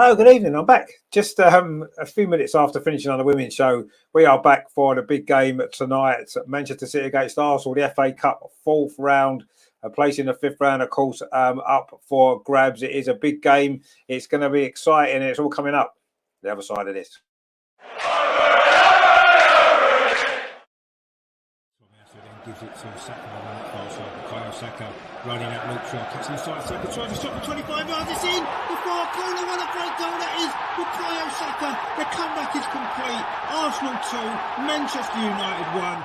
Hello, good evening. I'm back. Just a few minutes after finishing on the women's show, we are back for the big game tonight. Manchester City against Arsenal, the FA Cup fourth round, a place in the fifth round, of course, up for grabs. It is a big game. It's going to be exciting, and it's all coming up the other side of this. Gives it to Saka on the far side. Bukayo Saka running at Luke Shaw, cuts inside. Saka tries to shot from 25 yards. It's in the far corner. What a great goal that is! Bukayo Saka. The comeback is complete. Arsenal 2, Manchester United 1.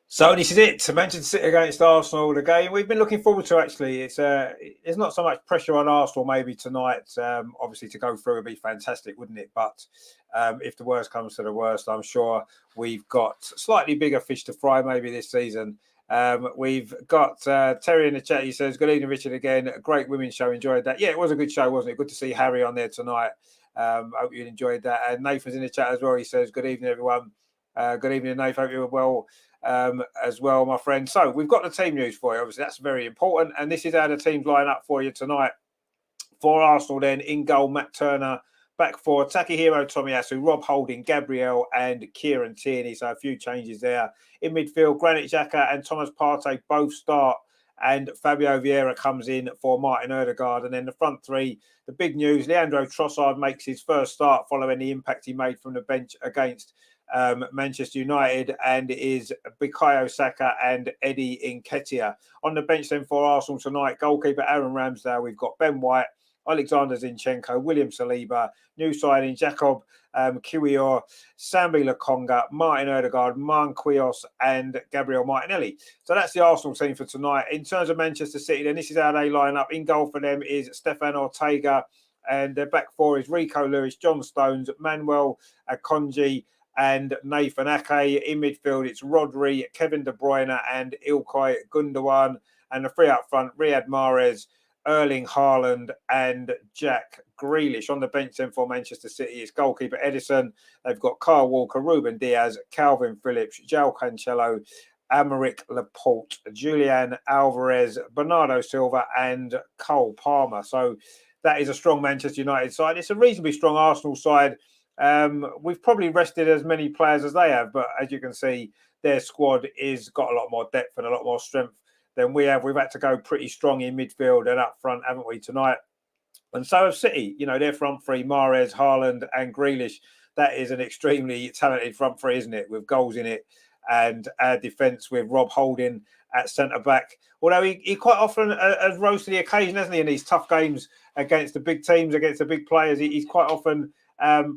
So this is it. Manchester City against Arsenal, the game we've been looking forward to. Actually, it's there's not so much pressure on Arsenal maybe tonight. Obviously, to go through would be fantastic, wouldn't it? But if the worst comes to the worst, I'm sure we've got slightly bigger fish to fry maybe this season. We've got Terry in the chat. He says, "Good evening, Richard. Again, a great women's show. Enjoyed that. Yeah, it was a good show, wasn't it? Good to see Harry on there tonight. Hope you enjoyed that." And Nathan's in the chat as well. He says, "Good evening, everyone. Good evening, Nathan. Hope you were well." As well, my friend. So we've got the team news for you. Obviously, that's very important. And this is how the teams line up for you tonight. For Arsenal, then, in goal, Matt Turner. Back four, Takahiro Tomiyasu, Rob Holding, Gabriel and Kieran Tierney. So a few changes there. In midfield, Granit Xhaka and Thomas Partey both start. And Fabio Vieira comes in for Martin Odegaard. And then the front three, the big news, Leandro Trossard makes his first start following the impact he made from the bench against Manchester United, and it is Bukayo Saka and Eddie Nketiah. On the bench then for Arsenal tonight, goalkeeper Aaron Ramsdale, we've got Ben White, Alexander Zinchenko, William Saliba, new signing Jacob Kiwior, Sambi Lokonga, Martin Odegaard, Marquinhos and Gabriel Martinelli. So that's the Arsenal team for tonight. In terms of Manchester City, then this is how they line up. In goal for them is Stefan Ortega, and their back four is Rico Lewis, John Stones, Manuel Akonji and Nathan Ake. In midfield, it's Rodri, Kevin De Bruyne and Ilkay Gundogan. And the three up front, Riyad Mahrez, Erling Haaland and Jack Grealish. On the bench then for Manchester City is goalkeeper Edison. They've got Kyle Walker, Ruben Diaz, Calvin Phillips, João Cancelo, Aymeric Laporte, Julian Alvarez, Bernardo Silva and Cole Palmer. So that is a strong Manchester United side. It's a reasonably strong Arsenal side. We've probably rested as many players as they have, but as you can see, their squad is got a lot more depth and a lot more strength than we have. We've had to go pretty strong in midfield and up front, haven't we, tonight? And so have City. You know, their front three, Mahrez, Haaland and Grealish. That is an extremely talented front three, isn't it? With goals in it. And our defence with Rob Holding at centre-back. Although he quite often has rose to the occasion, hasn't he, in these tough games against the big teams, against the big players. He's quite often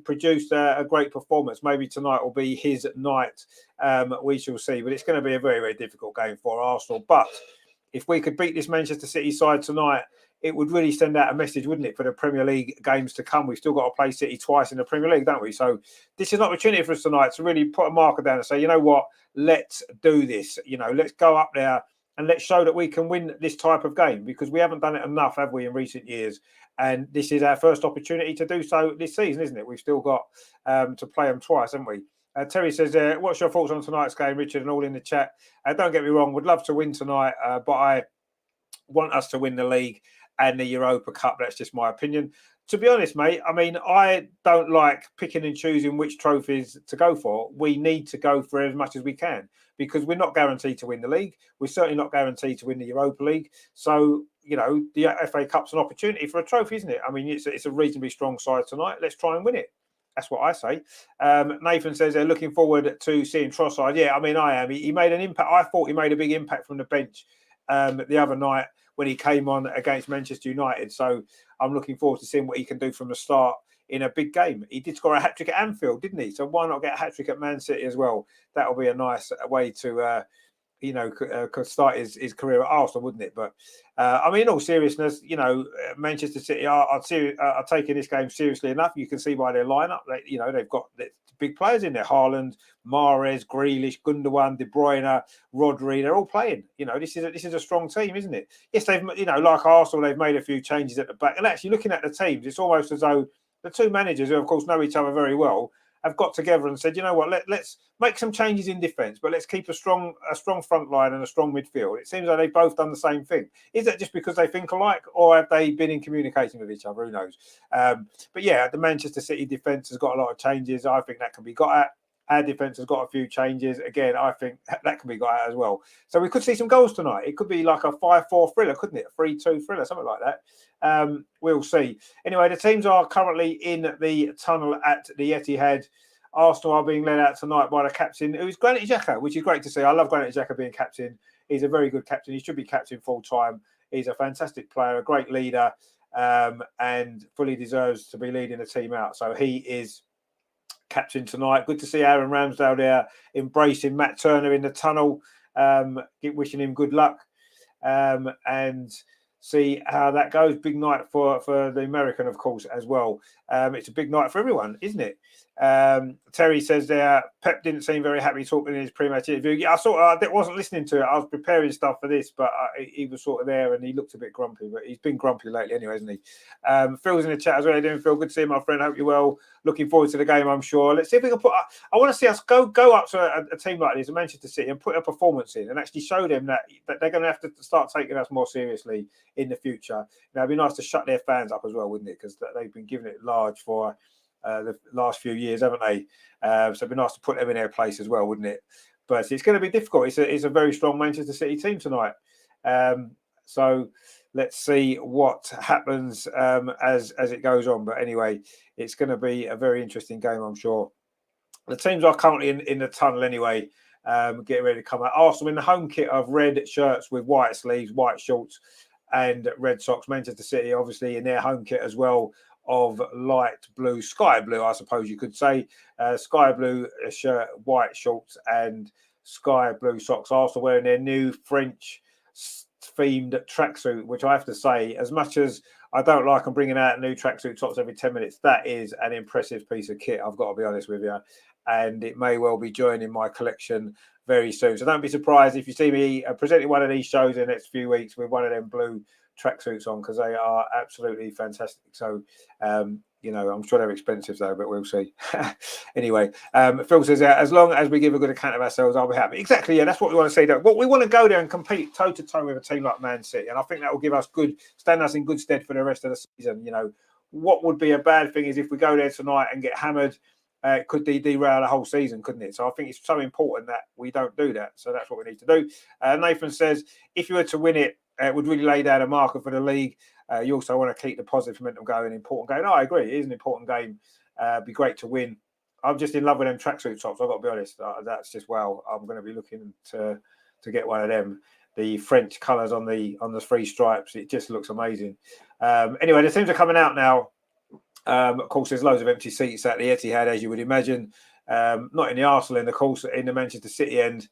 produced a great performance. Maybe tonight will be his night. We shall see. But it's going to be a very, very difficult game for Arsenal. But if we could beat this Manchester City side tonight, it would really send out a message, wouldn't it, for the Premier League games to come. We've still got to play City twice in the Premier League, don't we? So this is an opportunity for us tonight to really put a marker down and say, you know what, let's do this. You know, let's go up there and let's show that we can win this type of game, because we haven't done it enough, have we, in recent years? And this is our first opportunity to do so this season, isn't it? We've still got to play them twice, haven't we? Terry says, what's your thoughts on tonight's game, Richard, and all in the chat? Don't get me wrong, would love to win tonight, but I want us to win the league and the Europa Cup. That's just my opinion. To be honest, mate, I mean, I don't like picking and choosing which trophies to go for. We need to go for as much as we can, because we're not guaranteed to win the league. We're certainly not guaranteed to win the Europa League. So, you know, the FA Cup's an opportunity for a trophy, isn't it? I mean, it's a reasonably strong side tonight. Let's try and win it. That's what I say. Nathan says they're looking forward to seeing Trossard. Yeah, I mean, I am. He made an impact. I thought he made a big impact from the bench the other night when he came on against Manchester United. So I'm looking forward to seeing what he can do from the start in a big game. He did score a hat-trick at Anfield, didn't he? So why not get a hat-trick at Man City as well? That'll be a nice way to could start his career at Arsenal, wouldn't it? But I mean, in all seriousness, Manchester City are taking this game seriously enough. You can see by their lineup. They've got big players in there: Haaland, Mahrez, Grealish, Gundogan, De Bruyne, Rodri. They're all playing. This is a strong team, isn't it? Yes, they've like Arsenal, they've made a few changes at the back. And actually, looking at the teams, it's almost as though the two managers, who of course know each other very well, have got together and said, you know what, let's make some changes in defence, but let's keep a strong front line and a strong midfield. It seems like they've both done the same thing. Is that just because they think alike, or have they been in communication with each other? Who knows? But yeah, the Manchester City defence has got a lot of changes. I think that can be got at. Our defence has got a few changes. Again, I think that can be got at as well. So we could see some goals tonight. It could be like a 5-4 thriller, couldn't it? A 3-2 thriller, something like that. We'll see. Anyway, the teams are currently in the tunnel at the Etihad. Arsenal are being led out tonight by the captain, who is Granit Xhaka, which is great to see. I love Granit Xhaka being captain. He's a very good captain. He should be captain full time. He's a fantastic player, a great leader, and fully deserves to be leading the team out. So he is captain tonight. Good to see Aaron Ramsdale there embracing Matt Turner in the tunnel, wishing him good luck, and see how that goes. Big night for the American, of course, as well. It's a big night for everyone, isn't it? Terry says there, Pep didn't seem very happy talking in his pre-match interview. Yeah, I wasn't listening to it. I was preparing stuff for this, but he was sort of there and he looked a bit grumpy, but he's been grumpy lately anyway, hasn't he? Phil's in the chat as well. How you doing, Phil? Good to see you, my friend. Hope you're well. Looking forward to the game, I'm sure. Let's see if we can I want to see us go up to a team like this, Manchester City, and put a performance in and actually show them that they're going to have to start taking us more seriously in the future. It'd be nice to shut their fans up as well, wouldn't it? Because they've been giving it large for the last few years, haven't they? So it'd be nice to put them in their place as well, wouldn't it? But it's going to be difficult. It's a very strong Manchester City team tonight. So let's see what happens as it goes on. But anyway, it's going to be a very interesting game, I'm sure. The teams are currently in the tunnel anyway, getting ready to come out. Arsenal in the home kit of red shirts with white sleeves, white shorts, and red socks. Manchester City, obviously, in their home kit as well, of light blue, sky blue, I suppose you could say. Sky blue shirt, white shorts, and sky blue socks. Arsenal wearing their new French themed tracksuit, which I have to say, as much as I don't like them bringing out new tracksuit tops every 10 minutes, that is an impressive piece of kit, I've got to be honest with you. And it may well be joining my collection very soon. So don't be surprised if you see me presenting one of these shows in the next few weeks with one of them blue tracksuits on, because they are absolutely fantastic. So, I'm sure they're expensive though, but we'll see. Anyway, Phil says, as long as we give a good account of ourselves, I'll be happy. Exactly, yeah, that's what we want to say. What we want to go there and compete toe-to-toe with a team like Man City. And I think that will give us stand us in good stead for the rest of the season. What would be a bad thing is if we go there tonight and get hammered, it could derail the whole season, couldn't it? So I think it's so important that we don't do that. So that's what we need to do. Nathan says, if you were to win it, it would really lay down a marker for the league. You also want to keep the positive momentum going. Important game. No, I agree. It is an important game. Be great to win. I'm just in love with them tracksuit tops. I've got to be honest. That's just wow. I'm going to be looking to get one of them. The French colours on the 3 stripes. It just looks amazing. Anyway, the teams are coming out now. Of course, there's loads of empty seats at the Etihad, as you would imagine. Not in the Arsenal end, of course, in the Manchester City end.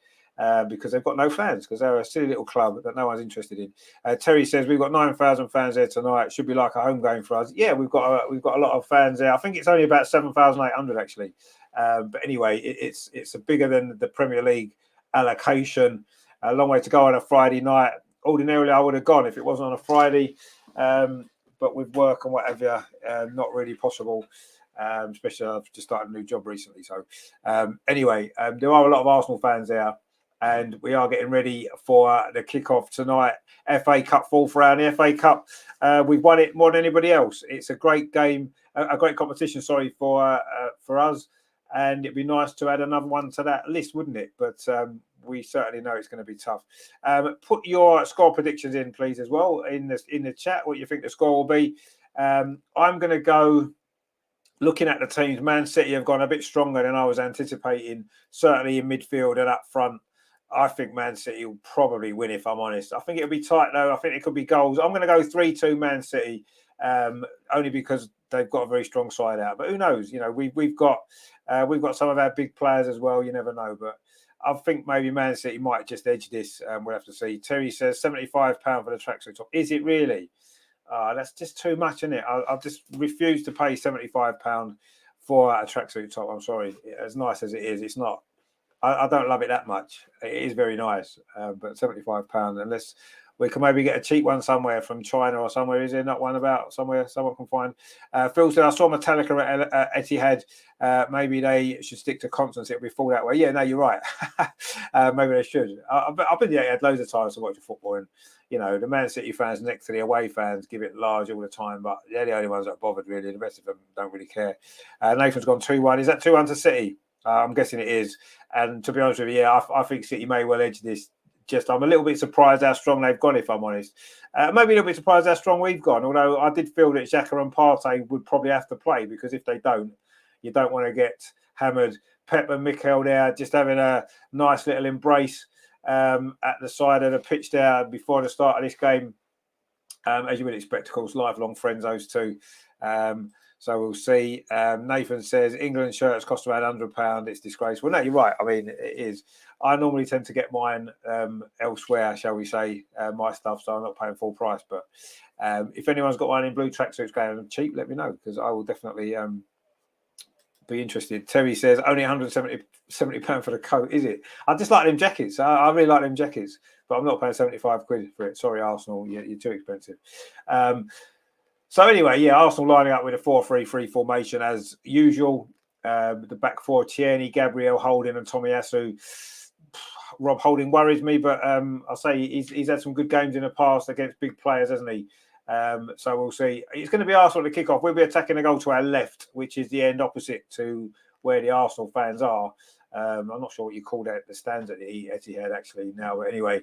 Because they've got no fans, because they're a silly little club that no one's interested in. Terry says we've got 9,000 fans there tonight. It should be like a home game for us. Yeah, we've got a lot of fans there. I think it's only about 7,800 actually. But anyway, it's bigger than the Premier League allocation. A long way to go on a Friday night. Ordinarily, I would have gone if it wasn't on a Friday, but with work and whatever, not really possible. Especially I've just started a new job recently. So anyway, there are a lot of Arsenal fans there. And we are getting ready for the kickoff tonight. FA Cup fourth round. The FA Cup, we've won it more than anybody else. It's a great game, a great competition, for us. And it'd be nice to add another one to that list, wouldn't it? But we certainly know it's going to be tough. Put your score predictions in, please, as well, in the chat, what you think the score will be. I'm going to go... Looking at the teams, Man City have gone a bit stronger than I was anticipating, certainly in midfield and up front. I think Man City will probably win, if I'm honest. I think it'll be tight, though. I think it could be goals. I'm going to go 3-2 Man City, only because they've got a very strong side out. But who knows? We've got some of our big players as well. You never know. But I think maybe Man City might just edge this. We'll have to see. Terry says £75 for the tracksuit top. Is it really? That's just too much, isn't it? I'll just refuse to pay £75 for a tracksuit top. I'm sorry. As nice as it is, it's not. I don't love it that much. It is very nice, but £75, unless we can maybe get a cheap one somewhere from China or somewhere. Is there not one about somewhere someone can find? Phil said, I saw Metallica at Etihad. Maybe they should stick to concerts. It'll be full that way. Yeah, no, you're right. Maybe they should. I've been to Etihad loads of times to watch the football, and the Man City fans next to the away fans give it large all the time, but they're the only ones that are bothered, really. The rest of them don't really care. Nathan's gone 2-1. Is that 2-1 to City? I'm guessing it is. And to be honest with you, yeah, I think City may well edge this. I'm a little bit surprised how strong they've gone, if I'm honest. Maybe a little bit surprised how strong we've gone, although I did feel that Xhaka and Partey would probably have to play, because if they don't, you don't want to get hammered. Pep and Mikel there just having a nice little embrace at the side of the pitch there before the start of this game. As you would expect, of course, lifelong friends, those two. So we'll see. Nathan says England shirts cost around £100. It's disgraceful. No, you're right. I mean, it is. I normally tend to get mine elsewhere, shall we say, my stuff, so I'm not paying full price. But if anyone's got one in blue tracksuits going cheap, let me know, because I will definitely be interested. Terry says only £170 for the coat, is it? I just like them jackets. I really like them jackets, but I'm not paying £75 for it. Sorry, Arsenal, you're too expensive. So anyway, yeah, Arsenal lining up with a 4-3-3 formation as usual. The back four: Tierney, Gabriel, Holding, and Tomiyasu. Rob Holding worries me, but I'll say he's had some good games in the past against big players, hasn't he? So we'll see. It's going to be Arsenal at the kickoff. We'll be attacking the goal to our left, which is the end opposite to where the Arsenal fans are. I'm not sure what you call that, the stands at the Etihad actually now, but anyway,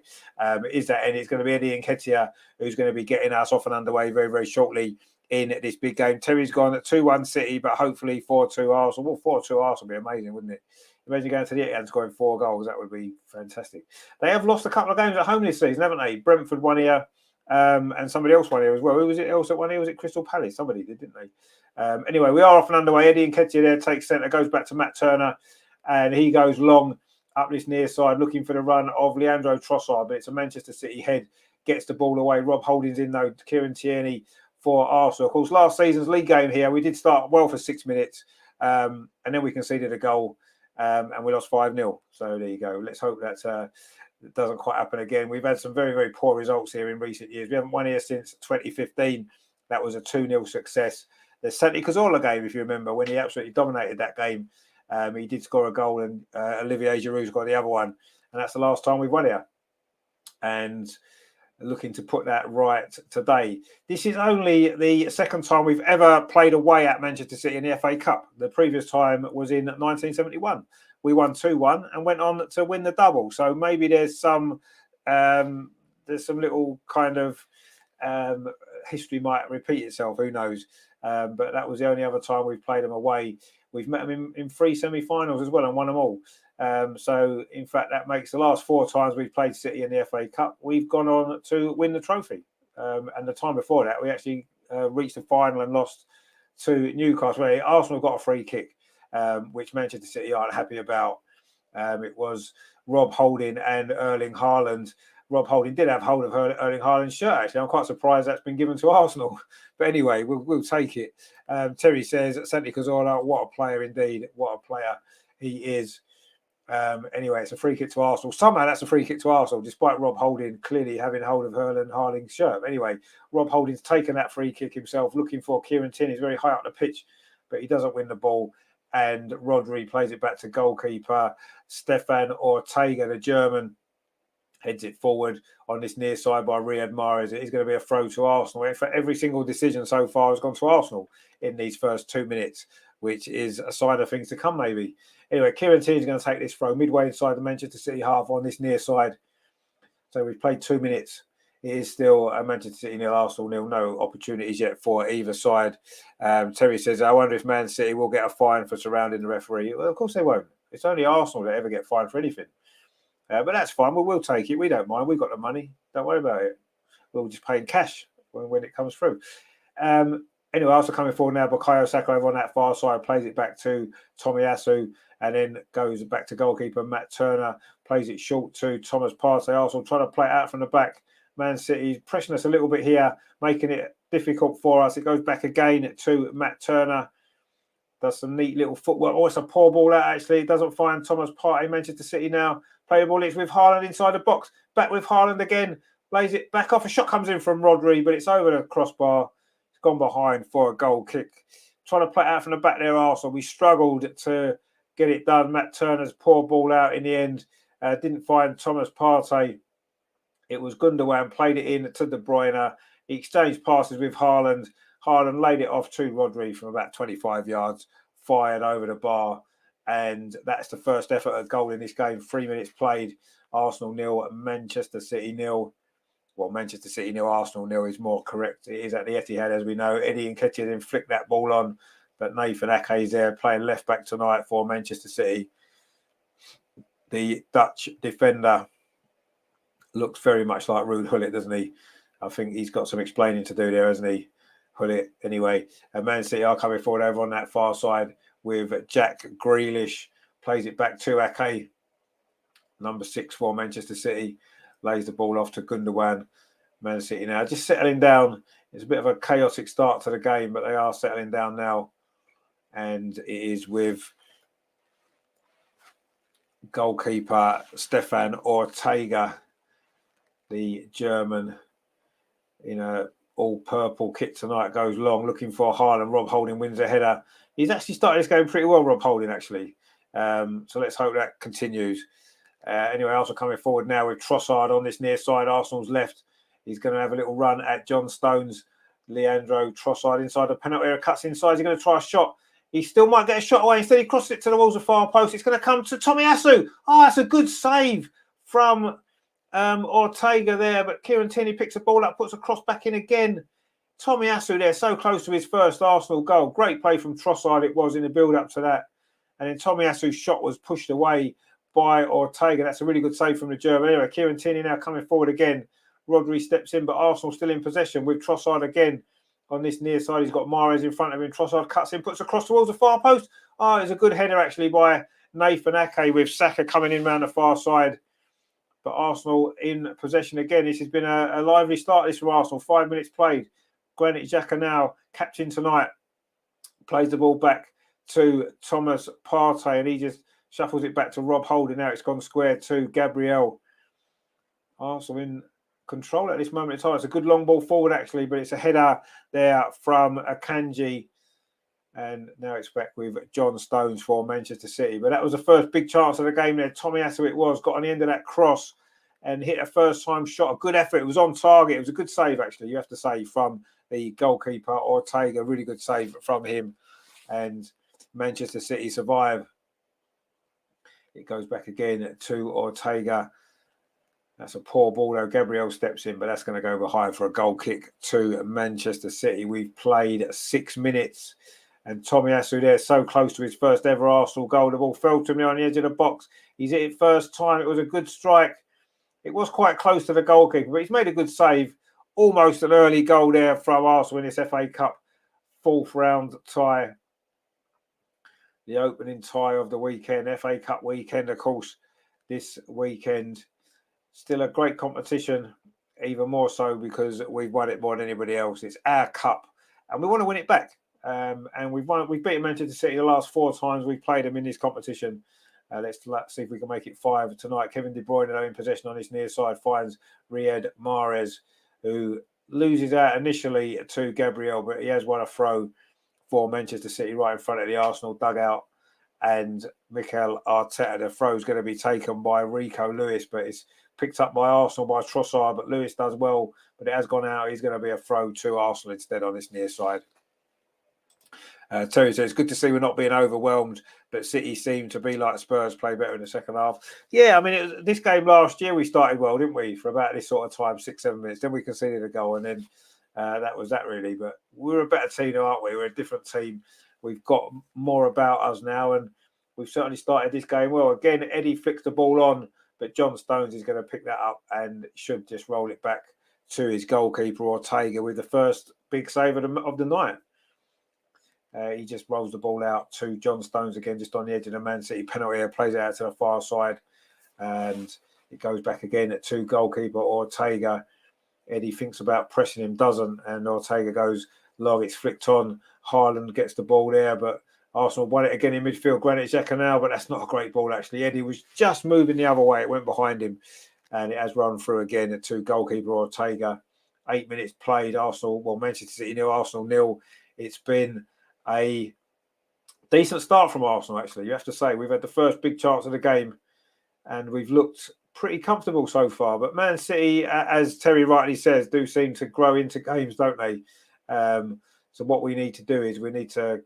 is that, and it's going to be Eddie Nketiah who's going to be getting us off and underway very, very shortly in this big game. Terry's gone at 2-1 City, but hopefully 4-2 Arsenal. Well, 4-2 Arsenal would be amazing, wouldn't it? Imagine going to the Etihad and scoring 4 goals. That would be fantastic. They have lost a couple of games at home this season, haven't they? Brentford won here, and somebody else won here as well. Who was it else that won here? Was it Crystal Palace? Somebody did, didn't they? Anyway, we are off and underway. Eddie Nketiah there takes centre, goes back to Matt Turner, and he goes long up this near side looking for the run of Leandro Trossard, but it's a Manchester City head, gets the ball away. Rob Holding's in though, Kieran Tierney for Arsenal. Of course, last season's league game here, we did start well for 6 minutes, and then we conceded a goal, and we lost 5-0. So there you go. Let's hope that doesn't quite happen again. We've had some very, very poor results here in recent years. We haven't won here since 2015. That was a 2-0 success. The Santi Cazorla game, if you remember, when he absolutely dominated that game. He did score a goal, and Olivier Giroud's got the other one, and that's the last time we've won here. And looking to put that right today. This is only the second time we've ever played away at Manchester City in the FA Cup. The previous time was in 1971. We won 2-1 and went on to win the double. So maybe there's some little kind of history might repeat itself. Who knows? But that was the only other time we've played them away. We've met them in 3 semi-finals as well and won them all. So, in fact, that makes the last 4 times we've played City in the FA Cup, we've gone on to win the trophy. And the time before that, we actually reached the final and lost to Newcastle. Where Arsenal got a free kick, which Manchester City aren't happy about. It was Rob Holding and Erling Haaland. Rob Holding did have hold of Erling Haaland's shirt, actually. I'm quite surprised that's been given to Arsenal. But anyway, we'll take it. Terry says, Santi Cazorla, what a player indeed. What a player he is. Anyway, it's a free kick to Arsenal. Somehow that's a free kick to Arsenal, despite Rob Holding clearly having hold of Erling Haaland's shirt. Anyway, Rob Holding's taken that free kick himself, looking for Kieran Tierney. He's very high up the pitch, but he doesn't win the ball. And Rodri plays it back to goalkeeper Stefan Ortega, the German. Heads it forward on this near side by Riyad Mahrez. It is going to be a throw to Arsenal. For every single decision so far has gone to Arsenal in these first 2 minutes, which is a sign of things to come, maybe. Anyway, Kieran Tierney is going to take this throw midway inside the Manchester City half on this near side. So we've played 2 minutes. It is still a Manchester City nil, Arsenal nil. No opportunities yet for either side. Terry says, I wonder if Man City will get a fine for surrounding the referee. Well, of course they won't. It's only Arsenal that ever get fined for anything. But that's fine. We'll take it. We don't mind. We've got the money. Don't worry about it. We'll just pay in cash when it comes through. Anyway, also coming forward now, Bukayo Saka over on that far side, plays it back to Tomiyasu, and then goes back to goalkeeper Matt Turner, plays it short to Thomas Partey. Arsenal trying to play it out from the back. Man City pressing us a little bit here, making it difficult for us. It goes back again to Matt Turner. Does some neat little footwork. Oh, it's a poor ball out, actually. It doesn't find Thomas Partey. Manchester City now play the ball. It's with Haaland inside the box. Back with Haaland again. Lays it back off. A shot comes in from Rodri, but it's over the crossbar. It's gone behind for a goal kick. Trying to play it out from the back there, Arsenal. We struggled to get it done. Matt Turner's poor ball out in the end. Didn't find Thomas Partey. It was Gundogan, played it in to De Bruyne. He exchanged passes with Haaland. Haaland laid it off to Rodri from about 25 yards, fired over the bar. And that's the first effort at goal in this game. 3 minutes played. Arsenal 0, Manchester City 0. Well, Manchester City 0, Arsenal 0 is more correct. It is at the Etihad, as we know. Eddie Nketiah then flicked that ball on. But Nathan Ake is there playing left back tonight for Manchester City. The Dutch defender looks very much like Ruud Gullit, doesn't he? I think he's got some explaining to do there, hasn't he? Gullit, anyway. And Man City are coming forward over on that far side with Jack Grealish. Plays it back to Ake, number 6 for Manchester City. Lays the ball off to Gundogan. Man City now just settling down. It's a bit of a chaotic start to the game, but they are settling down now. And it is with goalkeeper Stefan Ortega, the German, in a all-purple kit tonight, goes long, looking for Haaland. Rob Holding wins a header. He's actually started this game pretty well, Rob Holding, actually. So let's hope that continues. Anyway, also coming forward now with Trossard on this near side, Arsenal's left. He's going to have a little run at John Stones. Leandro Trossard inside the penalty area, cuts inside. He's going to try a shot. He still might get a shot away. Instead, he crosses it to the walls of far post. It's going to come to Tomiyasu. Oh, that's a good save from Ortega there. But Kieran Tierney picks the ball up, puts a cross back in again. Tomiyasu there, so close to his first Arsenal goal. Great play from Trossard it was in the build-up to that. And then Tomiyasu's shot was pushed away by Ortega. That's a really good save from the German. Anyway, Kieran Tierney now coming forward again. Rodri steps in, but Arsenal still in possession with Trossard again on this near side. He's got Mahrez in front of him. Trossard cuts in, puts across towards the far post. Oh, it's a good header actually by Nathan Ake with Saka coming in round the far side. But Arsenal in possession again. This has been a lively start this for Arsenal. 5 minutes played. Granit Xhaka now, captain tonight, plays the ball back to Thomas Partey, and he just shuffles it back to Rob Holding. Now it's gone square to Gabriel. Arsenal in control at this moment in time. It's a good long ball forward, actually, but it's a header there from Akanji. And now it's back with John Stones for Manchester City. But that was the first big chance of the game there. Tomiyasu it was, got on the end of that cross and hit a first-time shot. A good effort. It was on target. It was a good save, actually, you have to say, from the goalkeeper, Ortega. Really good save from him. And Manchester City survive. It goes back again to Ortega. That's a poor ball, though. Gabriel steps in, but that's going to go behind for a goal kick to Manchester City. We've played 6 minutes, and Tomiyasu there, so close to his first ever Arsenal goal. The ball fell to me on the edge of the box. He's hit it first time. It was a good strike. It was quite close to the goalkeeper, but he's made a good save. Almost an early goal there from Arsenal in this FA Cup 4th round tie. The opening tie of the weekend, FA Cup weekend, of course, this weekend. Still a great competition, even more so because we've won it more than anybody else. It's our cup, and we want to win it back. And we've beaten Manchester City the last 4 times we've played them in this competition. Let's see if we can make it 5 tonight. Kevin De Bruyne, though, in possession on his near side, finds Riyad Mahrez, who loses out initially to Gabriel, but he has won a throw for Manchester City right in front of the Arsenal dugout. And Mikel Arteta, the throw is going to be taken by Rico Lewis, but it's picked up by Arsenal by Trossard, but Lewis does well, but it has gone out. He's going to be a throw to Arsenal instead on this near side. Terry says, good to see we're not being overwhelmed, but City seem to be like Spurs, play better in the second half. Yeah, I mean, this game last year, we started well, didn't we? For about this sort of time, 6-7 minutes. Then we conceded a goal, and then that was that, really. But we're a better team now, aren't we? We're a different team. We've got more about us now, and we've certainly started this game well. Again, Eddie flicks the ball on, but John Stones is going to pick that up and should just roll it back to his goalkeeper, Ortega, with the first big save of the night. He just rolls the ball out to John Stones again, just on the edge of the Man City penalty area, plays it out to the far side, and it goes back again at to goalkeeper Ortega. Eddie thinks about pressing him, doesn't, and Ortega goes long. It's flicked on. Haaland gets the ball there, but Arsenal won it again in midfield. Granit Xhaka now, but that's not a great ball, actually. Eddie was just moving the other way. It went behind him, and it has run through again at to goalkeeper Ortega. 8 minutes played. Manchester City 0, Arsenal 0. It's been a decent start from Arsenal, actually. You have to say, we've had the first big chance of the game, and we've looked pretty comfortable so far. But Man City, as Terry rightly says, do seem to grow into games, don't they? So what we need to do is we need to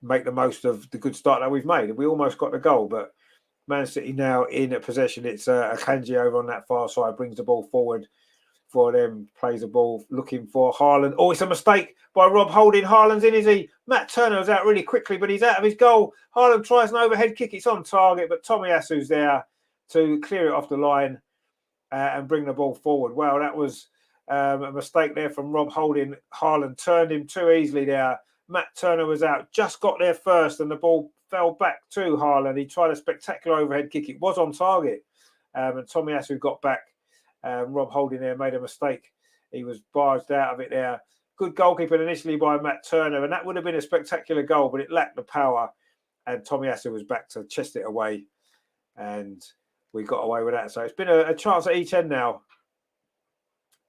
make the most of the good start that we've made. We almost got the goal, but Man City now in possession. It's Akanji over on that far side, brings the ball forward for them, plays the ball, looking for Haaland. Oh, it's a mistake by Rob Holding. Haaland's in, is he? Matt Turner's out really quickly, but he's out of his goal. Haaland tries an overhead kick. It's on target, but Tomiyasu's there to clear it off the line and bring the ball forward. Well, that was a mistake there from Rob Holding. Haaland turned him too easily there. Matt Turner was out, just got there first, and the ball fell back to Haaland. He tried a spectacular overhead kick. It was on target, and Tomiyasu got back. Rob Holding there made a mistake. He was barged out of it there. Good goalkeeping initially by Matt Turner, and that would have been a spectacular goal, but it lacked the power, and Tomiyasu was back to chest it away, and we got away with that. So it's been a chance at each end now,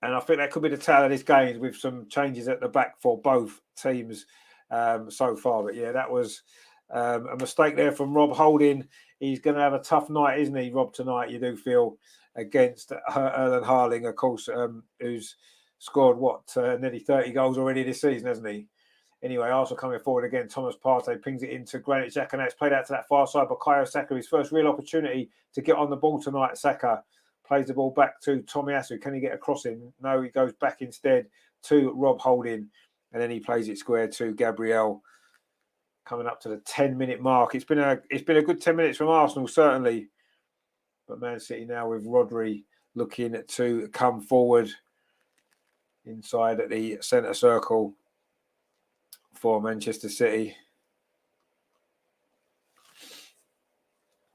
and I think that could be the tale of this game with some changes at the back for both teams so far. But yeah, that was a mistake there from Rob Holding. He's going to have a tough night, isn't he, Rob, tonight, you do feel, against Erling Haaland, of course, who's scored, nearly 30 goals already this season, hasn't he? Anyway, Arsenal coming forward again. Thomas Partey pings it into Granit Xhaka. Now it's played out to that far side. Bukayo Saka, his first real opportunity to get on the ball tonight. Saka plays the ball back to Tomiyasu. Can he get a crossing? No, he goes back instead to Rob Holding. And then he plays it square to Gabriel. Coming up to the 10-minute mark. It's been a good 10 minutes from Arsenal, certainly. But Man City now with Rodri looking to come forward inside at the centre circle for Manchester City.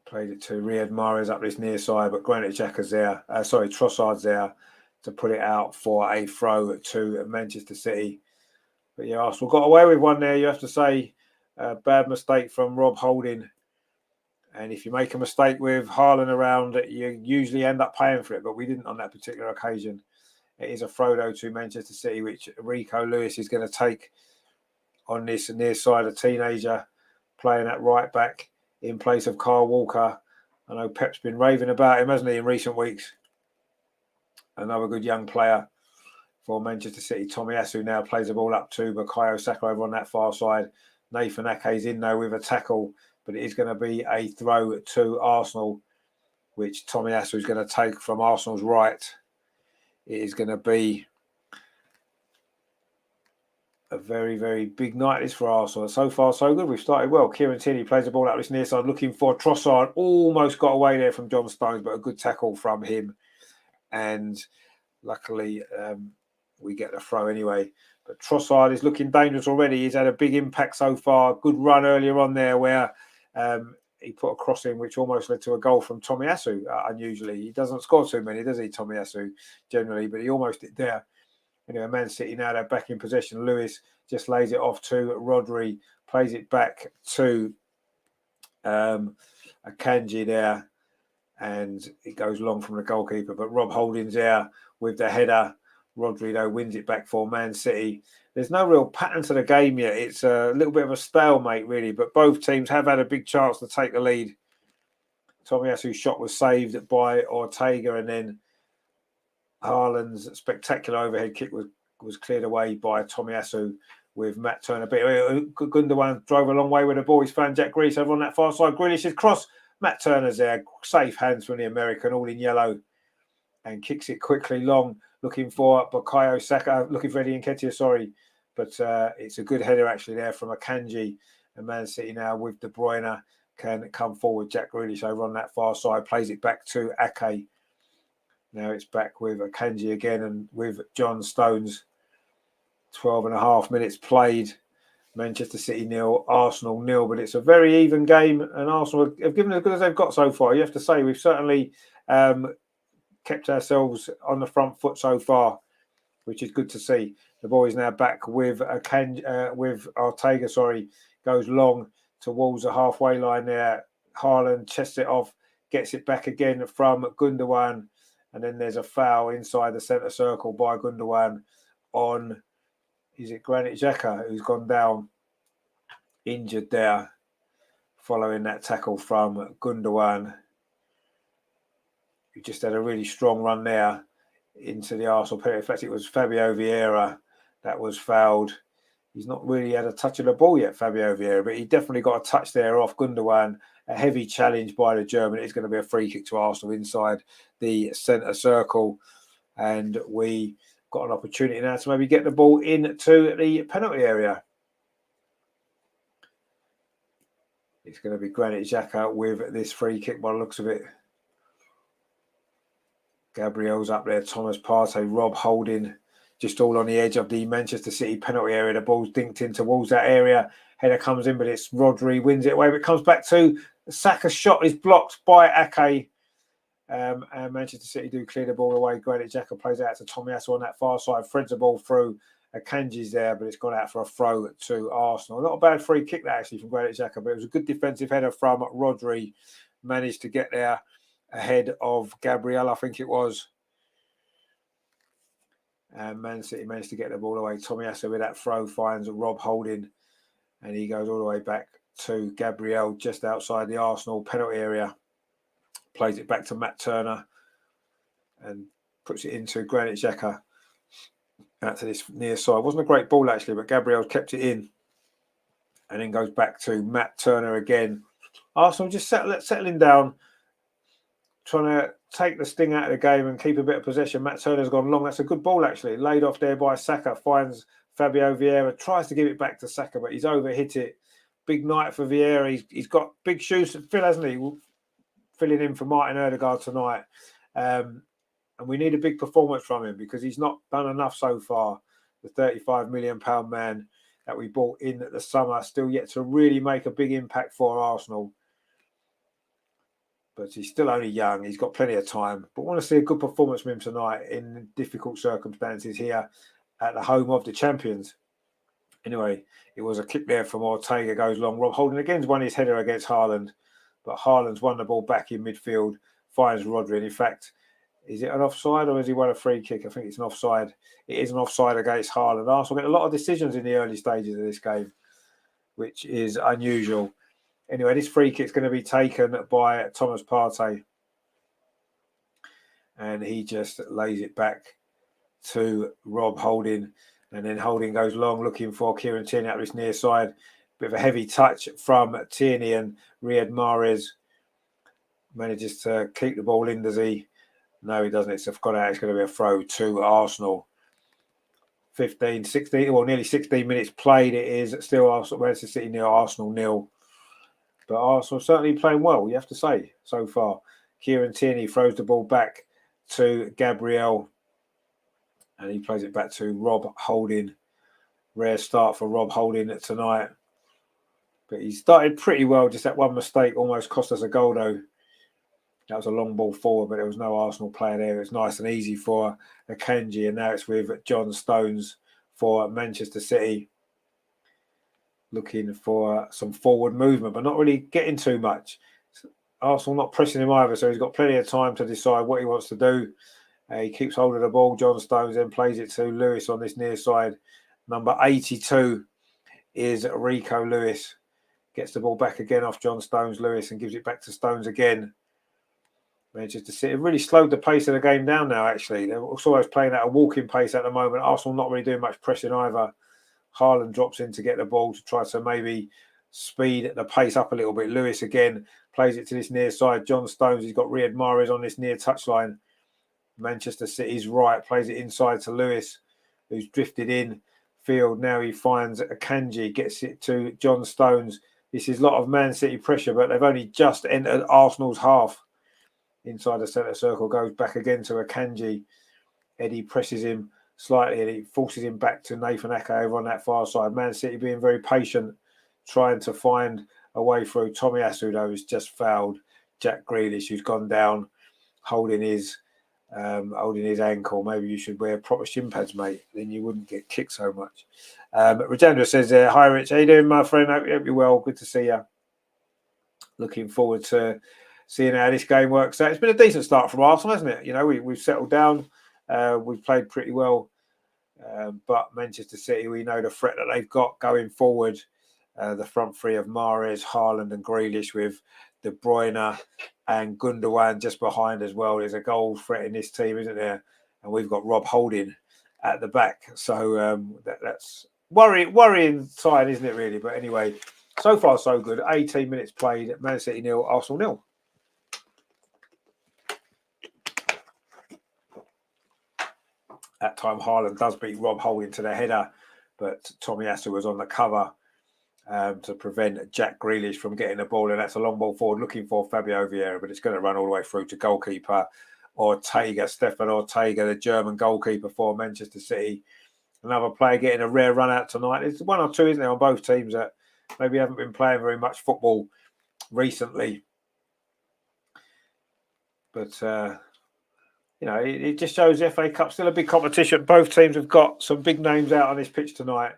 Played it to Riyad Mahrez up this near side, but Granit Xhaka's there. Trossard's there to put it out for a throw to Manchester City. But yeah, Arsenal got away with one there, you have to say. Bad mistake from Rob Holding. And if you make a mistake with Haaland around, you usually end up paying for it, but we didn't on that particular occasion. It is a throw, though, to Manchester City, which Rico Lewis is going to take on this near side, a teenager playing at right back in place of Kyle Walker. I know Pep's been raving about him, hasn't he, in recent weeks? Another good young player for Manchester City. Tomiyasu now plays the ball up to Bukayo Saka over on that far side. Nathan Ake's in there with a tackle, but it is going to be a throw to Arsenal, which Tomiyasu is going to take from Arsenal's right. It is going to be a very, very big night this for Arsenal. So far, so good. We've started well. Kieran Tierney plays the ball out this near side, looking for Trossard. Almost got away there from John Stones, but a good tackle from him. And luckily, we get the throw anyway. But Trossard is looking dangerous already. He's had a big impact so far. Good run earlier on there where he put a cross in, which almost led to a goal from Tomiyasu, unusually. He doesn't score too many, does he, Tomiyasu, generally? But he almost did there. Anyway, Man City now, they're back in possession. Lewis just lays it off to Rodri, plays it back to Akanji there, and it goes long from the goalkeeper. But Rob Holding's there with the header. Rodri, though, wins it back for Man City. There's no real pattern to the game yet. It's a little bit of a stalemate, really, but both teams have had a big chance to take the lead. Tomiyasu's shot was saved by Ortega, and then Haaland's spectacular overhead kick was cleared away by Tomiyasu with Matt Turner. But Gundogan drove a long way with the ball. He's found Jack Grealish over on that far side. Grealish's cross. Matt Turner's there. Safe hands from the American, all in yellow, and kicks it quickly long, looking for Bukayo Saka, looking for Eddie Nketiah, sorry. But it's a good header actually there from Akanji. And Man City now with De Bruyne can come forward. Jack Grealish over on that far side, plays it back to Ake. Now it's back with Akanji again and with John Stones. 12 and a half minutes played. Manchester City 0, Arsenal 0, but it's a very even game, and Arsenal have given as good as they've got so far. You have to say we've certainly kept ourselves on the front foot so far, which is good to see. The ball is now back with Ortega. Goes long towards the halfway line there. Haaland chests it off, gets it back again from Gundogan, and then there's a foul inside the centre circle by Gundogan on. Is it Granit Xhaka who's gone down injured there following that tackle from Gundogan, who just had a really strong run there into the Arsenal period. In fact, it was Fabio Vieira that was fouled. He's not really had a touch of the ball yet, Fabio Vieira, but he definitely got a touch there off Gundogan. A heavy challenge by the German. It's going to be a free kick to Arsenal inside the centre circle, and we got an opportunity now to maybe get the ball into the penalty area. It's going to be Granit Xhaka with this free kick by the looks of it. Gabriel's up there, Thomas Partey, Rob Holding, just all on the edge of the Manchester City penalty area. The ball's dinked in towards that area. Header comes in, but it's Rodri, wins it away, but it comes back to Saka's shot is blocked by Ake. And Manchester City do clear the ball away. Granit Xhaka plays it out to Tomiyasu on that far side. Threads the ball through. Akanji's there, but it's gone out for a throw to Arsenal. Not a bad free kick that actually from Granit Xhaka, but it was a good defensive header from Rodri. Managed to get there ahead of Gabriel, I think it was. And Man City managed to get the ball away. Tomiyasu with that throw finds Rob Holding, and he goes all the way back to Gabriel just outside the Arsenal penalty area. Plays it back to Matt Turner and puts it into Granit Xhaka out to this near side. Wasn't a great ball actually, but Gabriel kept it in and then goes back to Matt Turner again. Arsenal just settling down, trying to take the sting out of the game and keep a bit of possession. Matt Turner's gone long. That's a good ball actually. Laid off there by Saka. Finds Fabio Vieira. Tries to give it back to Saka, but he's overhit it. Big night for Vieira. He's got big shoes to fill, hasn't he? Filling in for Martin Odegaard tonight. And we need a big performance from him because he's not done enough so far. The £35 million man that we bought in at the summer still yet to really make a big impact for Arsenal. But he's still only young. He's got plenty of time. But I want to see a good performance from him tonight in difficult circumstances here at the home of the champions. Anyway, it was a kick there from Ortega, goes long. Rob Holding again's won his header against Haaland. But Haaland's won the ball back in midfield, finds Rodri. And in fact, is it an offside or has he won a free kick? I think it's an offside. It is an offside against Haaland. Arsenal get a lot of decisions in the early stages of this game, which is unusual. Anyway, this free kick is going to be taken by Thomas Partey. And he just lays it back to Rob Holding. And then Holding goes long, looking for Kieran Tierney out this near side. Bit of a heavy touch from Tierney, and Riyad Mahrez manages to keep the ball in, does he? No, he doesn't. It's gone out. It's going to be a throw to Arsenal. 16, nearly 16 minutes played. It is still Arsenal, Manchester City 0, Arsenal 0. But Arsenal certainly playing well, you have to say, so far. Kieran Tierney throws the ball back to Gabriel, and he plays it back to Rob Holding. Rare start for Rob Holding tonight. But he started pretty well. Just that one mistake almost cost us a goal, though. That was a long ball forward, but there was no Arsenal player there. It was nice and easy for Akanji, and now it's with John Stones for Manchester City. Looking for some forward movement, but not really getting too much. Arsenal not pressing him either, so he's got plenty of time to decide what he wants to do. He keeps holding the ball. John Stones then plays it to Lewis on this near side. Number 82 is Rico Lewis. Gets the ball back again off John Stones, Lewis, and gives it back to Stones again. Manchester City really slowed the pace of the game down now, actually. They're also playing at a walking pace at the moment. Arsenal not really doing much pressing either. Haaland drops in to get the ball to try to maybe speed the pace up a little bit. Lewis again plays it to this near side. John Stones, he's got Riyad Mahrez on this near touchline. Manchester City's right, plays it inside to Lewis, who's drifted in field. Now he finds Akanji, gets it to John Stones. This is a lot of Man City pressure, but they've only just entered Arsenal's half. Inside the centre circle, goes back again to Akanji. Eddie presses him slightly, and he forces him back to Nathan Ake over on that far side. Man City being very patient, trying to find a way through. Tomiyasu, though, has just fouled Jack Grealish, who's gone down holding his ankle. Maybe you should wear proper shin pads, mate. Then you wouldn't get kicked so much. Rajendra says, hi, Rich. How you doing, my friend? Hope you're well. Good to see you. Looking forward to seeing how this game works out. It's been a decent start from Arsenal, hasn't it? You know, we've settled down. We've played pretty well. But Manchester City, we know the threat that they've got going forward. The front three of Mahrez, Haaland and Grealish, with De Bruyne and Gundogan just behind as well. There's a goal threat in this team, isn't there? And we've got Rob Holding at the back. So that's worrying sign, isn't it, really? But anyway, so far so good. 18 minutes played. Man City 0, Arsenal 0. That time Haaland does beat Rob Holding to the header, but Tomiyasu was on the cover to prevent Jack Grealish from getting the ball, and that's a long ball forward looking for Fabio Vieira, but it's going to run all the way through to goalkeeper Ortega, Stefan Ortega, the German goalkeeper for Manchester City. Another player getting a rare run out tonight. There's one or two, isn't there, on both teams that maybe haven't been playing very much football recently. But, you know, it just shows the FA Cup still a big competition. Both teams have got some big names out on this pitch tonight,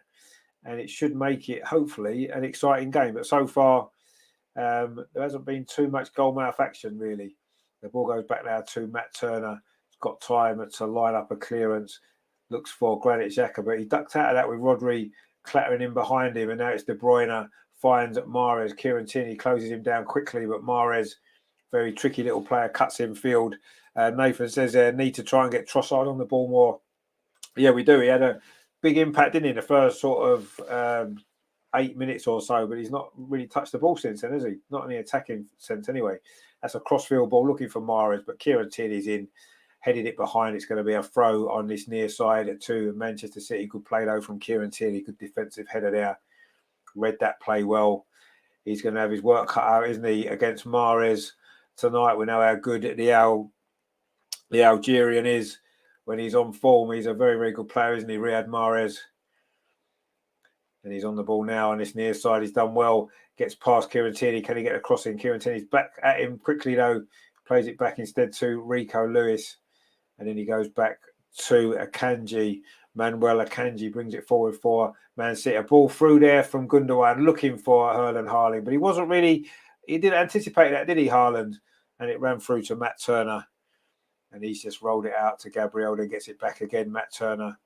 and it should make it, hopefully, an exciting game. But so far, there hasn't been too much goalmouth action, really. The ball goes back now to Matt Turner. He's got time to line up a clearance. Looks for Granit Xhaka, but he ducked out of that with Rodri clattering in behind him. And now it's De Bruyne, finds Mahrez. Kieran Tierney closes him down quickly, but Mahrez, very tricky little player, cuts in field. Nathan says need to try and get Trossard on the ball more. Yeah, we do. He had a big impact, didn't he, in the first sort of 8 minutes or so, but he's not really touched the ball since then, has he? Not in the attacking sense anyway. That's a crossfield ball looking for Mahrez, but Kieran Tierney's in, headed it behind. It's going to be a throw on this near side to Manchester City. Good play, though, from Kieran Tierney. Good defensive header there. Read that play well. He's going to have his work cut out, isn't he, against Mahrez tonight. We know how good the Algerian is when he's on form. He's a very, very good player, isn't he, Riyad Mahrez? And he's on the ball now on this near side. He's done well. Gets past Kieran Tierney. Can he get a cross in? Kieran Tierney's back at him quickly, though. Plays it back instead to Rico Lewis. And then he goes back to Akanji. Manuel Akanji brings it forward for Man City. A ball through there from Gundogan, looking for Erling Haaland. But he didn't anticipate that, did he, Haaland? And it ran through to Matt Turner. And he's just rolled it out to Gabriel, then gets it back again. Matt Turner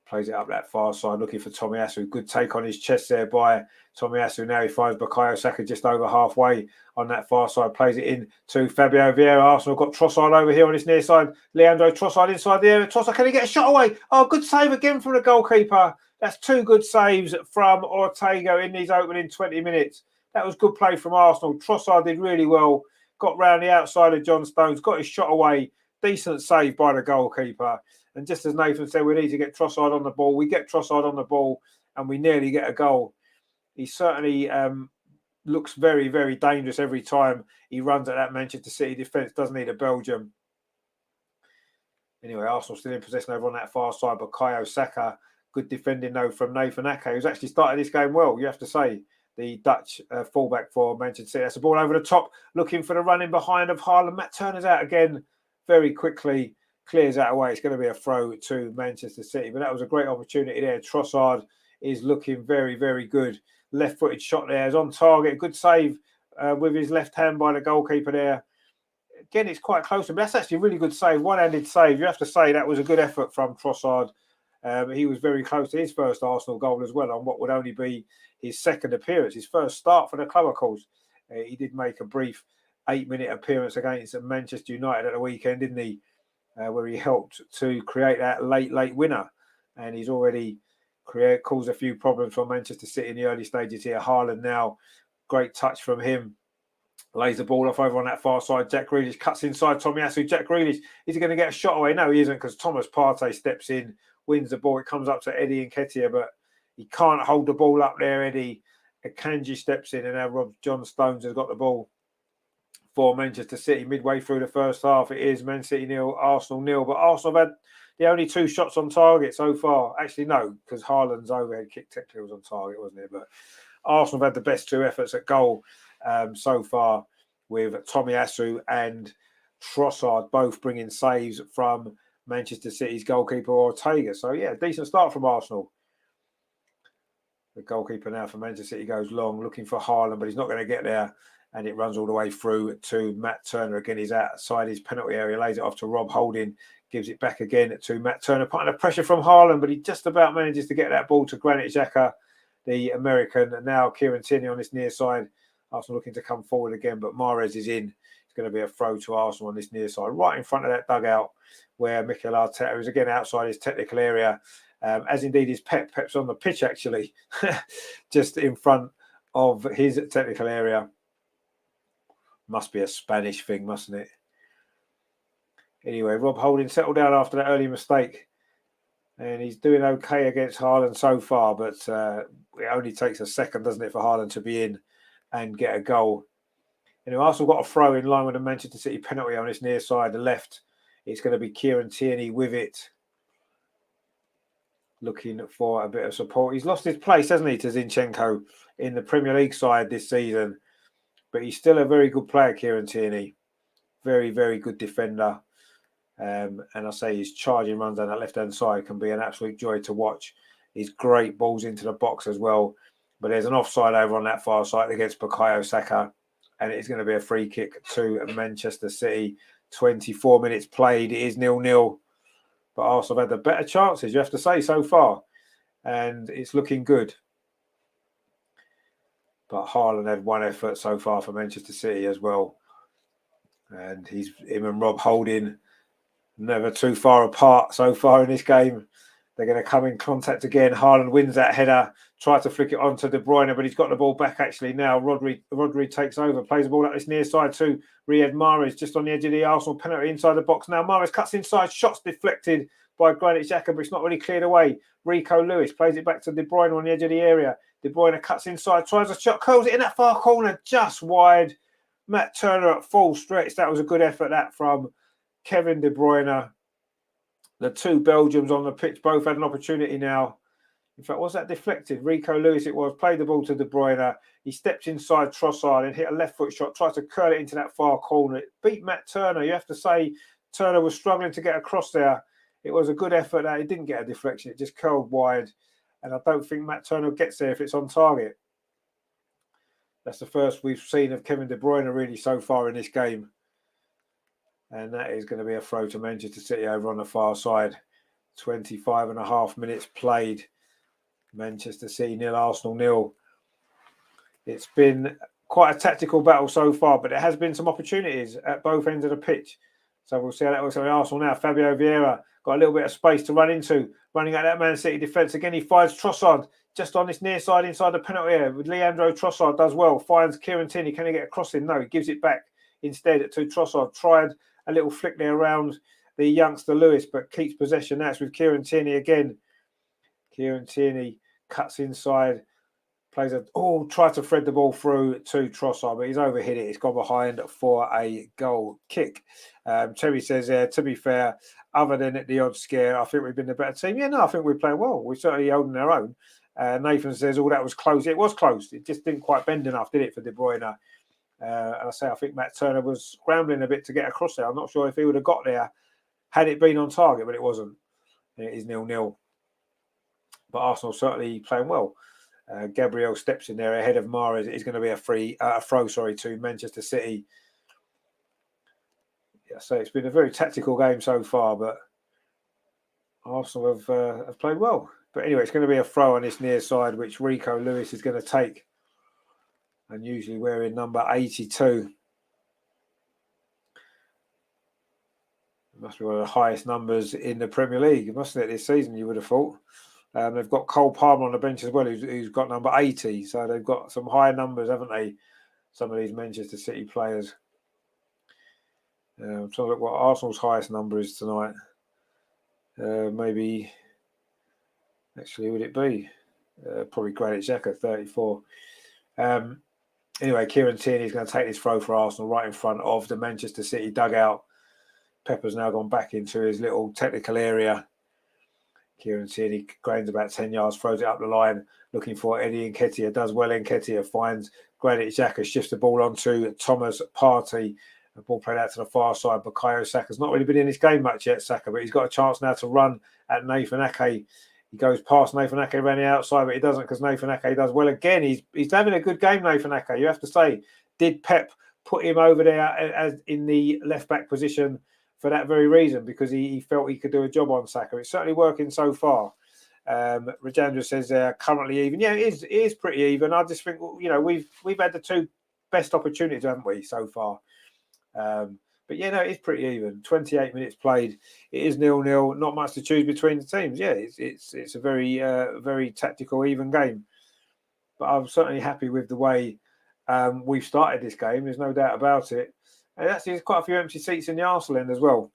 plays it up that far side, looking for Tomiyasu. Good take on his chest there by Tomiyasu. Now he finds Bukayo Saka just over halfway on that far side. Plays it in to Fabio Vieira. Arsenal got Trossard over here on his near side. Leandro Trossard inside the area. Trossard, can he get a shot away? Oh, good save again from the goalkeeper. That's two good saves from Ortega in these opening 20 minutes. That was good play from Arsenal. Trossard did really well. Got round the outside of John Stones. Got his shot away. Decent save by the goalkeeper. And just as Nathan said, we need to get Trossard on the ball. We get Trossard on the ball and we nearly get a goal. He certainly looks very, very dangerous every time he runs at that Manchester City defence, doesn't he, the Belgium? Anyway, Arsenal still in possession over on that far side. Bukayo Saka, good defending, though, from Nathan Ake, who's actually started this game well, you have to say. The Dutch fullback for Manchester City. That's the ball over the top, looking for the running behind of Haaland. Matt Turner's out again very quickly. Clears that away. It's going to be a throw to Manchester City. But that was a great opportunity there. Trossard is looking very, very good. Left-footed shot there. Is on target. Good save with his left hand by the goalkeeper there. Again, it's quite close. But that's actually a really good save. One-handed save. You have to say that was a good effort from Trossard. He was very close to his first Arsenal goal as well on what would only be his second appearance. His first start for the club, of course. He did make a brief 8-minute appearance against Manchester United at the weekend, didn't he? Where he helped to create that late winner. And he's already caused a few problems for Manchester City in the early stages here. Haaland now, great touch from him. Lays the ball off over on that far side. Jack Grealish cuts inside Tomiyasu. Jack Grealish, is he going to get a shot away? No, he isn't, because Thomas Partey steps in, wins the ball. It comes up to Eddie Nketiah, but he can't hold the ball up there, Eddie. Akanji steps in, and now John Stones has got the ball for Manchester City midway through the first half. It is Man City 0, Arsenal 0. But Arsenal have had the only 2 shots on target so far. Actually, no, because Haaland's overhead kick technically was on target, wasn't it? But Arsenal have had the best 2 efforts at goal so far, with Tomiyasu and Trossard both bringing saves from Manchester City's goalkeeper Ortega. So, yeah, decent start from Arsenal. The goalkeeper now for Manchester City goes long, looking for Haaland, but he's not going to get there. And it runs all the way through to Matt Turner. Again, he's outside his penalty area, lays it off to Rob Holding, gives it back again to Matt Turner, putting the pressure from Haaland, but he just about manages to get that ball to Granit Xhaka, the American. And now Kieran Tierney on this near side. Arsenal looking to come forward again, but Mahrez is in. It's going to be a throw to Arsenal on this near side, right in front of that dugout where Mikel Arteta is again outside his technical area, as indeed is Pep. Pep's on the pitch, actually, just in front of his technical area. Must be a Spanish thing, mustn't it? Anyway, Rob Holding settled down after that early mistake. And he's doing okay against Haaland so far, but it only takes a second, doesn't it, for Haaland to be in and get a goal. Anyway, Arsenal got a throw in line with the Manchester City penalty on this near side, the left. It's going to be Kieran Tierney with it, looking for a bit of support. He's lost his place, hasn't he, to Zinchenko in the Premier League side this season. But he's still a very good player, Kieran Tierney. Very, very good defender. And I say his charging runs down that left-hand side can be an absolute joy to watch. He's great balls into the box as well. But there's an offside over on that far side against Bukayo Saka. And it's going to be a free kick to Manchester City. 24 minutes played. It is 0-0. But Arsenal have had the better chances, you have to say, so far. And it's looking good. But Haaland had 1 effort so far for Manchester City as well. And him and Rob Holding never too far apart so far in this game. They're going to come in contact again. Haaland wins that header, tries to flick it on to De Bruyne, but he's got the ball back actually now. Rodri takes over, plays the ball up this near side to Riyad Mahrez, just on the edge of the Arsenal penalty inside the box. Now Mahrez cuts inside, shots deflected by Granit Xhaka, but it's not really cleared away. Rico Lewis plays it back to De Bruyne on the edge of the area. De Bruyne cuts inside, tries a shot, curls it in that far corner, just wide. Matt Turner at full stretch. That was a good effort, that from Kevin De Bruyne. The 2 Belgians on the pitch both had an opportunity now. In fact, was that deflected? Rico Lewis it was. Played the ball to De Bruyne. He stepped inside Trossard and hit a left foot shot. Tried to curl it into that far corner. It beat Matt Turner. You have to say Turner was struggling to get across there. It was a good effort. That it didn't get a deflection. It just curled wide. And I don't think Matt Turner gets there if it's on target. That's the first we've seen of Kevin De Bruyne really so far in this game. And that is going to be a throw to Manchester City over on the far side. 25.5 minutes played. Manchester City 0, Arsenal 0. It's been quite a tactical battle so far, but there has been some opportunities at both ends of the pitch. So we'll see how that works on Arsenal now. Fabio Vieira got a little bit of space to run into. Running at that Man City defence. Again, he finds Trossard just on this near side inside the penalty area. Leandro Trossard does well. Finds Kieran Tierney. Can he get a cross in? No, he gives it back instead to Trossard. Tried a little flick there around the youngster Lewis, but keeps possession. That's with Kieran Tierney again. Kieran Tierney cuts inside. Tried to thread the ball through to Trossard, but he's overhit it. It's gone behind for a goal kick. Terry says, to be fair, other than the odd scare, I think we've been the better team. Yeah, no, I think we're playing well. We're certainly holding our own. Nathan says, that was close. It was close. It just didn't quite bend enough, did it, for De Bruyne? And I think Matt Turner was scrambling a bit to get across there. I'm not sure if he would have got there had it been on target, but it wasn't. It is 0-0. But Arsenal certainly playing well. Gabriel steps in there ahead of Mahrez. It is going to be a throw to Manchester City. Yeah, so it's been a very tactical game so far, but Arsenal have played well. But anyway, it's going to be a throw on this near side, which Rico Lewis is going to take. And usually wearing number 82. It must be one of the highest numbers in the Premier League, mustn't it, this season, you would have thought. They've got Cole Palmer on the bench as well, who's got number 80. So they've got some high numbers, haven't they? Some of these Manchester City players. I'm trying to look what Arsenal's highest number is tonight. Maybe, actually, would it be? Probably Granit Xhaka, 34. Anyway, Kieran Tierney is going to take this throw for Arsenal right in front of the Manchester City dugout. Pepper's now gone back into his little technical area. Kieran Tierney grains about 10 yards, throws it up the line, looking for Eddie Nketiah. Does well. Nketiah finds Granit Xhaka, shifts the ball onto Thomas Partey. The ball played out to the far side. Bukayo Saka's not really been in this game much yet, Saka, but he's got a chance now to run at Nathan Ake. He goes past Nathan Ake around the outside, but he doesn't because Nathan Ake does well again. He's having a good game, Nathan Ake. You have to say, did Pep put him over there as in the left-back position for that very reason, because he felt he could do a job on Saka? It's certainly working so far. Rajendra says currently even. Yeah, it is pretty even. I just think, we've had the two best opportunities, haven't we, so far? But it's pretty even. 28 minutes played. It is 0-0. Not much to choose between the teams. Yeah, it's a very very tactical, even game. But I'm certainly happy with the way we've started this game. There's no doubt about it. And actually, there's quite a few empty seats in the Arsenal end as well.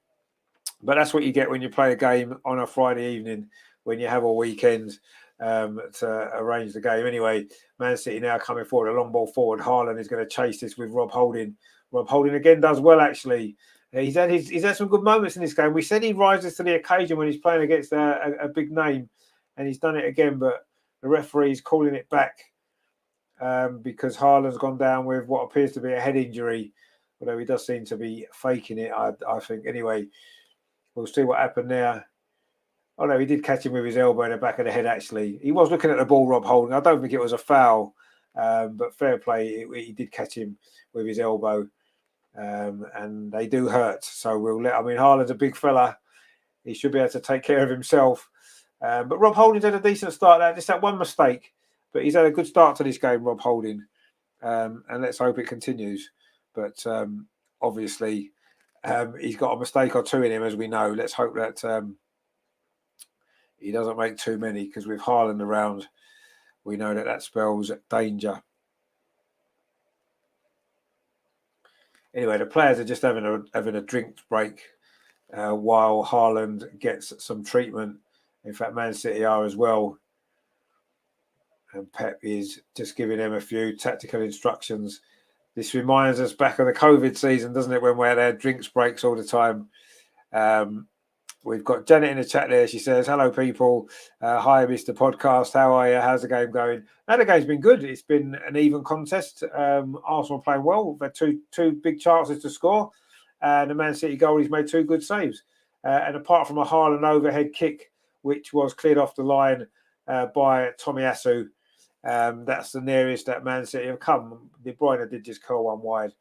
But that's what you get when you play a game on a Friday evening, when you have a weekend to arrange the game. Anyway, Man City now coming forward, a long ball forward. Haaland is going to chase this with Rob Holding. Rob Holding again does well, actually. He's had some good moments in this game. We said he rises to the occasion when he's playing against a big name, and he's done it again, but the referee's calling it back because Haaland's gone down with what appears to be a head injury, although he does seem to be faking it, I think. Anyway, we'll see what happened there. Oh, no, he did catch him with his elbow in the back of the head, actually. He was looking at the ball, Rob Holding. I don't think it was a foul, but fair play. He did catch him with his elbow. And they do hurt. So Haaland's a big fella. He should be able to take care of himself. But Rob Holding's had a decent start there. Just that one mistake. But he's had a good start to this game, Rob Holding. And let's hope it continues. But obviously, he's got a mistake or two in him, as we know. Let's hope that he doesn't make too many, because with Haaland around, we know that spells danger. Anyway, the players are just having a drink break while Haaland gets some treatment. In fact, Man City are as well. And Pep is just giving them a few tactical instructions. This reminds us back of the COVID season, doesn't it, when we had drinks breaks all the time. We've got Janet in the chat there. She says, hello, people. Hi, Mr. Podcast. How are you? How's the game going? Now, the game's been good. It's been an even contest. Arsenal playing well. We've had two big chances to score. And the Man City goalie's made two good saves. And apart from a Haaland overhead kick, which was cleared off the line by Tomiyasu, that's the nearest that Man City have come. De Bruyne did just curl one wide.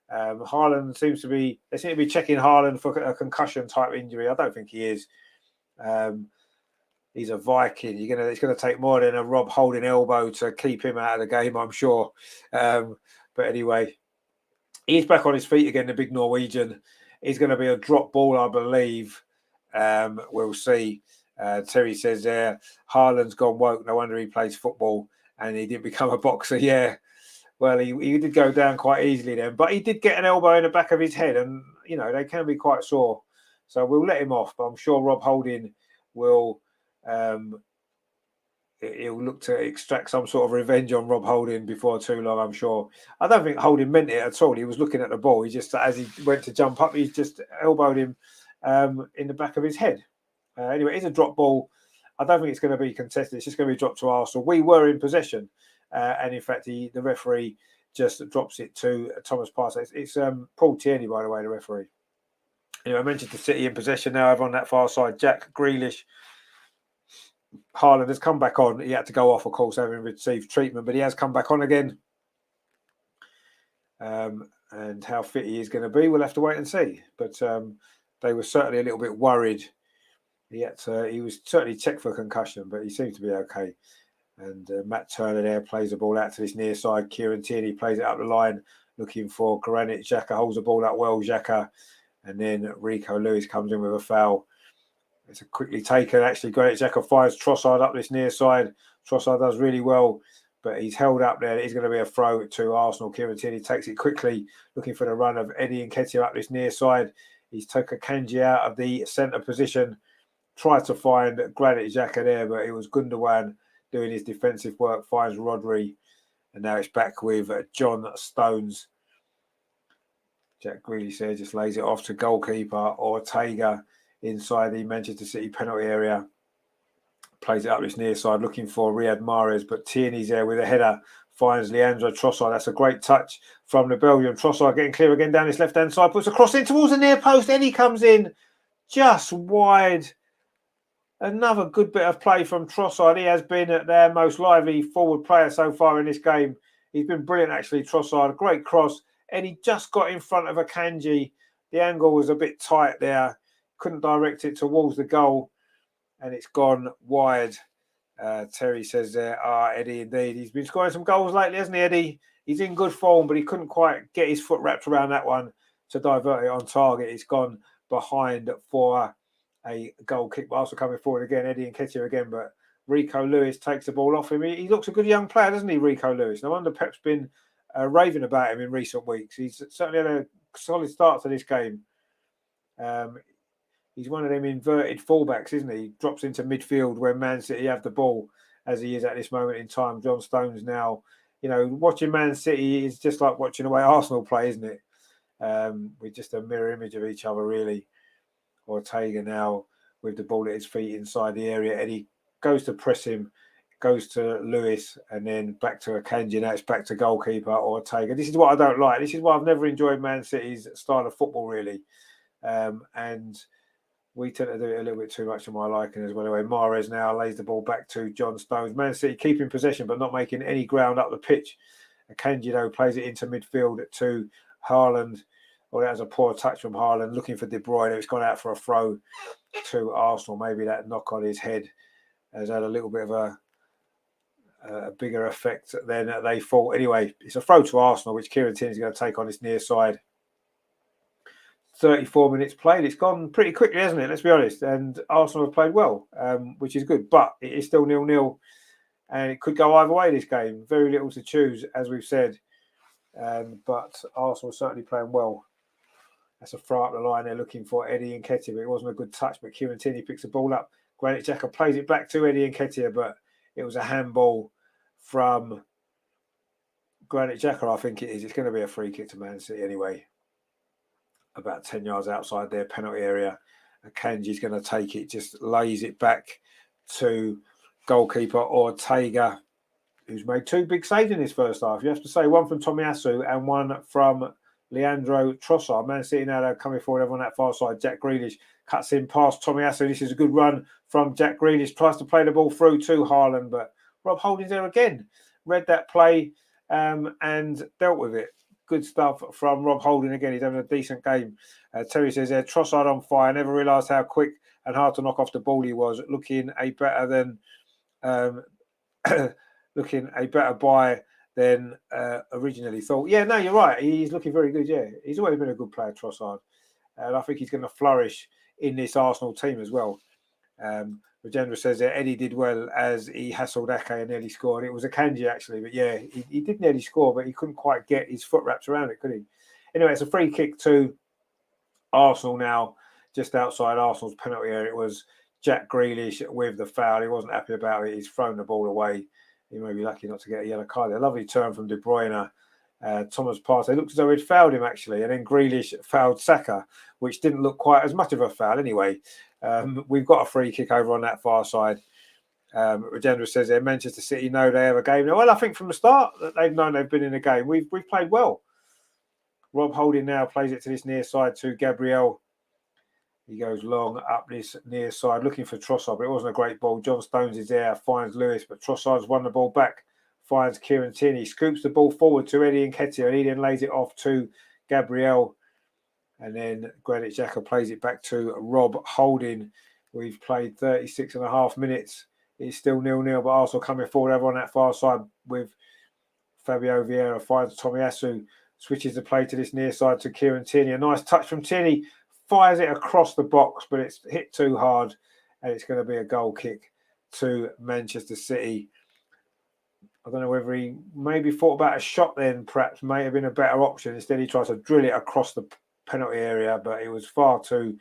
Haaland they seem to be checking Haaland for a concussion type injury. I don't think he is. He's a Viking. It's going to take more than a Rob Holding elbow to keep him out of the game, I'm sure. But anyway, he's back on his feet again, the big Norwegian. He's going to be a drop ball, I believe. We'll see. Terry says there, Haaland's gone woke. No wonder he plays football and he didn't become a boxer. Yeah. Well, he did go down quite easily then, but he did get an elbow in the back of his head, and they can be quite sore. So we'll let him off. But I'm sure Rob Holding will he'll look to extract some sort of revenge on Rob Holding before too long, I'm sure. I don't think Holding meant it at all. He was looking at the ball. He just, as he went to jump up, he just elbowed him in the back of his head. Anyway, it's a drop ball. I don't think it's going to be contested. It's just going to be dropped to Arsenal. We were in possession. And in fact, the referee just drops it to Thomas Partey. It's Paul Tierney, by the way, the referee. Anyway, I mentioned the City in possession now over on that far side. Jack Grealish. Haaland has come back on. He had to go off, of course, having received treatment, but he has come back on again. And how fit he is going to be, we'll have to wait and see. But they were certainly a little bit worried. He was certainly checked for concussion, but he seemed to be okay. And Matt Turner there plays the ball out to this near side. Kieran Tierney plays it up the line, looking for Granit Xhaka, holds the ball up well, Xhaka. And then Rico Lewis comes in with a foul. It's a quickly taken. Actually, Granit Xhaka fires Trossard up this near side. Trossard does really well, but he's held up there. It's going to be a throw to Arsenal. Kieran Tierney takes it quickly, looking for the run of Eddie Nketiah up this near side. He's taken Kanji out of the centre position, tried to find Granit Xhaka there, but it was Gundogan doing his defensive work, finds Rodri, and now it's back with John Stones. Jack Grealish there just lays it off to goalkeeper Ortega inside the Manchester City penalty area. Plays it up this near side looking for Riyad Mahrez, but Tierney's there with a header. Finds Leandro Trossard. That's a great touch from the Belgium. Trossard getting clear again down his left-hand side. Puts a cross in towards the near post. Eddie comes in just wide. Another good bit of play from Trossard. He has been their most lively forward player so far in this game. He's been brilliant, actually, Trossard. Great cross. Eddie just got in front of Akanji. The angle was a bit tight there. Couldn't direct it towards the goal. And it's gone wide. Terry says there, Eddie, indeed. He's been scoring some goals lately, hasn't he, Eddie? He's in good form, but he couldn't quite get his foot wrapped around that one to divert it on target. It's gone behind for a goal kick. But also coming forward again, Eddie Nketiah again. But Rico Lewis takes the ball off him. He looks a good young player, doesn't he, Rico Lewis? No wonder Pep's been raving about him in recent weeks. He's certainly had a solid start to this game. He's one of them inverted fullbacks, isn't he? He drops into midfield when Man City have the ball, as he is at this moment in time. John Stones now, watching Man City is just like watching the way Arsenal play, isn't it? We're just a mirror image of each other, really. Ortega now with the ball at his feet inside the area. Eddie goes to press him, goes to Lewis, and then back to Akanji. Now it's back to goalkeeper Ortega. This is what I don't like. This is why I've never enjoyed Man City's style of football, really. And we tend to do it a little bit too much of my liking as well. Anyway, Mahrez now lays the ball back to John Stones. Man City keeping possession but not making any ground up the pitch. Akanji, though, plays it into midfield to Haaland. Well, that was a poor touch from Haaland, looking for De Bruyne. It's gone out for a throw to Arsenal. Maybe that knock on his head has had a little bit of a bigger effect than they thought. Anyway, it's a throw to Arsenal, which Kieran Tierney's going to take on his near side. 34 minutes played. It's gone pretty quickly, hasn't it? Let's be honest. And Arsenal have played well, which is good. But it is still 0-0. And it could go either way, this game. Very little to choose, as we've said. But Arsenal certainly playing well. That's a throw up the line. They're looking for Eddie Nketiah, but it wasn't a good touch. But Kieran Tierney picks the ball up. Granit Xhaka plays it back to Eddie Nketiah, but it was a handball from Granit Xhaka, I think it is. It's going to be a free kick to Man City anyway. About 10 yards outside their penalty area. Akanji's going to take it, just lays it back to goalkeeper Ortega, who's made two big saves in his first half. You have to say, one from Tomiyasu and one from Leandro Trossard. Man City now they're coming forward over on that far side. Jack Grealish cuts in past Tomiyasu. This is a good run from Jack Grealish. Tries to play the ball through to Haaland, but Rob Holding's there again. Read that play and dealt with it. Good stuff from Rob Holding again. He's having a decent game. Terry says there, Trossard on fire. Never realised how quick and hard to knock off the ball he was. Looking a better buy than originally thought. Yeah, no, you're right. He's looking very good. Yeah, he's always been a good player, Trossard, and I think he's going to flourish in this Arsenal team as well. Rajendra says that Eddie did well as he hassled Ake and nearly scored. It was Akanji actually, but yeah, he did nearly score, but he couldn't quite get his foot wrapped around it, could he? Anyway, it's a free kick to Arsenal now, just outside Arsenal's penalty area. It was Jack Grealish with the foul. He wasn't happy about it. He's thrown the ball away. He may be lucky not to get a yellow card. A lovely turn from De Bruyne. Thomas Partey looked as though he'd fouled him actually, and then Grealish fouled Saka, which didn't look quite as much of a foul anyway. We've got a free kick over on that far side. Rajendra says there, Manchester City know they have a game. Well, I think from the start that they've known they've been in a game. We've played well. Rob Holding now plays it to this near side to Gabriel. He goes long up this near side looking for Trossard, but it wasn't a great ball. John Stones is there, finds Lewis, but Trossard's won the ball back, finds Kieran Tierney, scoops the ball forward to Eddie Nketiah, and he then lays it off to Gabriel. And then Granit Xhaka plays it back to Rob Holding. We've played 36 and a half minutes. It's still 0-0, but Arsenal coming forward over on that far side with Fabio Vieira, finds Tomiyasu, switches the play to this near side to Kieran Tierney. A nice touch from Tierney, fires it across the box, but it's hit too hard, and it's going to be a goal kick to Manchester City. I don't know whether he maybe thought about a shot then, perhaps may have been a better option. Instead, he tries to drill it across the penalty area, but it was far too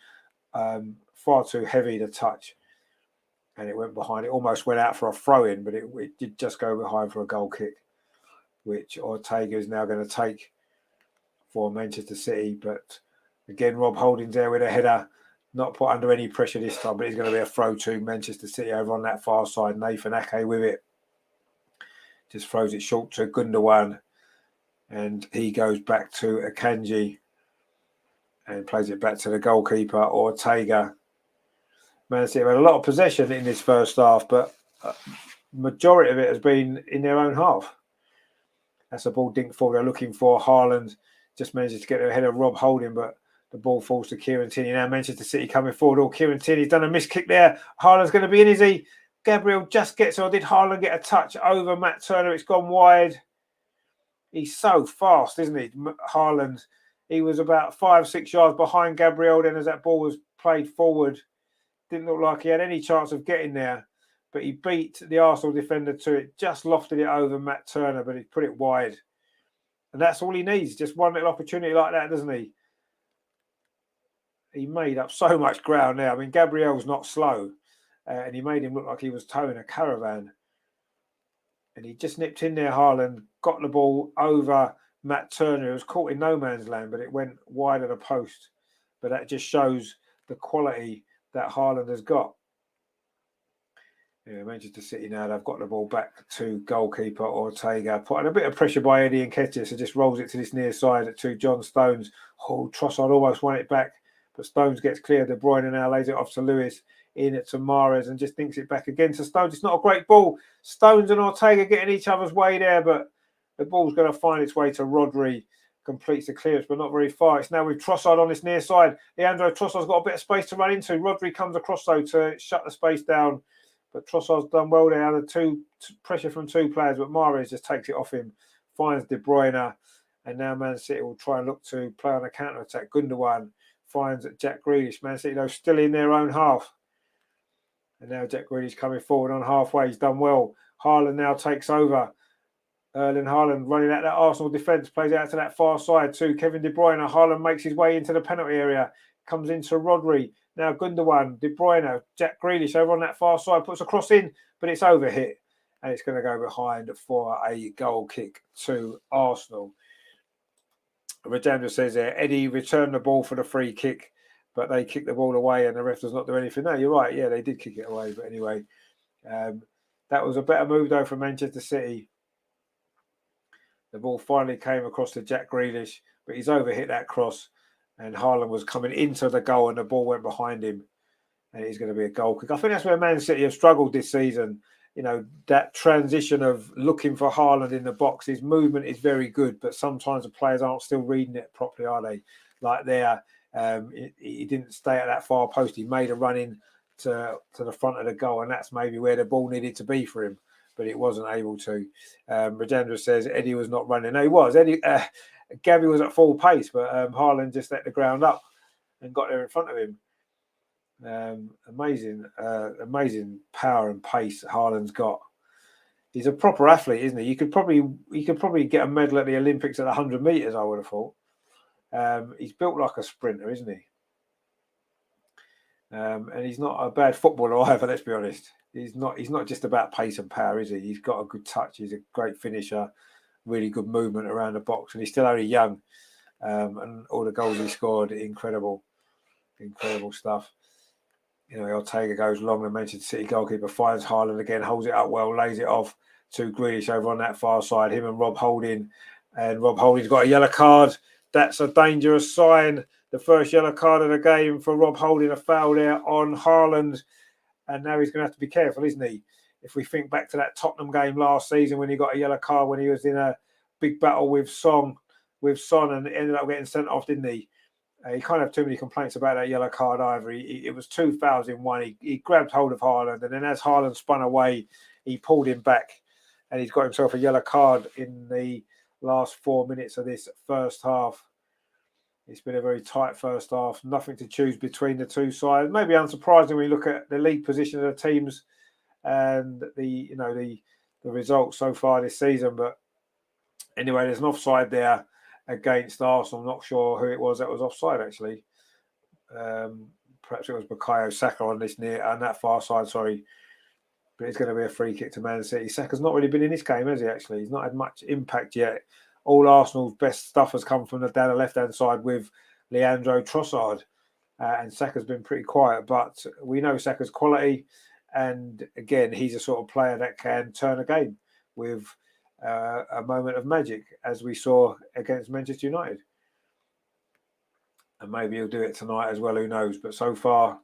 heavy to touch, and it went behind. It almost went out for a throw-in, but it did just go behind for a goal kick, which Ortega is now going to take for Manchester City. But again, Rob Holding's there with a header, not put under any pressure this time, but it's going to be a throw to Manchester City over on that far side. Nathan Ake with it. Just throws it short to Gundogan. And he goes back to Akanji and plays it back to the goalkeeper, Ortega. Man City have had a lot of possession in this first half, but majority of it has been in their own half. That's a ball dinked forward. They're looking for Haaland. Just manages to get ahead of Rob Holding, but the ball falls to Kieran Tierney. Now Manchester City coming forward. Oh, Kieran Tierney's done a miss kick there. Haaland's going to be in, is he? Gabriel just gets, or did Haaland get a touch over Matt Turner? It's gone wide. He's so fast, isn't he? Haaland. He was about 5-6 yards behind Gabriel then as that ball was played forward. Didn't look like he had any chance of getting there, but he beat the Arsenal defender to it, just lofted it over Matt Turner, but he put it wide. And that's all he needs, just one little opportunity like that, doesn't he? He made up so much ground now. I mean, Gabriel's not slow, and he made him look like he was towing a caravan. And he just nipped in there, Haaland, got the ball over Matt Turner. It was caught in no man's land, but it went wide of the post. But that just shows the quality that Haaland has got. Yeah, Manchester City now, they've got the ball back to goalkeeper Ortega. Putting a bit of pressure by Eddie Nketiah, so just rolls it to this near side to John Stones. Oh, Trossard almost won it back, but Stones gets clear. De Bruyne now lays it off to Lewis, in it to Mahrez, and just thinks it back again to Stones. It's not a great ball. Stones and Ortega getting each other's way there, but the ball's going to find its way to Rodri. Completes the clearance, but not very far. It's now with Trossard on this near side. Leandro Trossard's got a bit of space to run into. Rodri comes across, though, to shut the space down. But Trossard's done well there under pressure from two players, but Mahrez just takes it off him, finds De Bruyne, and now Man City will try and look to play on a counter-attack. Gundogan finds Jack Grealish. Man City, though, still in their own half. And now Jack Grealish coming forward on halfway. He's done well. Haaland now takes over. Erling Haaland running at that Arsenal defence, plays out to that far side to Kevin De Bruyne. Haaland makes his way into the penalty area, comes into Rodri. Now Gundogan, De Bruyne, Jack Grealish over on that far side, puts a cross in, but it's overhit. And it's going to go behind for a goal kick to Arsenal. Rajandra says there, Eddie returned the ball for the free kick, but they kicked the ball away and the ref does not do anything. No, you're right. Yeah, they did kick it away. But anyway, that was a better move, though, from Manchester City. The ball finally came across to Jack Grealish, but he's overhit that cross. And Haaland was coming into the goal and the ball went behind him. And it's going to be a goal kick. I think that's where Man City have struggled this season. You know, that transition of looking for Haaland in the box. His movement is very good, but sometimes the players aren't still reading it properly, are they? Like there, he didn't stay at that far post. He made a run in to the front of the goal, and that's maybe where the ball needed to be for him. But it wasn't able to. Rajendra says Eddie was not running. No, he was. Gabby was at full pace, but Haaland just let the ground up and got there in front of him. Amazing power and pace that Haaland's got. He's a proper athlete, isn't he? You could probably get a medal at the Olympics at 100 meters. I would have thought. He's built like a sprinter, isn't he? And he's not a bad footballer either. Let's be honest. He's not just about pace and power, is he? He's got a good touch. He's a great finisher, really good movement around the box, and he's still only young. And all the goals he scored, incredible stuff. You know, Ortega goes long. The Manchester City goalkeeper finds Haaland again, holds it up well, lays it off to Grealish over on that far side. Him and Rob Holding, and Rob Holding's got a yellow card. That's a dangerous sign. The first yellow card of the game for Rob Holding, a foul there on Haaland. And now he's going to have to be careful, isn't he? If we think back to that Tottenham game last season when he got a yellow card when he was in a big battle with Son and ended up getting sent off, didn't he? He can't have too many complaints about that yellow card either. It was 2 fouls in one. He grabbed hold of Haaland, and then as Haaland spun away, he pulled him back, and he's got himself a yellow card in the last 4 minutes of this first half. It's been a very tight first half. Nothing to choose between the two sides. Maybe unsurprising when you look at the league position of the teams and the results so far this season. But anyway, there's an offside there against Arsenal. I'm not sure who it was that was offside actually. Perhaps it was Bukayo Saka on that far side. Sorry, but it's going to be a free kick to Man City. Saka's not really been in this game, has he? Actually, he's not had much impact yet all Arsenal's best stuff has come from down the left-hand side with Leandro Trossard. And Saka's been pretty quiet, but we know Saka's quality. And again, he's a sort of player that can turn a game with a moment of magic, as we saw against Manchester United. And maybe he'll do it tonight as well, who knows. But so far,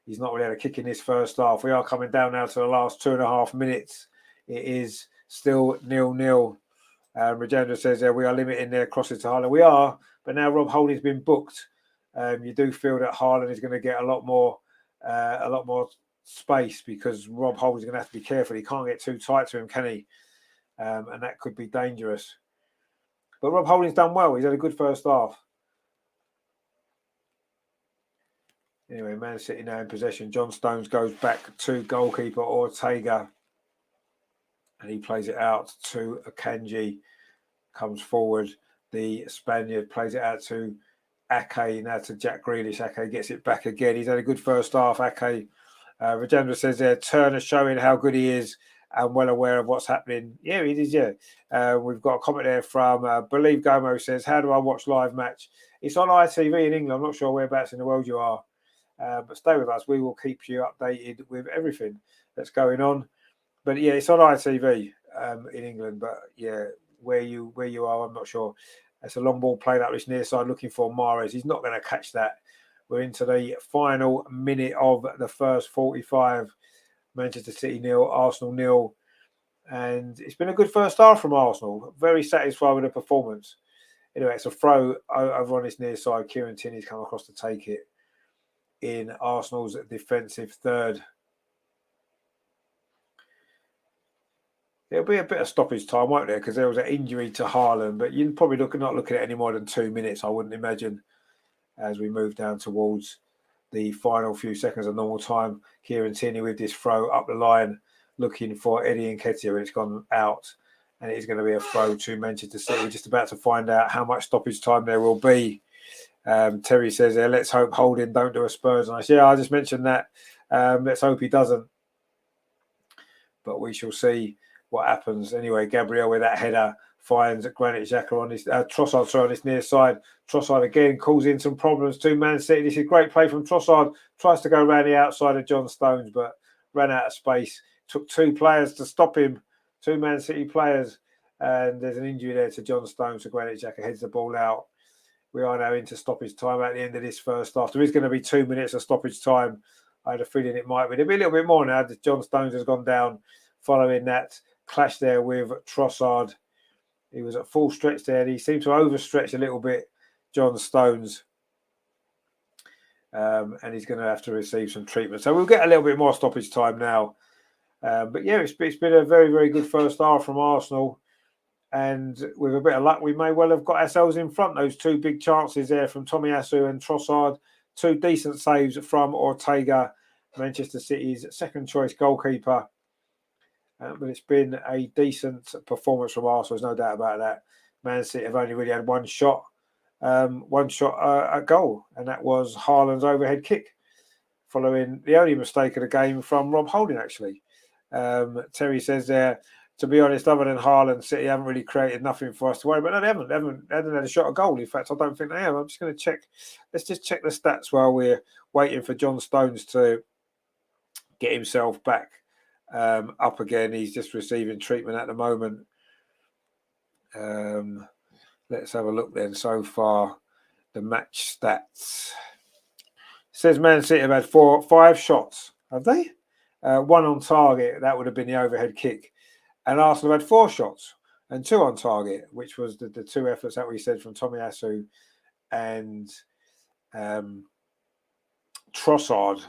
he's not really had a kick in this first half. We are coming down now to the last 2.5 minutes. It is still 0-0. Rajendra says we are limiting their crosses to Haaland. We are, but now Rob Holding's been booked. You do feel that Haaland is going to get a lot more space, because Rob Holding's going to have to be careful. He can't get too tight to him, can he? And that could be dangerous. But Rob Holding's done well. He's had a good first half. Anyway, Man City now in possession. John Stones goes back to goalkeeper Ortega, and he plays it out to Akanji. Comes forward. The Spaniard plays it out to Ake, now to Jack Grealish. Ake gets it back again. He's had a good first half. Ake, Rajendra says there, Turner showing how good he is and well aware of what's happening. Yeah, he is, yeah. We've got a comment there from Believe Gomo says, how do I watch live match? It's on ITV in England. I'm not sure whereabouts in the world you are. But stay with us. We will keep you updated with everything that's going on. But yeah, it's on ITV in England. But yeah, where you are, I'm not sure. It's a long ball played up this near side, looking for Mahrez. He's not going to catch that. We're into the final minute of the first 45. Manchester City 0, Arsenal 0. And it's been a good first half from Arsenal. Very satisfied with the performance. Anyway, it's a throw over on this near side. Kieran Tierney's come across to take it in Arsenal's defensive third. There'll be a bit of stoppage time, won't there? Because there was an injury to Haaland, but you're probably not looking at any more than 2 minutes, I wouldn't imagine, as we move down towards the final few seconds of normal time. Kieran Tierney with this throw up the line, looking for Eddie Nketiah. It's gone out, and it's going to be a throw to Manchester City. We're just about to find out how much stoppage time there will be. Terry says there, let's hope Holding don't do a Spurs. And I say, yeah, I just mentioned that. Let's hope he doesn't. But we shall see what happens. Anyway, Gabriel with that header finds Granit Xhaka on this Trossard on this near side. Trossard again calls in some problems to Man City. This is great play from Trossard. Tries to go around the outside of John Stones, but ran out of space. Took 2 players to stop him, 2 Man City players, and there's an injury there to John Stones. So Granit Xhaka heads the ball out. We are now into stoppage time at the end of this first half. There is going to be 2 minutes of stoppage time. I had a feeling it might be. There'll be a little bit more now. John Stones has gone down following that clash there with Trossard. He was at full stretch there. He seemed to overstretch a little bit, John Stones. And he's going to have to receive some treatment. So we'll get a little bit more stoppage time now. But yeah, it's been a very, very good first half from Arsenal. And with a bit of luck, we may well have got ourselves in front. Those 2 big chances there from Tomiyasu and Trossard. 2 decent saves from Ortega, Manchester City's second choice goalkeeper. But it's been a decent performance from Arsenal. There's no doubt about that. Man City have only really had one shot at goal, and that was Haaland's overhead kick, following the only mistake of the game from Rob Holding, actually. Terry says there, to be honest, other than Haaland, City haven't really created nothing for us to worry about. No, they haven't had a shot at goal. In fact, I don't think they have. I'm just going to check. Let's just check the stats while we're waiting for John Stones to get himself back up again. He's just receiving treatment at the moment. Let's have a look then. So far, the match stats. It says Man City have had 5 shots. Have they? 1 on target. That would have been the overhead kick. And Arsenal had 4 shots and 2 on target, which was the 2 efforts that we said from Tomiyasu and Trossard.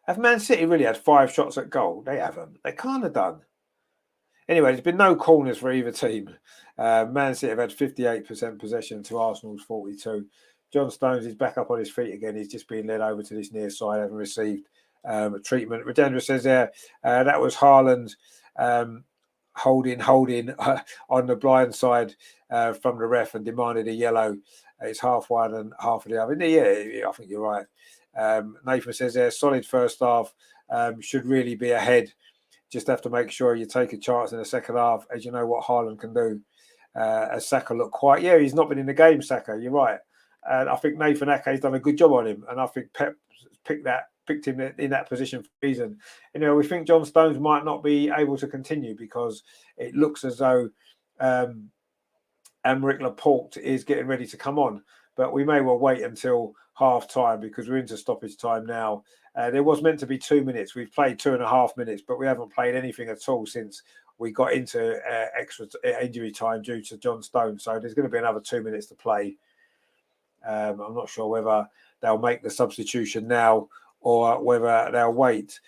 Have Man City really had 5 shots at goal? They haven't. They can't have done. Anyway, there's been no corners for either team. Man City have had 58% possession to Arsenal's 42. John Stones is back up on his feet again. He's just been led over to this near side, having received treatment. Rajendra says there, that was Haaland holding on the blind side from the ref and demanded a yellow. It's half one and half of the other. Yeah, I think you're right. Nathan says there, solid first half, should really be ahead. Just have to make sure you take a chance in the second half, as you know what Haaland can do. as Saka looked quiet. Yeah, he's not been in the game, Saka. You're right. And I think Nathan Ake's done a good job on him. And I think Pep picked him in that position for a reason. We think John Stones might not be able to continue because it looks as though Aymeric Laporte is getting ready to come on. But we may well wait until half time because we're into stoppage time now. There was meant to be 2 minutes. We've played 2.5 minutes, but we haven't played anything at all since we got into extra injury time due to John Stones. So there's going to be another 2 minutes to play. I'm not sure whether they'll make the substitution now or whether they'll wait.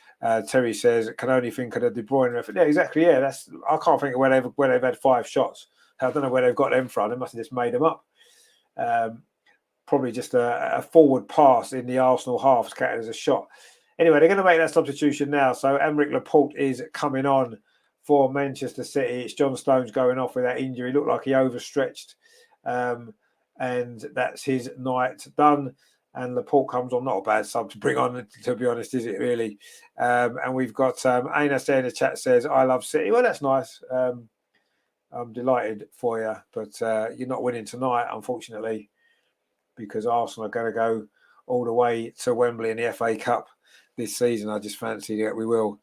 Terry says, can only think of the De Bruyne reference. Yeah, exactly. Yeah, I can't think of where they've had 5 shots. I don't know where they've got them from. They must have just made them up. Probably just a forward pass in the Arsenal half is counted as a shot. Anyway, they're going to make that substitution now. So Aymeric Laporte is coming on for Manchester City. It's John Stones going off with that injury. Looked like he overstretched. And that's his night done. And Laporte comes on. Not a bad sub to bring on, to be honest, is it really? And we've got Aina there in the chat says, I love City. Well, that's nice. I'm delighted for you. But you're not winning tonight, unfortunately, because Arsenal are going to go all the way to Wembley in the FA Cup this season. I just fancy that we will.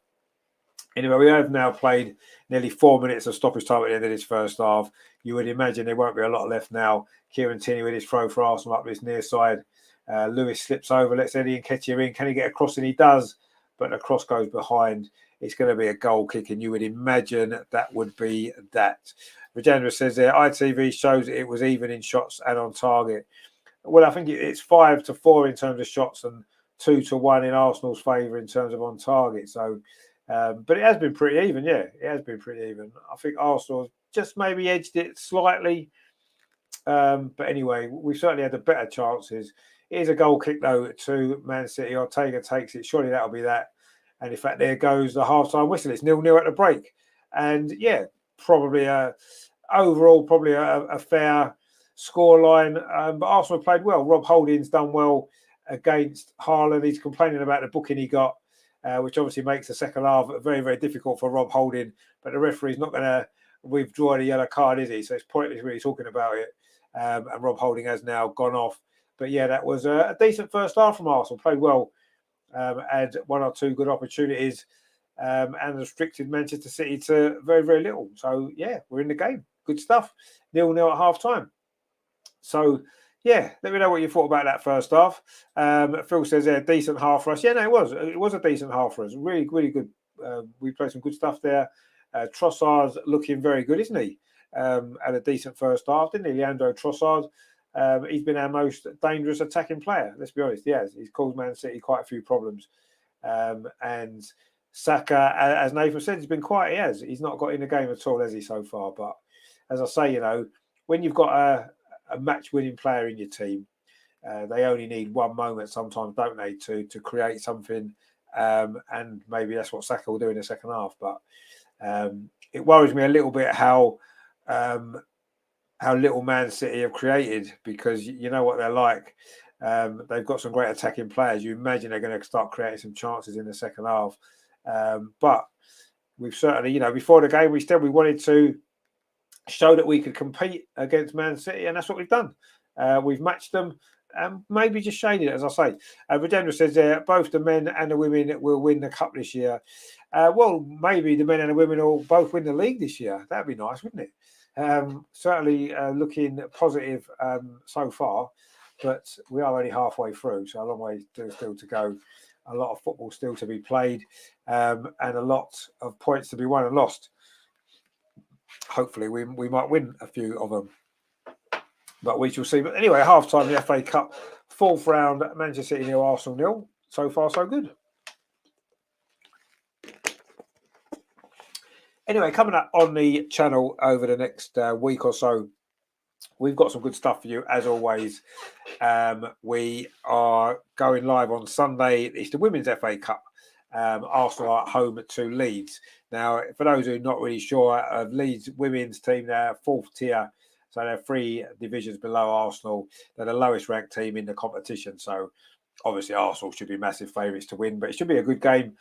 Anyway, we have now played nearly 4 minutes of stoppage time at the end of this first half. You would imagine there won't be a lot left now. Kieran Tierney with his throw for Arsenal up this near side. Lewis slips over, lets Eddie Nketiah in. Can he get a cross? And he does, but the cross goes behind. It's going to be a goal kick, and you would imagine that would be that. Rajendra says there, ITV shows it was even in shots and on target. Well, I think it's 5-4 in terms of shots and 2-1 in Arsenal's favour in terms of on target. So, but it has been pretty even. Yeah, it has been pretty even. I think Arsenal just maybe edged it slightly. But anyway, we've certainly had the better chances. It is a goal kick, though, to Man City. Ortega takes it. Surely that'll be that. And in fact, there goes the half-time whistle. It's 0-0 at the break. And yeah, probably overall, probably a fair scoreline. But Arsenal played well. Rob Holding's done well against Haaland. He's complaining about the booking he got, which obviously makes the second half very, very difficult for Rob Holding. But the referee's not going to withdraw the yellow card, is he? So it's pointless really talking about it. And Rob Holding has now gone off. But yeah, that was a decent first half from Arsenal. Played well. Had 1 or 2 good opportunities and restricted Manchester City to very, very little. So yeah, we're in the game. Good stuff. 0-0 at half time. So yeah, let me know what you thought about that first half. Phil says there, decent half for us. Yeah, no, it was. It was a decent half for us. Really, really good. We played some good stuff there. Trossard's looking very good, isn't he? Had a decent first half, didn't he? Leandro Trossard. He's been our most dangerous attacking player. Let's be honest, he has. He's caused Man City quite a few problems. And Saka, as Nathan said, he's been quiet. He has. He's not got in the game at all, has he, so far? But as I say, when you've got a match-winning player in your team, they only need one moment sometimes, don't they, to create something. And maybe that's what Saka will do in the second half. But it worries me a little bit how little Man City have created, because you know what they're like. They've got some great attacking players. You imagine they're going to start creating some chances in the second half. But we've certainly, before the game, we said we wanted to show that we could compete against Man City, and that's what we've done. We've matched them, and maybe just shaded it, as I say. Rajendra says there, both the men and the women will win the cup this year. Well, maybe the men and the women will both win the league this year. That'd be nice, wouldn't it? Certainly looking positive so far, but we are only halfway through, so a long way still to go. A lot of football still to be played, and a lot of points to be won and lost. Hopefully we might win a few of them, but we shall see. But anyway, half-time, the FA Cup, 4th round, Manchester City 0, Arsenal 0. So far, so good. Anyway, coming up on the channel over the next week or so, we've got some good stuff for you, as always. We are going live on Sunday. It's the Women's FA Cup. Arsenal are at home to Leeds. Now, for those who are not really sure, Leeds women's team, they're 4th tier. So they're 3 divisions below Arsenal. They're the lowest ranked team in the competition. So obviously Arsenal should be massive favourites to win, but it should be a good game.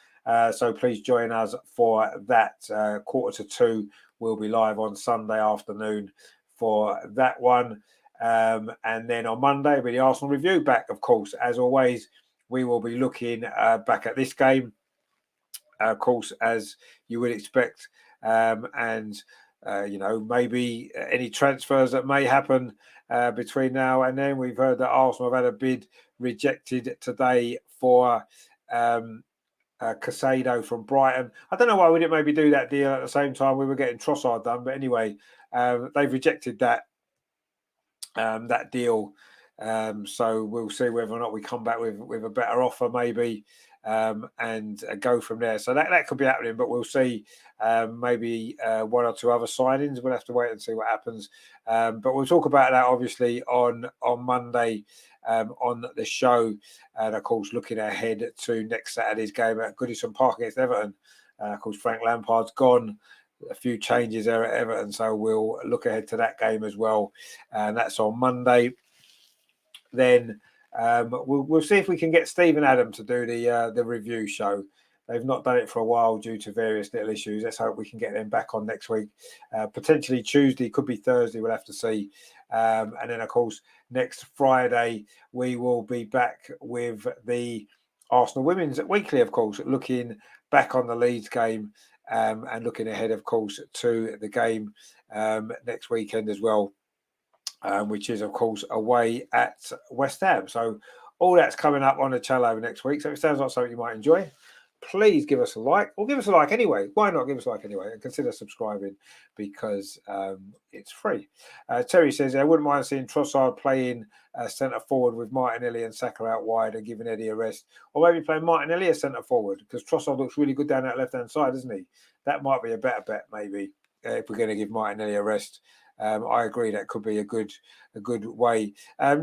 So please join us for that. 1:45 will be live on Sunday afternoon for that one. And then on Monday, with the Arsenal review back, of course, as always, we will be looking back at this game, of course, as you would expect, and maybe any transfers that may happen between now and then. We've heard that Arsenal have had a bid rejected today for Casado from Brighton. I don't know why we didn't maybe do that deal at the same time we were getting Trossard done, but anyway, they've rejected that deal. So we'll see whether or not we come back with a better offer, maybe, and go from there. So that could be happening, but we'll see. Maybe one or two other signings. We'll have to wait and see what happens. But we'll talk about that obviously on Monday on the show, and of course looking ahead to next Saturday's game at Goodison Park against Everton. Of course, Frank Lampard's gone. A few changes there at Everton, so we'll look ahead to that game as well, and that's on Monday. Then we'll see if we can get Stephen Adam to do the review show. They've not done it for a while due to various little issues. Let's hope we can get them back on next week. Potentially Tuesday, could be Thursday. We'll have to see. And then, of course, next Friday we will be back with the Arsenal Women's Weekly, of course, looking back on the Leeds game. And looking ahead, of course, to the game next weekend as well, which is, of course, away at West Ham. So all that's coming up on the channel over next week. So it sounds like something you might enjoy. Please give us a like, or give us a like anyway. Why not give us a like anyway? And consider subscribing because it's free. Terry says, I wouldn't mind seeing Trossard playing centre forward with Martinelli and Saka out wide and giving Eddie a rest. Or maybe playing Martinelli as centre forward because Trossard looks really good down that left-hand side, doesn't he? That might be a better bet, maybe, if we're going to give Martinelli a rest. I agree that could be a good way.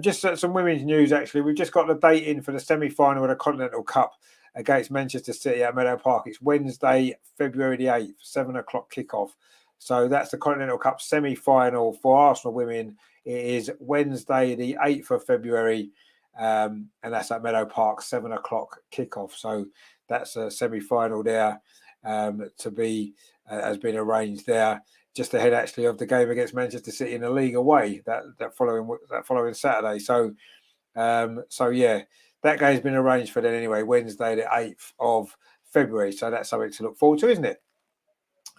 Just some women's news, actually. We've just got the date in for the semi-final of the Continental Cup against Manchester City at Meadow Park. It's Wednesday, February the 8th, 7 o'clock kickoff. So that's the Continental Cup semi-final for Arsenal women. It is Wednesday, the 8th of February, and that's at Meadow Park, 7 o'clock kickoff. So that's a semi-final there to be has been arranged there, just ahead actually of the game against Manchester City in the league away that following Saturday. So yeah. That game's been arranged for then anyway, Wednesday, the 8th of February. So that's something to look forward to, isn't it?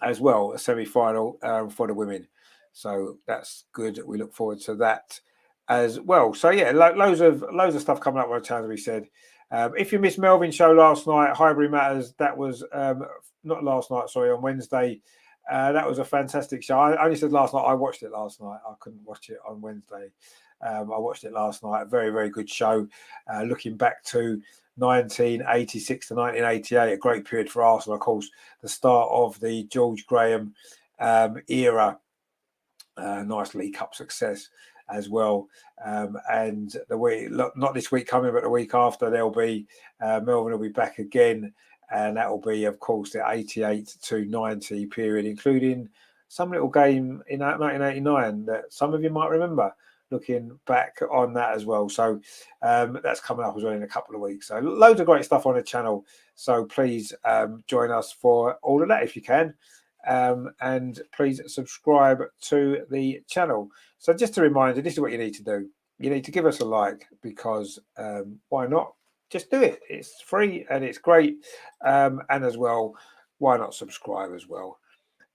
As well, a semi-final for the women. So that's good. We look forward to that as well. So yeah, loads of stuff coming up on the channel, as we said. If you missed Melvin's show last night, Highbury Matters, that was not last night, sorry, on Wednesday. That was a fantastic show. I only said last night, I watched it last night. I couldn't watch it on Wednesday. I watched it last night. Very, very good show. Looking back to 1986 to 1988, a great period for Arsenal. Of course, the start of the George Graham era. Nice League Cup success as well. And the week, not this week coming, but the week after, there'll be Melvin will be back again. And that will be, of course, the 88 to 90 period, including some little game in 1989 that some of you might remember. Looking back on that as well. So that's coming up as well in a couple of weeks. So loads of great stuff on the channel. So please join us for all of that if you can. And please subscribe to the channel. So just a reminder, this is what you need to do. You need to give us a like because why not? Just do it. It's free and it's great. And as well, why not subscribe as well?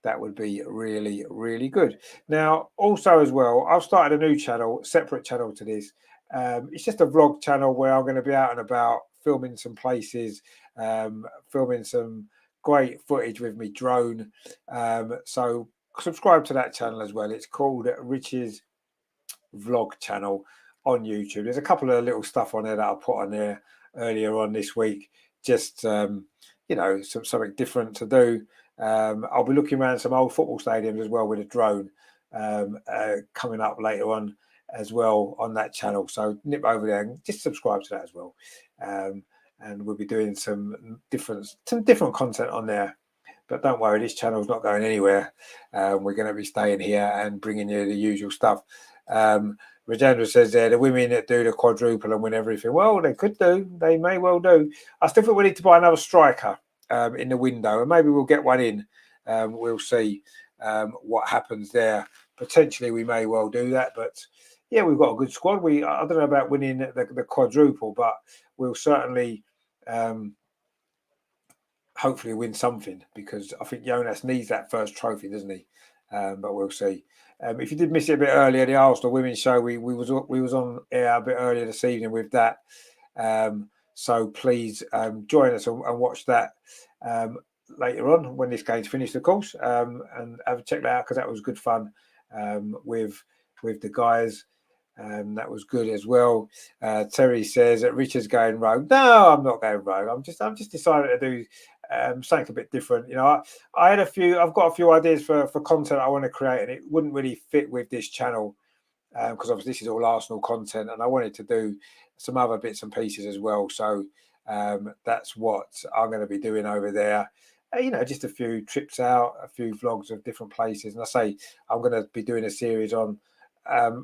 That would be really, really good. Now, also as well, I've started a new channel, separate channel to this. It's just a vlog channel where I'm going to be out and about, filming some places, filming some great footage with me drone. So subscribe to that channel as well. It's called Rich's Vlog Channel on YouTube. There's a couple of little stuff on there that I put on there earlier on this week. Just, something different to do. I'll be looking around some old football stadiums as well with a drone coming up later on as well on that channel. So nip over there and just subscribe to that as well. And we'll be doing some different content on there. But don't worry, this channel's not going anywhere. We're going to be staying here and bringing you the usual stuff. Rajendra says there, the women that do the quadruple and win everything. Well, they could do. They may well do. I still think we need to buy another striker in the window, and maybe we'll get one in. We'll see what happens there. potentially we may well do that. But yeah, we've got a good squad. I don't know about winning the quadruple, but we'll certainly hopefully win something, because I think Jonas needs that first trophy, doesn't he? But we'll see. If you did miss it a bit earlier, the Arsenal women's show, we was on air a bit earlier this evening with that. So please join us and watch that later on when this game's finished, of course, and have a check that out, because that was good fun with the guys. That was good as well. Terry says that Richard's going rogue. No, I'm not going rogue. I'm just decided to do something a bit different. You know, I've got a few ideas for content I want to create, and it wouldn't really fit with this channel because obviously this is all Arsenal content, and I wanted to do some other bits and pieces as well. So that's what I'm going to be doing over there. You know, just a few trips out, a few vlogs of different places, and I say I'm going to be doing a series on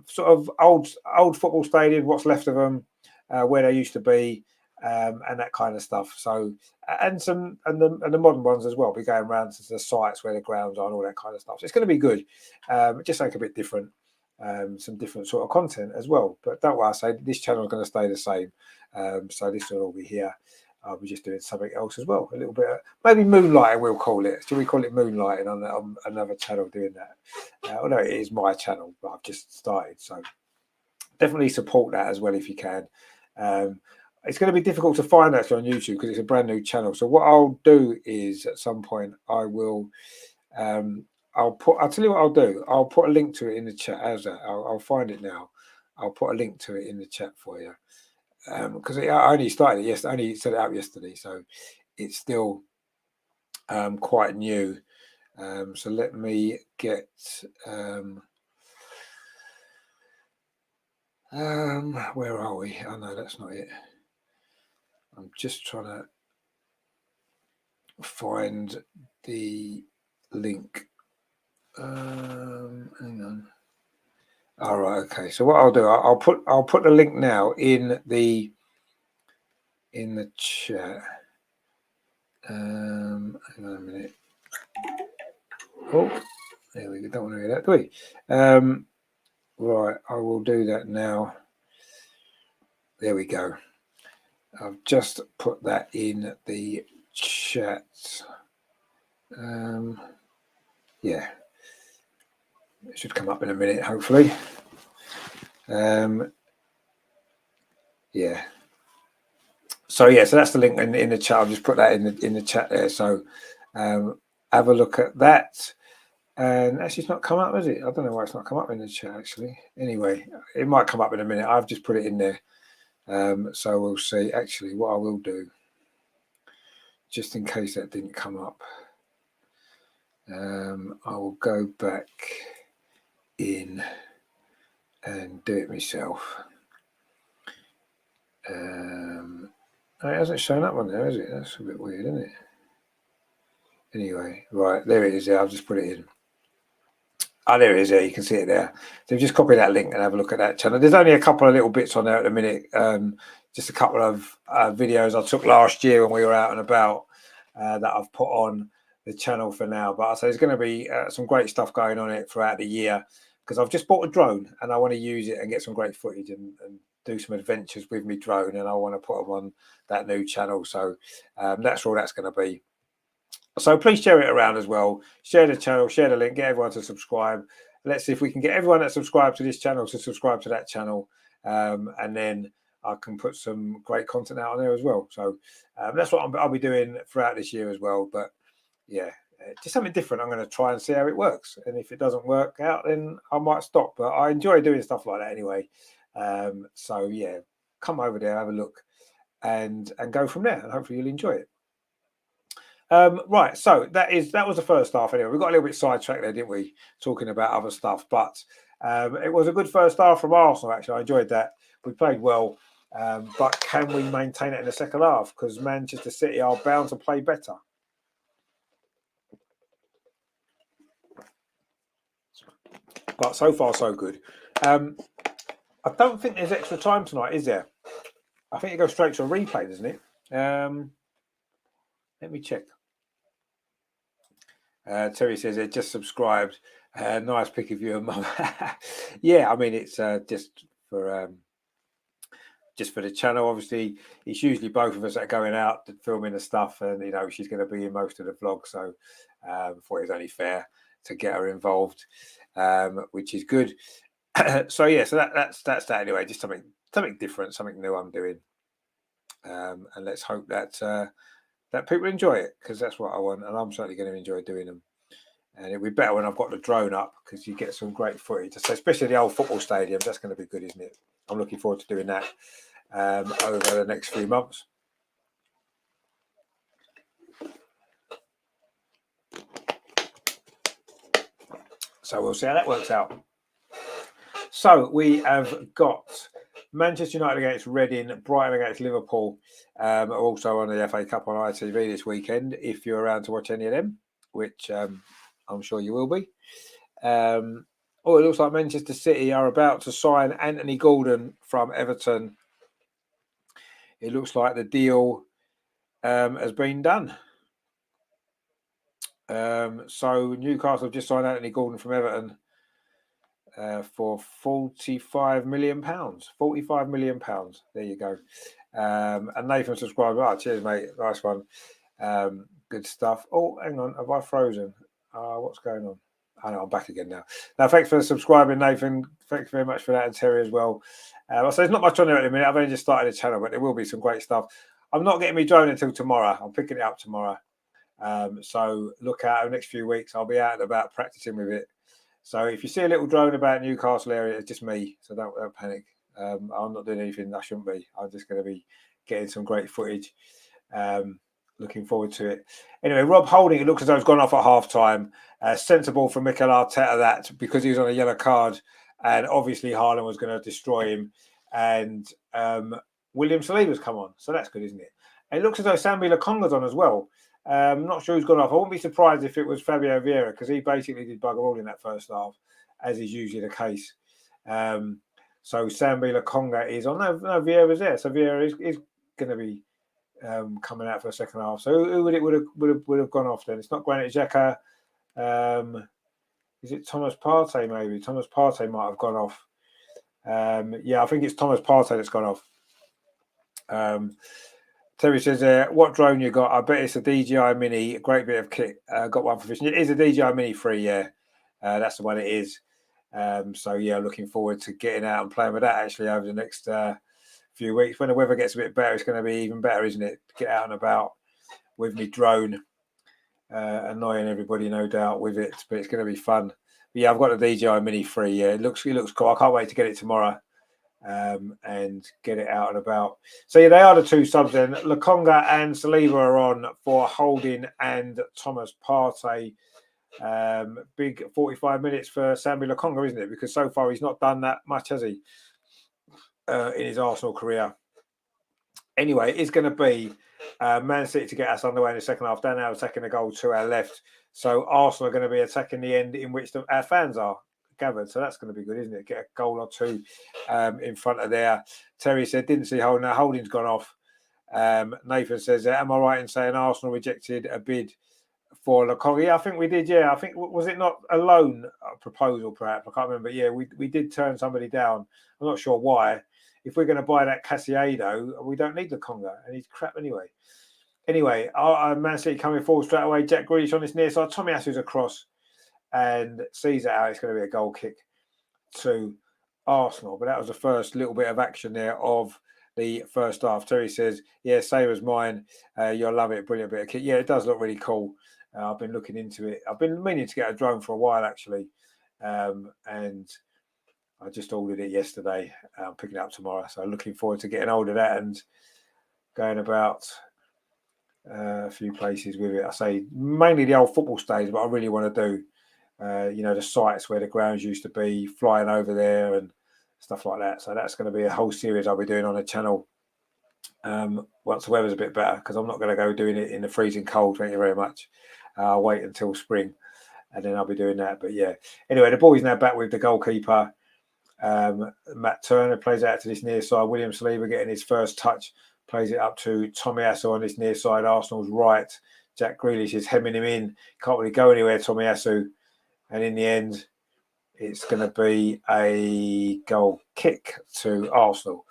sort of old football stadiums, what's left of them, where they used to be, and that kind of stuff. So, and the modern ones as well. Be going around to the sites where the grounds are and all that kind of stuff. So it's going to be good. Just like a bit different, some different sort of content as well. But don't worry, I say this channel is going to stay the same. So this will all be here. I'll be just doing something else as well. A little bit, maybe moonlighting, we'll call it. Should we call it moonlighting on another channel doing that? Although it is my channel, but I've just started. So definitely support that as well if you can. It's going to be difficult to find actually on YouTube because it's a brand new channel. So what I'll do is at some point I will, I'll tell you what I'll do. I'll put a link to it in the chat. How's that? I'll find it now. I'll put a link to it in the chat for you. Because I only started it yesterday, only set it up yesterday, so it's still quite new. So let me get where are we? Oh no, that's not it. I'm just trying to find the link. Hang on. All right, okay. So what I'll do, I'll put the link now in the chat. Hang on a minute. Oh, there we go. Don't want to hear that, do we? Right, I will do that now. There we go. I've just put that in the chat. Yeah. It should come up in a minute, hopefully. Yeah. So yeah, so that's the link in the chat. I've just put that in the chat there. So have a look at that. And actually, it's not come up, has it? I don't know why it's not come up in the chat. Actually, anyway, it might come up in a minute. I've just put it in there. So we'll see. Actually, what I will do, just in case that didn't come up, I will go back in and do it myself. It hasn't shown up on there, has it? That's a bit weird, isn't it? Anyway, right, there it is. There, I've just put it in. Oh, there it is. There, you can see it there. So just copy that link and have a look at that channel. There's only a couple of little bits on there at the minute. Just a couple of videos I took last year when we were out and about that I've put on the channel for now. But I'll say there's going to be some great stuff going on it throughout the year, because I've just bought a drone and I want to use it and get some great footage and do some adventures with my drone, and I want to put them on that new channel. So that's all that's going to be. So please share it around as well. Share the channel, share the link, get everyone to subscribe. Let's see if we can get everyone that subscribed to this channel to subscribe to that channel. And then I can put some great content out on there as well. So that's what I'll be doing throughout this year as well. But yeah, just something different. I'm going to try and see how it works. And if it doesn't work out, then I might stop. But I enjoy doing stuff like that anyway. So yeah, come over there, have a look, and go from there. And hopefully you'll enjoy it. Right, so that was the first half anyway. We got a little bit sidetracked there, didn't we, talking about other stuff, but it was a good first half from Arsenal. Actually, I enjoyed that. We played well, but can we maintain it in the second half? Because Manchester City are bound to play better. But so far so good. I don't think there's extra time tonight, is there? I think it goes straight to a replay, doesn't it? Let me check. Terry says they just subscribed. Nice pick of you and Mum. Yeah, I mean it's just for the channel. Obviously, it's usually both of us that are going out filming the stuff, and she's going to be in most of the vlog. So, thought it was only fair to get her involved, which is good. So yeah, so that's that anyway. Just something different, something new I'm doing, and let's hope that that people enjoy it, because that's what I want, and I'm certainly going to enjoy doing them. And it'll be better when I've got the drone up, because you get some great footage, so especially the old football stadium. That's going to be good, isn't it? I'm looking forward to doing that over the next few months. So we'll see how that works out. So we have got Manchester United against Reading, Brighton against Liverpool, are also on the FA Cup on ITV this weekend, if you're around to watch any of them, which I'm sure you will be. It looks like Manchester City are about to sign Anthony Gordon from Everton. It looks like the deal has been done. So Newcastle have just signed Anthony Gordon from Everton for £45 million. £45 million. There you go. And Nathan subscribed. Oh, cheers, mate. Nice one. Good stuff. Oh, hang on. Have I frozen? What's going on? I know, I'm back again now. Now, thanks for subscribing, Nathan. Thanks very much for that, and Terry as well. So there's not much on there at the minute. I've only just started the channel, but there will be some great stuff. I'm not getting me drone until tomorrow. I'm picking it up tomorrow. So look out over the next few weeks. I'll be out and about practicing with it. So if you see a little drone about Newcastle area, it's just me. So don't panic. I'm not doing anything I shouldn't be. I'm just going to be getting some great footage. Looking forward to it. Anyway, Rob Holding, it looks as though he's gone off at half-time. Sensible for Mikel Arteta that, because he was on a yellow card, and obviously Haaland was going to destroy him, and William Saliba's come on. So that's good, isn't it? And it looks as though Sambi Lokonga's on as well. I'm not sure who's gone off. I wouldn't be surprised if it was Fabio Vieira, because he basically did bugger all in that first half, as is usually the case. So Sambi Lokonga is on. No, Vieira's there. So Vieira is going to be coming out for the second half. So who would have gone off then? It's not Granit Xhaka. Is it Thomas Partey? Maybe Thomas Partey might have gone off. Yeah, I think it's Thomas Partey that's gone off. Terry says, what drone you got? I bet it's a DJI Mini. A great bit of kit. Got one for fishing. It is a DJI Mini 3, yeah. That's the one it is. So, yeah, looking forward to getting out and playing with that, actually, over the next few weeks. When the weather gets a bit better, it's going to be even better, isn't it? Get out and about with me drone. Annoying everybody, no doubt, with it. But it's going to be fun. But, yeah, I've got the DJI Mini 3, yeah. It looks cool. I can't wait to get it tomorrow. And get it out and about. So yeah, they are the two subs then. Lokonga and Saliba are on for Holding and Thomas Partey. Big 45 minutes for Sambi Lokonga, isn't it? Because so far he's not done that much, has he? In his Arsenal career. Anyway, it's going to be Man City to get us underway in the second half. They're now attacking the goal to our left. So Arsenal are going to be attacking the end in which our fans are gathered. So that's going to be good, isn't it? Get a goal or two in front of there. Terry said, didn't see Holding. Holding's gone off. Nathan says, am I right in saying Arsenal rejected a bid for Lokonga? Yeah, I think we did. Yeah, I think, was it not a loan proposal, perhaps? I can't remember. Yeah, we did turn somebody down. I'm not sure why. If we're going to buy that Casiado, we don't need Lokonga, and he's crap anyway. Anyway, Man City coming forward straight away. Jack Grealish on this near side. Tommy Asu's across and sees it out. It's going to be a goal kick to Arsenal. But that was the first little bit of action there of the first half. Terry says, yeah, same as mine. You'll love it. Brilliant bit of kick. Yeah, it does look really cool. I've been looking into it. I've been meaning to get a drone for a while, actually. And I just ordered it yesterday. I'm picking it up tomorrow. So looking forward to getting hold of that and going about a few places with it. I say mainly the old football stage, but I really want to do the sites where the grounds used to be, flying over there and stuff like that. So that's going to be a whole series I'll be doing on the channel once the weather's a bit better, because I'm not going to go doing it in the freezing cold. Thank you very much. I'll wait until spring and then I'll be doing that. But yeah, anyway, the boys now back with the goalkeeper. Matt Turner plays out to this near side. William Saliba getting his first touch, plays it up to Tommy Asu on this near side. Arsenal's right. Jack Grealish is hemming him in. Can't really go anywhere, Tommy Asu. And in the end, it's going to be a goal kick to Arsenal,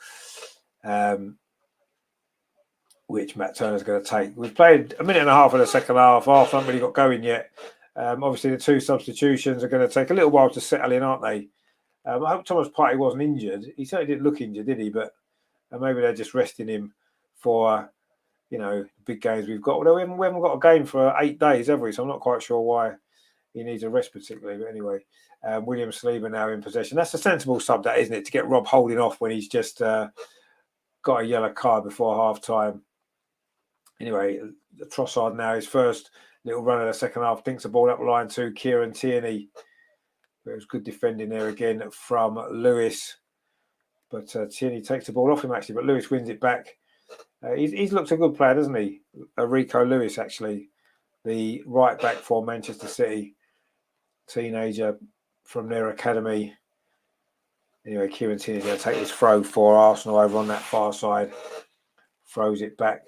which Matt Turner's going to take. We've played a minute and a half of the second half. Arsenal haven't really got going yet. Obviously, the 2 substitutions are going to take a little while to settle in, aren't they? I hope Thomas Partey wasn't injured. He certainly didn't look injured, did he? But maybe they're just resting him for, big games we've got. Although we haven't got a game for 8 days, have we? So I'm not quite sure why he needs a rest particularly. But anyway, William Saliba now in possession. That's a sensible sub, that, isn't it? To get Rob Holding off when he's just got a yellow card before half-time. Anyway, Trossard now, his first little run of the second half, dinks the ball up line to Kieran Tierney. It was good defending there again from Lewis. But Tierney takes the ball off him, actually, but Lewis wins it back. He's looked a good player, doesn't he? Rico Lewis, actually, the right back for Manchester City. Teenager from their academy. Anyway, Kieran Tierney's going to take this throw for Arsenal over on that far side. Throws it back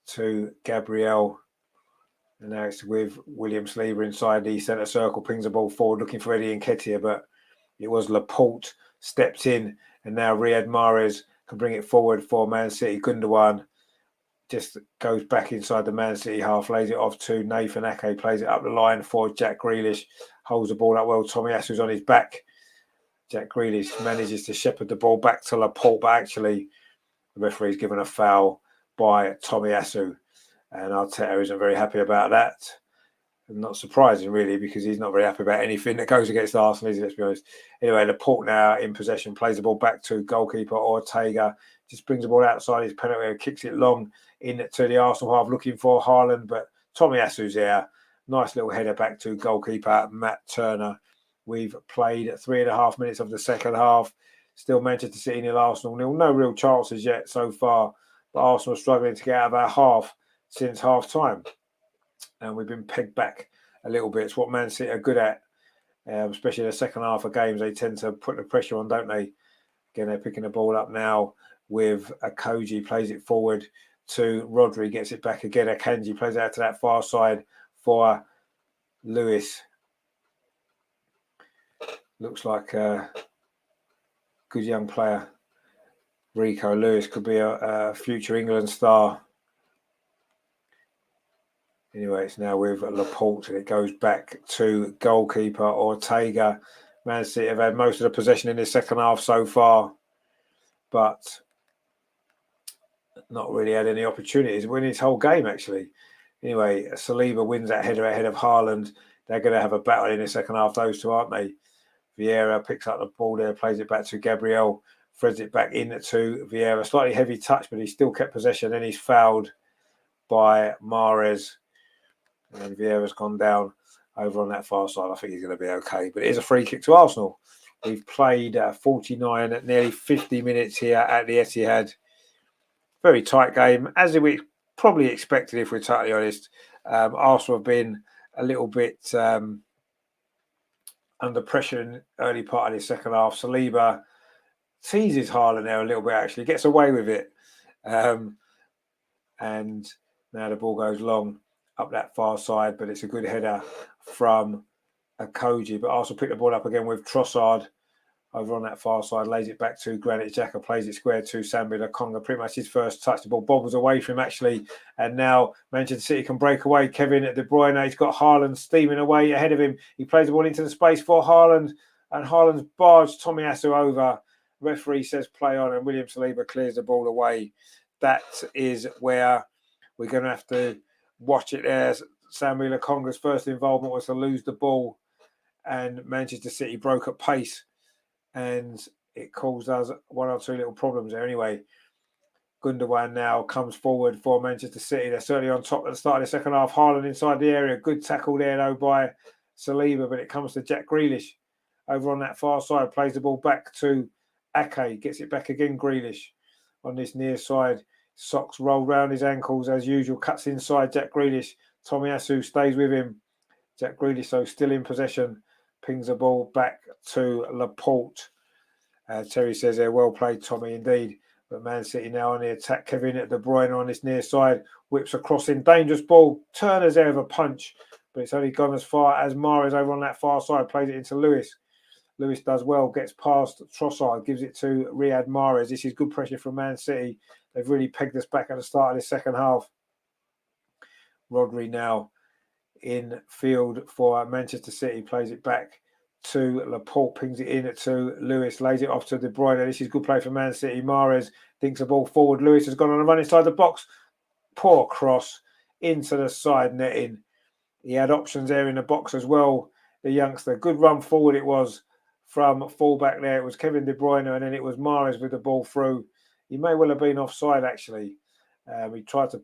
to Gabriel. And now it's with William Saliba inside the centre circle, pings the ball forward, looking for Eddie Nketiah, but it was Laporte stepped in, and now Riyad Mahrez can bring it forward for Man City. Gundogan just goes back inside the Man City half, lays it off to Nathan Ake, plays it up the line for Jack Grealish, holds the ball up well. Tomiyasu's on his back. Jack Grealish manages to shepherd the ball back to Laporte, but actually the referee's given a foul by Tomiyasu. And Arteta isn't very happy about that. Not surprising, really, because he's not very happy about anything that goes against Arsenal, let's be honest. Anyway, Laporte now in possession, plays the ball back to goalkeeper Ortega, just brings the ball outside his penalty area, kicks it long into the Arsenal half, looking for Haaland, but Tomiyasu's there. Nice little header back to goalkeeper Matt Turner. We've played 3.5 minutes of the second half. Still Manchester City nil, Arsenal nil. No real chances yet so far, but Arsenal struggling to get out of our half since half time, and we've been pegged back a little bit. It's what Man City are good at, especially in the second half of games. They tend to put the pressure on, don't they? Again, they're picking the ball up now with Akoji, plays it forward to Rodri, gets it back again. Akanji plays it out to that far side for Lewis. Looks like a good young player. Rico Lewis could be a future England star. Anyway, it's now with Laporte, and it goes back to goalkeeper Ortega. Man City have had most of the possession in the second half so far, but not really had any opportunities. Winning his whole game, actually. Anyway, Saliba wins that header ahead of Haaland. They're going to have a battle in the second half, those two, aren't they? Vieira picks up the ball there, plays it back to Gabriel, threads it back into Vieira. Slightly heavy touch, but he still kept possession. Then he's fouled by Mahrez. And Vieira's gone down over on that far side. I think he's going to be okay. But it is a free kick to Arsenal. We've played 49, nearly 50 minutes here at the Etihad. Very tight game, as we probably expected, if we're totally honest. Arsenal have been a little bit under pressure in the early part of the second half. Saliba teases Haaland there a little bit, actually. Gets away with it. And now the ball goes long up that far side, but it's a good header from Akoji. But Arsenal pick the ball up again with Trossard over on that far side, lays it back to Granit Xhaka, plays it square to Sambi Lokonga. Pretty much his first touch. The ball bobbles away from him, actually. And now Manchester City can break away. Kevin De Bruyne, he's got Haaland steaming away ahead of him. He plays the ball into the space for Haaland, and Haaland's barged Tomiyasu over. Referee says play on, and William Saliba clears the ball away. That is where we're going to have to watch it there. Sambi Lokonga's first involvement was to lose the ball, and Manchester City broke at pace, and it caused us one or two little problems there. Anyway, Gundogan now comes forward for Manchester City. They're certainly on top at the start of the second half. Haaland inside the area. Good tackle there, though, by Saliba, but it comes to Jack Grealish over on that far side. Plays the ball back to Ake. Gets it back again, Grealish on this near side. Socks rolled round his ankles as usual. Cuts inside Jack Grealish. Tomiyasu stays with him. Jack Grealish, so still in possession. Pings the ball back to Laporte. Terry says there, well played, Tommy, indeed. But Man City now on the attack. Kevin De Bruyne on this near side. Whips across in. Dangerous ball. Turner's there with a punch. but it's only gone as far as Mahrez over on that far side, plays it into Lewis. Lewis does well, gets past Trossard, gives it to Riyad Mahrez. This is good pressure from Man City. They've really pegged us back at the start of the second half. Rodri now in field for Manchester City, plays it back to Laporte, pings it in to Lewis, lays it off to De Bruyne. This is good play for Man City. Mahrez thinks the ball forward. Lewis has gone on a run inside the box. Poor cross into the side netting. He had options there in the box as well, the youngster. Good run forward it was from fullback there. It was Kevin De Bruyne and then it was Mahrez with the ball through. He may well have been offside actually. He tried to,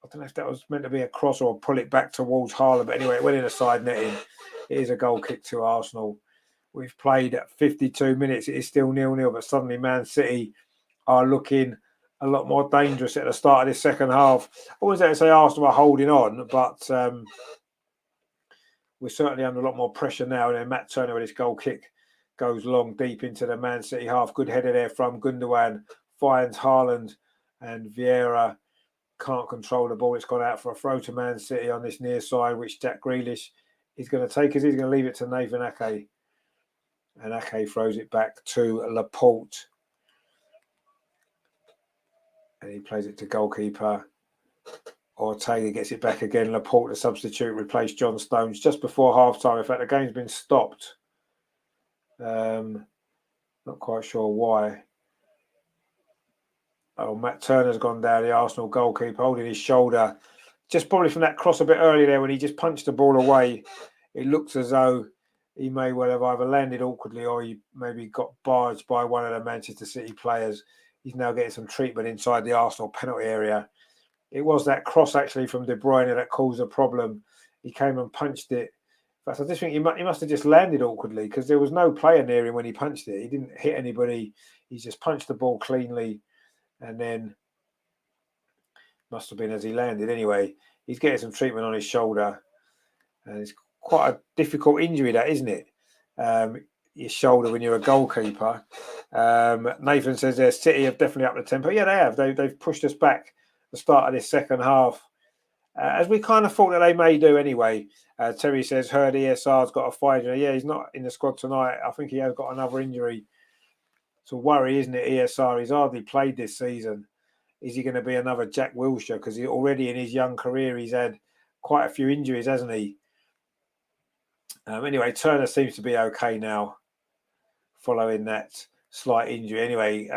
I don't know if that was meant to be a cross or pull it back towards Haaland, but anyway, it went in the side netting. It is a goal kick to Arsenal. We've played 52 minutes. It is still 0-0, but suddenly Man City are looking a lot more dangerous at the start of this second half. I wouldn't say Arsenal are holding on, but we're certainly under a lot more pressure now. And then Matt Turner with his goal kick goes long deep into the Man City half. Good header there from Gundogan, finds Haaland, and Vieira can't control the ball. It's gone out for a throw to Man City on this near side, which Jack Grealish is going to take as he's going to leave it to Nathan Ake. And Ake throws it back to Laporte. And he plays it to goalkeeper. Ortega gets it back again. Laporte, the substitute, replaced John Stones just before half-time. In fact, the game's been stopped. Not quite sure why. Oh, Matt Turner's gone down, the Arsenal goalkeeper, holding his shoulder. Just probably from that cross a bit earlier there when he just punched the ball away. It looks as though he may well have either landed awkwardly or he maybe got barged by one of the Manchester City players. He's now getting some treatment inside the Arsenal penalty area. It was that cross actually from De Bruyne that caused a problem. He came and punched it. In fact, I just think he must have just landed awkwardly because there was no player near him when he punched it. He didn't hit anybody. He just punched the ball cleanly. And then must have been as he landed. Anyway, he's getting some treatment on his shoulder. And it's quite a difficult injury, that, isn't it? Your shoulder when you're a goalkeeper. Nathan says there, City have definitely upped the tempo. Yeah, they have. They've pushed us back at the start of this second half. As we kind of thought that they may do anyway. Terry says, heard ESR's got a fight. Yeah, he's not in the squad tonight. I think he has got another injury. It's a worry, isn't it, ESR? He's hardly played this season. Is he going to be another Jack Wilshere? Because he already in his young career, he's had quite a few injuries, hasn't he? Anyway, Turner seems to be okay now following that slight injury. Anyway,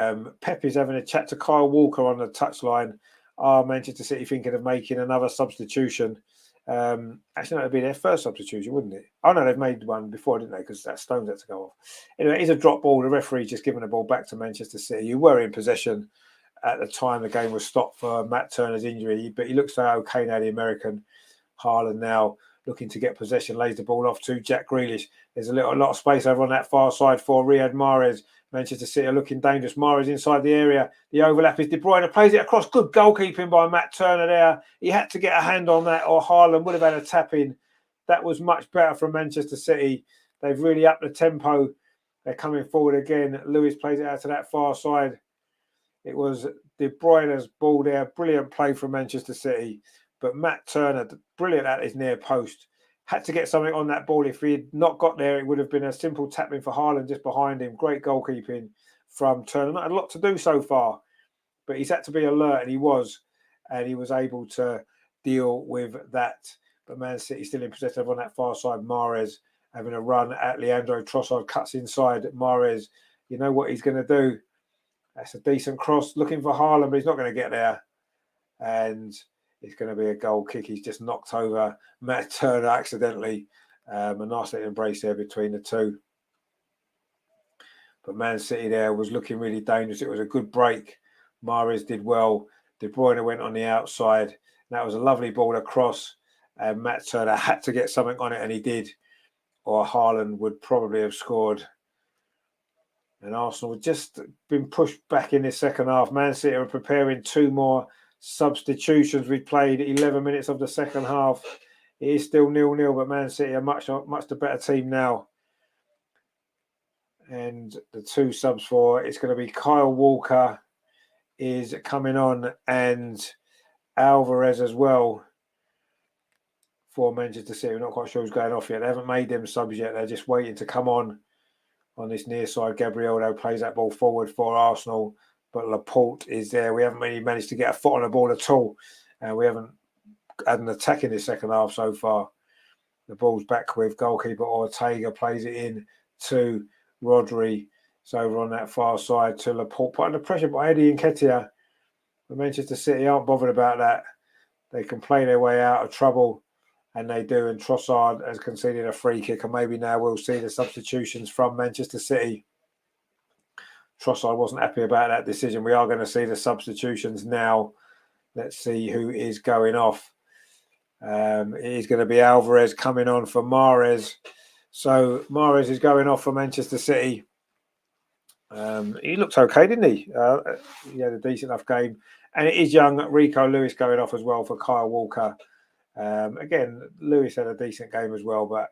Pep is having a chat to Kyle Walker on the touchline. Are Manchester City thinking of making another substitution? Actually, no, it'd be their first substitution, wouldn't it? Oh, no, they've made one before, didn't they? Because that Stones had to go off. Anyway, it's a drop ball. The referee just giving the ball back to Manchester City, who were in possession at the time the game was stopped for Matt Turner's injury. But he looks okay now, the American. Haaland now looking to get possession, lays the ball off to Jack Grealish. There's a lot of space over on that far side for Riyad Mahrez. Manchester City are looking dangerous. Mahrez inside the area. The overlap is De Bruyne. Plays it across. Good goalkeeping by Matt Turner there. He had to get a hand on that or Haaland would have had a tap in. That was much better from Manchester City. They've really upped the tempo. They're coming forward again. Lewis plays it out to that far side. It was De Bruyne's ball there. Brilliant play from Manchester City. But Matt Turner, brilliant at his near post. Had to get something on that ball. If he had not got there, it would have been a simple tap in for Haaland just behind him. Great goalkeeping from Turner. Not had a lot to do so far, but he's had to be alert, and he was able to deal with that. But Man City still in possession on that far side. Mahrez having a run at Leandro Trossard, cuts inside. Mahrez, you know what he's going to do. That's a decent cross. Looking for Haaland, but he's not going to get there. And it's going to be a goal kick. He's just knocked over Matt Turner accidentally. A nice little embrace there between the two. But Man City there was looking really dangerous. It was a good break. Mahrez did well. De Bruyne went on the outside. That was a lovely ball across. And Matt Turner had to get something on it, and he did. Or Haaland would probably have scored. And Arsenal had just been pushed back in this second half. Man City are preparing two more substitutions. We played 11 minutes of the second half. It is still 0-0, but Man City are much the better team now. And the two subs for it's going to be Kyle Walker is coming on and Alvarez as well for Manchester City. We're not quite sure who's going off yet. They haven't made them subs yet. They're just waiting to come on this near side. Gabriel, though, plays that ball forward for Arsenal, but Laporte is there. We haven't really managed to get a foot on the ball at all. We haven't had an attack in the second half so far. The ball's back with goalkeeper Ortega, plays it in to Rodri. It's over on that far side to Laporte. Put under pressure by Eddie Nketiah. But Manchester City aren't bothered about that. They can play their way out of trouble, and they do. And Trossard has conceded a free kick, and maybe now we'll see the substitutions from Manchester City. Trossard wasn't happy about that decision. We are going to see the substitutions now. Let's see who is going off. It is going to be Alvarez coming on for Mahrez. So Mahrez is going off for Manchester City. He looked okay, didn't he? He had a decent enough game. And it is young Rico Lewis going off as well for Kyle Walker. Again, Lewis had a decent game as well, but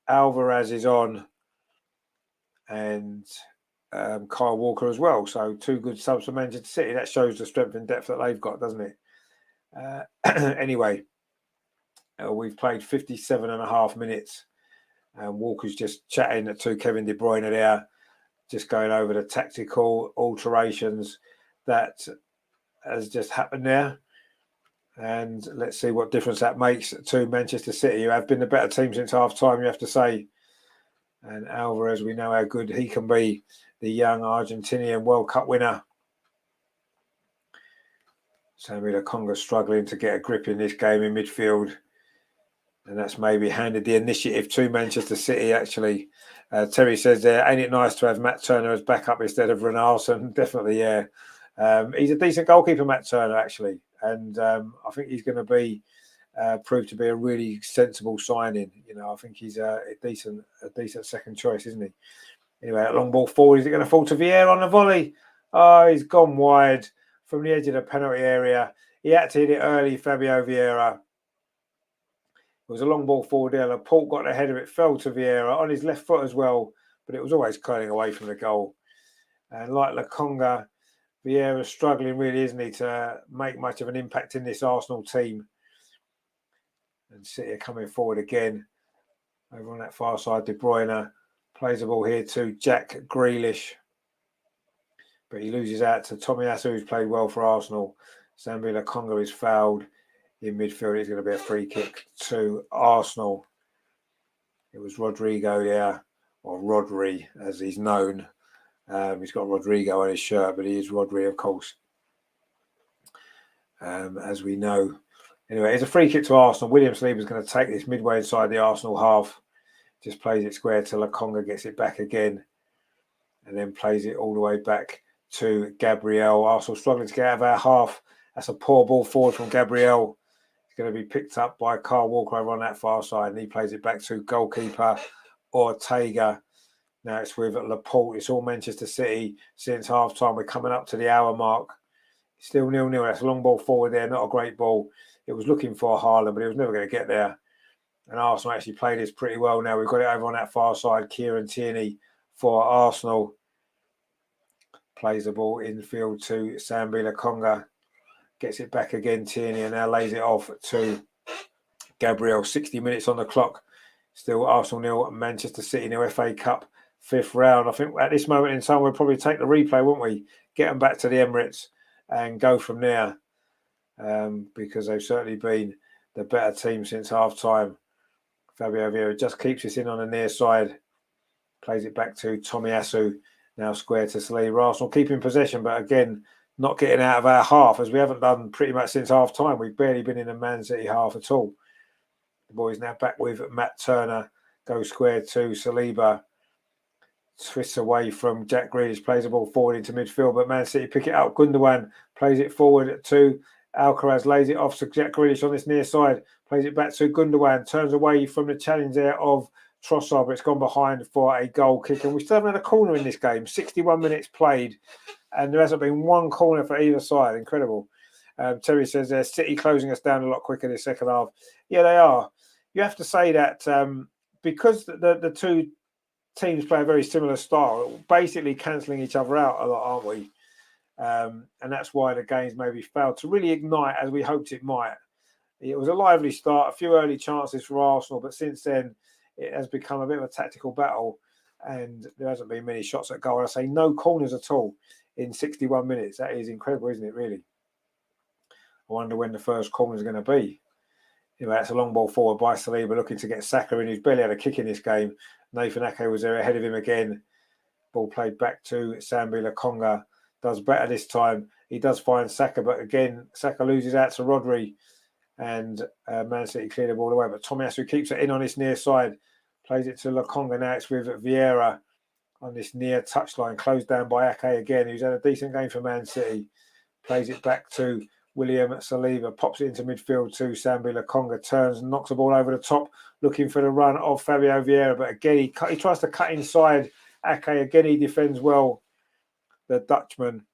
Alvarez is on, and Kyle Walker as well. So 2 good subs for Manchester City. That shows the strength and depth that they've got, doesn't it? Anyway, we've played 57.5 minutes, and Walker's just chatting to Kevin De Bruyne there, just going over the tactical alterations that has just happened there. And let's see what difference that makes to Manchester City, who have been the better team since half-time, you have to say. And Alvarez, we know how good he can be, the young Argentinian World Cup winner. Samuel Lokonga struggling to get a grip in this game in midfield. And that's maybe handed the initiative to Manchester City, actually. Terry says there, ain't it nice to have Matt Turner as backup instead of Renalson? Definitely, yeah. He's a decent goalkeeper, Matt Turner, actually. And I think he's going to be proved to be a really sensible signing. You know, I think he's a decent second choice, isn't he? Anyway, that long ball forward, is it going to fall to Vieira on the volley? Oh, he's gone wide from the edge of the penalty area. He had to hit it early, Fabio Vieira. It was a long ball forward there. Laporte got ahead of it, fell to Vieira on his left foot as well, but it was always curling away from the goal. And like Lokonga, Vieira's struggling really, isn't he, to make much of an impact in this Arsenal team. And City are coming forward again. Over on that far side, De Bruyne plays the ball here to Jack Grealish. But he loses out to Tomiyasu, who's played well for Arsenal. Sambi Lokonga is fouled in midfield. It's going to be a free kick to Arsenal. It was Rodrigo there, or Rodri, as he's known. He's got Rodrigo on his shirt, but he is Rodri, of course, as we know. Anyway, it's a free kick to Arsenal. William Saliba's going to take this midway inside the Arsenal half. Just plays it square till Lokonga gets it back again, and then plays it all the way back to Gabriel. Arsenal struggling to get out of our half. That's a poor ball forward from Gabriel. It's going to be picked up by Kyle Walker over on that far side, and he plays it back to goalkeeper Ortega. Now it's with Laporte. It's all Manchester City since half-time. We're coming up to the hour mark. Still 0-0. That's a long ball forward there. Not a great ball. It was looking for Haaland, but he was never going to get there. And Arsenal actually played this pretty well now. We've got it over on that far side. Kieran Tierney for Arsenal plays the ball infield to Sambi Lokonga. Gets it back again, Tierney, and now lays it off to Gabriel. 60 minutes on the clock. Still Arsenal 0, Manchester City 0, FA Cup 5th round. I think at this moment in time, we'll probably take the replay, won't we? Get them back to the Emirates and go from there, because they've certainly been the better team since half-time. Fabio Vieira just keeps us in on the near side. Plays it back to Tomiyasu. Now square to Saliba. Arsenal keeping possession, but again, not getting out of our half, as we haven't done pretty much since half-time. We've barely been in the Man City half at all. The boys now back with Matt Turner. Goes square to Saliba. Twists away from Jack Grealish. Plays the ball forward into midfield, but Man City pick it up. Gundogan plays it forward to Alcaraz. Lays it off to Jack Grealish on this near side. Plays it back to Gundogan. Turns away from the challenge there of Trossard, but it's gone behind for a goal kick. And we still haven't had a corner in this game. 61 minutes played, and there hasn't been one corner for either side. Incredible. Terry says they're City closing us down a lot quicker this second half. Yeah, they are. You have to say that because the two teams play a very similar style, basically cancelling each other out a lot, aren't we? And that's why the games maybe failed to really ignite as we hoped it might. It was a lively start, a few early chances for Arsenal, but since then it has become a bit of a tactical battle, and there hasn't been many shots at goal. I say no corners at all in 61 minutes. That is incredible, isn't it, really? I wonder when the first corner is going to be. Anyway, that's a long ball forward by Saliba, looking to get Saka in, who's barely had a kick in this game. Nathan Ake was there ahead of him again. Ball played back to Sambi Lokonga. Does better this time. He does find Saka, but again, Saka loses out to Rodri, and Man City clear the ball away. But Tomiyasu keeps it in on his near side, plays it to Lokonga. Now it's with Vieira on this near touchline, closed down by Ake again, who's had a decent game for Man City. Plays it back to William Saliba, pops it into midfield to Sambi Lokonga, turns and knocks the ball over the top, looking for the run of Fabio Vieira. But again, he tries to cut inside Ake. Again, he defends well, the Dutchman.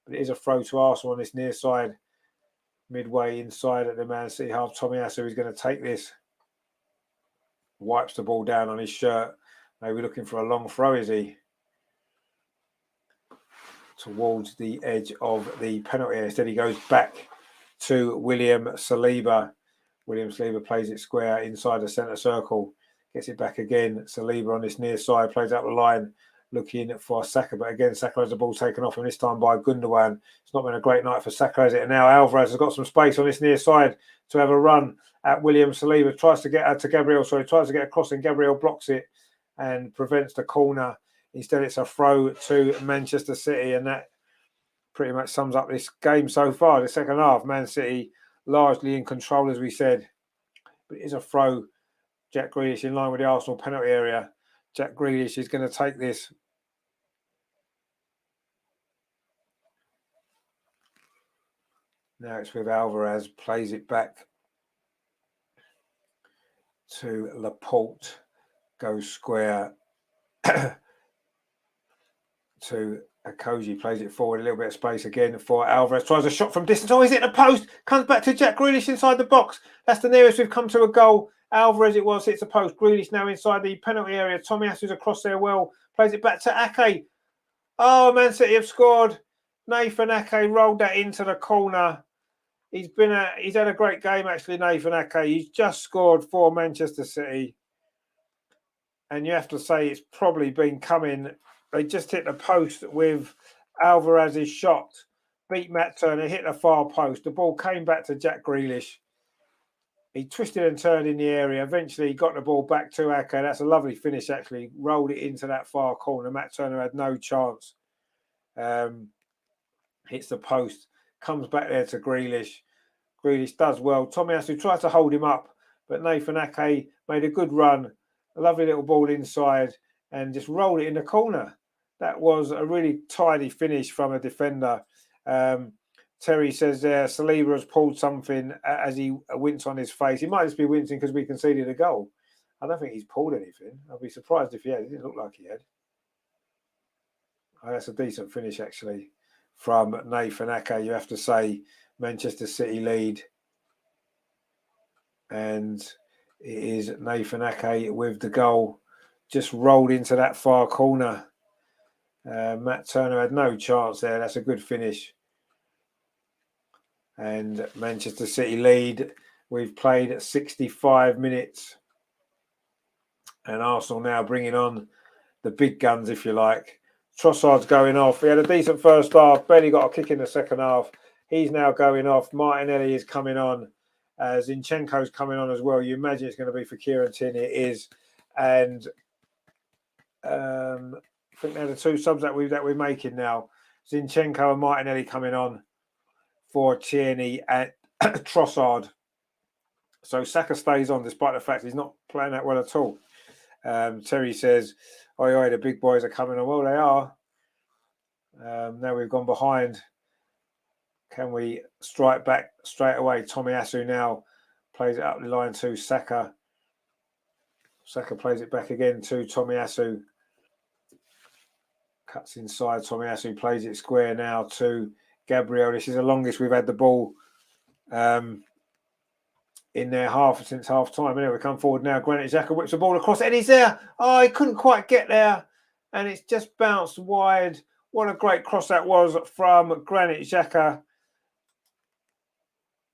But it is a throw to Arsenal on this near side, midway inside at the Man City half. Tomiyasu is going to take this. Wipes the ball down on his shirt. Maybe looking for a long throw, is he? Towards the edge of the penalty. Instead, he goes back to William Saliba. William Saliba plays it square inside the centre circle. Gets it back again. Saliba on this near side, plays out the line, looking for Saka. But again, Saka has the ball taken off him, this time by Gundogan. It's not been a great night for Saka, has it? And now Alvarez has got some space on this near side to have a run at William Saliba. Tries to get to Gabriel, tries to get across, and Gabriel blocks it and prevents the corner. Instead, it's a throw to Manchester City, and that pretty much sums up this game so far. The second half, Man City largely in control, as we said. But it is a throw. Jack Grealish in line with the Arsenal penalty area. Jack Grealish is going to take this. Now it's with Alvarez, plays it back to Laporte, goes square to Akoji, plays it forward, a little bit of space again for Alvarez, tries a shot from distance. Oh, he's hit the post, comes back to Jack Grealish inside the box. That's the nearest we've come to a goal. Alvarez it was, hits the post. Grealish now inside the penalty area. Tomiyasu's across there well, plays it back to Ake. Oh, Man City have scored. Nathan Ake rolled that into the corner. He's had a great game, actually, Nathan Ake. He's just scored for Manchester City. And you have to say it's probably been coming. They just hit the post with Alvarez's shot. Beat Matt Turner, hit the far post. The ball came back to Jack Grealish. He twisted and turned in the area. Eventually, he got the ball back to Ake. That's a lovely finish, actually. Rolled it into that far corner. Matt Turner had no chance. Hits the post. Comes back there to Grealish. Grealish does well. Tomiyasu tries to hold him up, but Nathan Ake made a good run. A lovely little ball inside and just rolled it in the corner. That was a really tidy finish from a defender. Terry says there, Saliba has pulled something as he winks on his face. He might just be wincing because we conceded a goal. I don't think he's pulled anything. I'd be surprised if he had. It didn't look like he had. Oh, that's a decent finish, actually, from Nathan Ake. You have to say Manchester City lead. And it is Nathan Ake with the goal. Just rolled into that far corner. Matt Turner had no chance there. That's a good finish. And Manchester City lead. We've played 65 minutes. And Arsenal now bringing on the big guns, if you like. Trossard's going off. He had a decent first half. Barely got a kick in the second half. He's now going off. Martinelli is coming on. Zinchenko's coming on as well. You imagine it's going to be for Kieran Tierney. It is. And I think they're the two subs that we're making now. Zinchenko and Martinelli coming on for Tierney and Trossard. So Saka stays on despite the fact he's not playing that well at all. Terry says, oi, the big boys are coming on. Well, they are. Now we've gone behind. Can we strike back straight away? Tomiyasu now plays it up the line to Saka. Saka plays it back again to Tomiyasu. Cuts inside. Tomiyasu plays it square now to Gabriel. This is the longest we've had the ball in their half since half time. Anyway, we come forward now. Granit Xhaka whips the ball across and he's there. Oh, he couldn't quite get there. And it's just bounced wide. What a great cross that was from Granit Xhaka.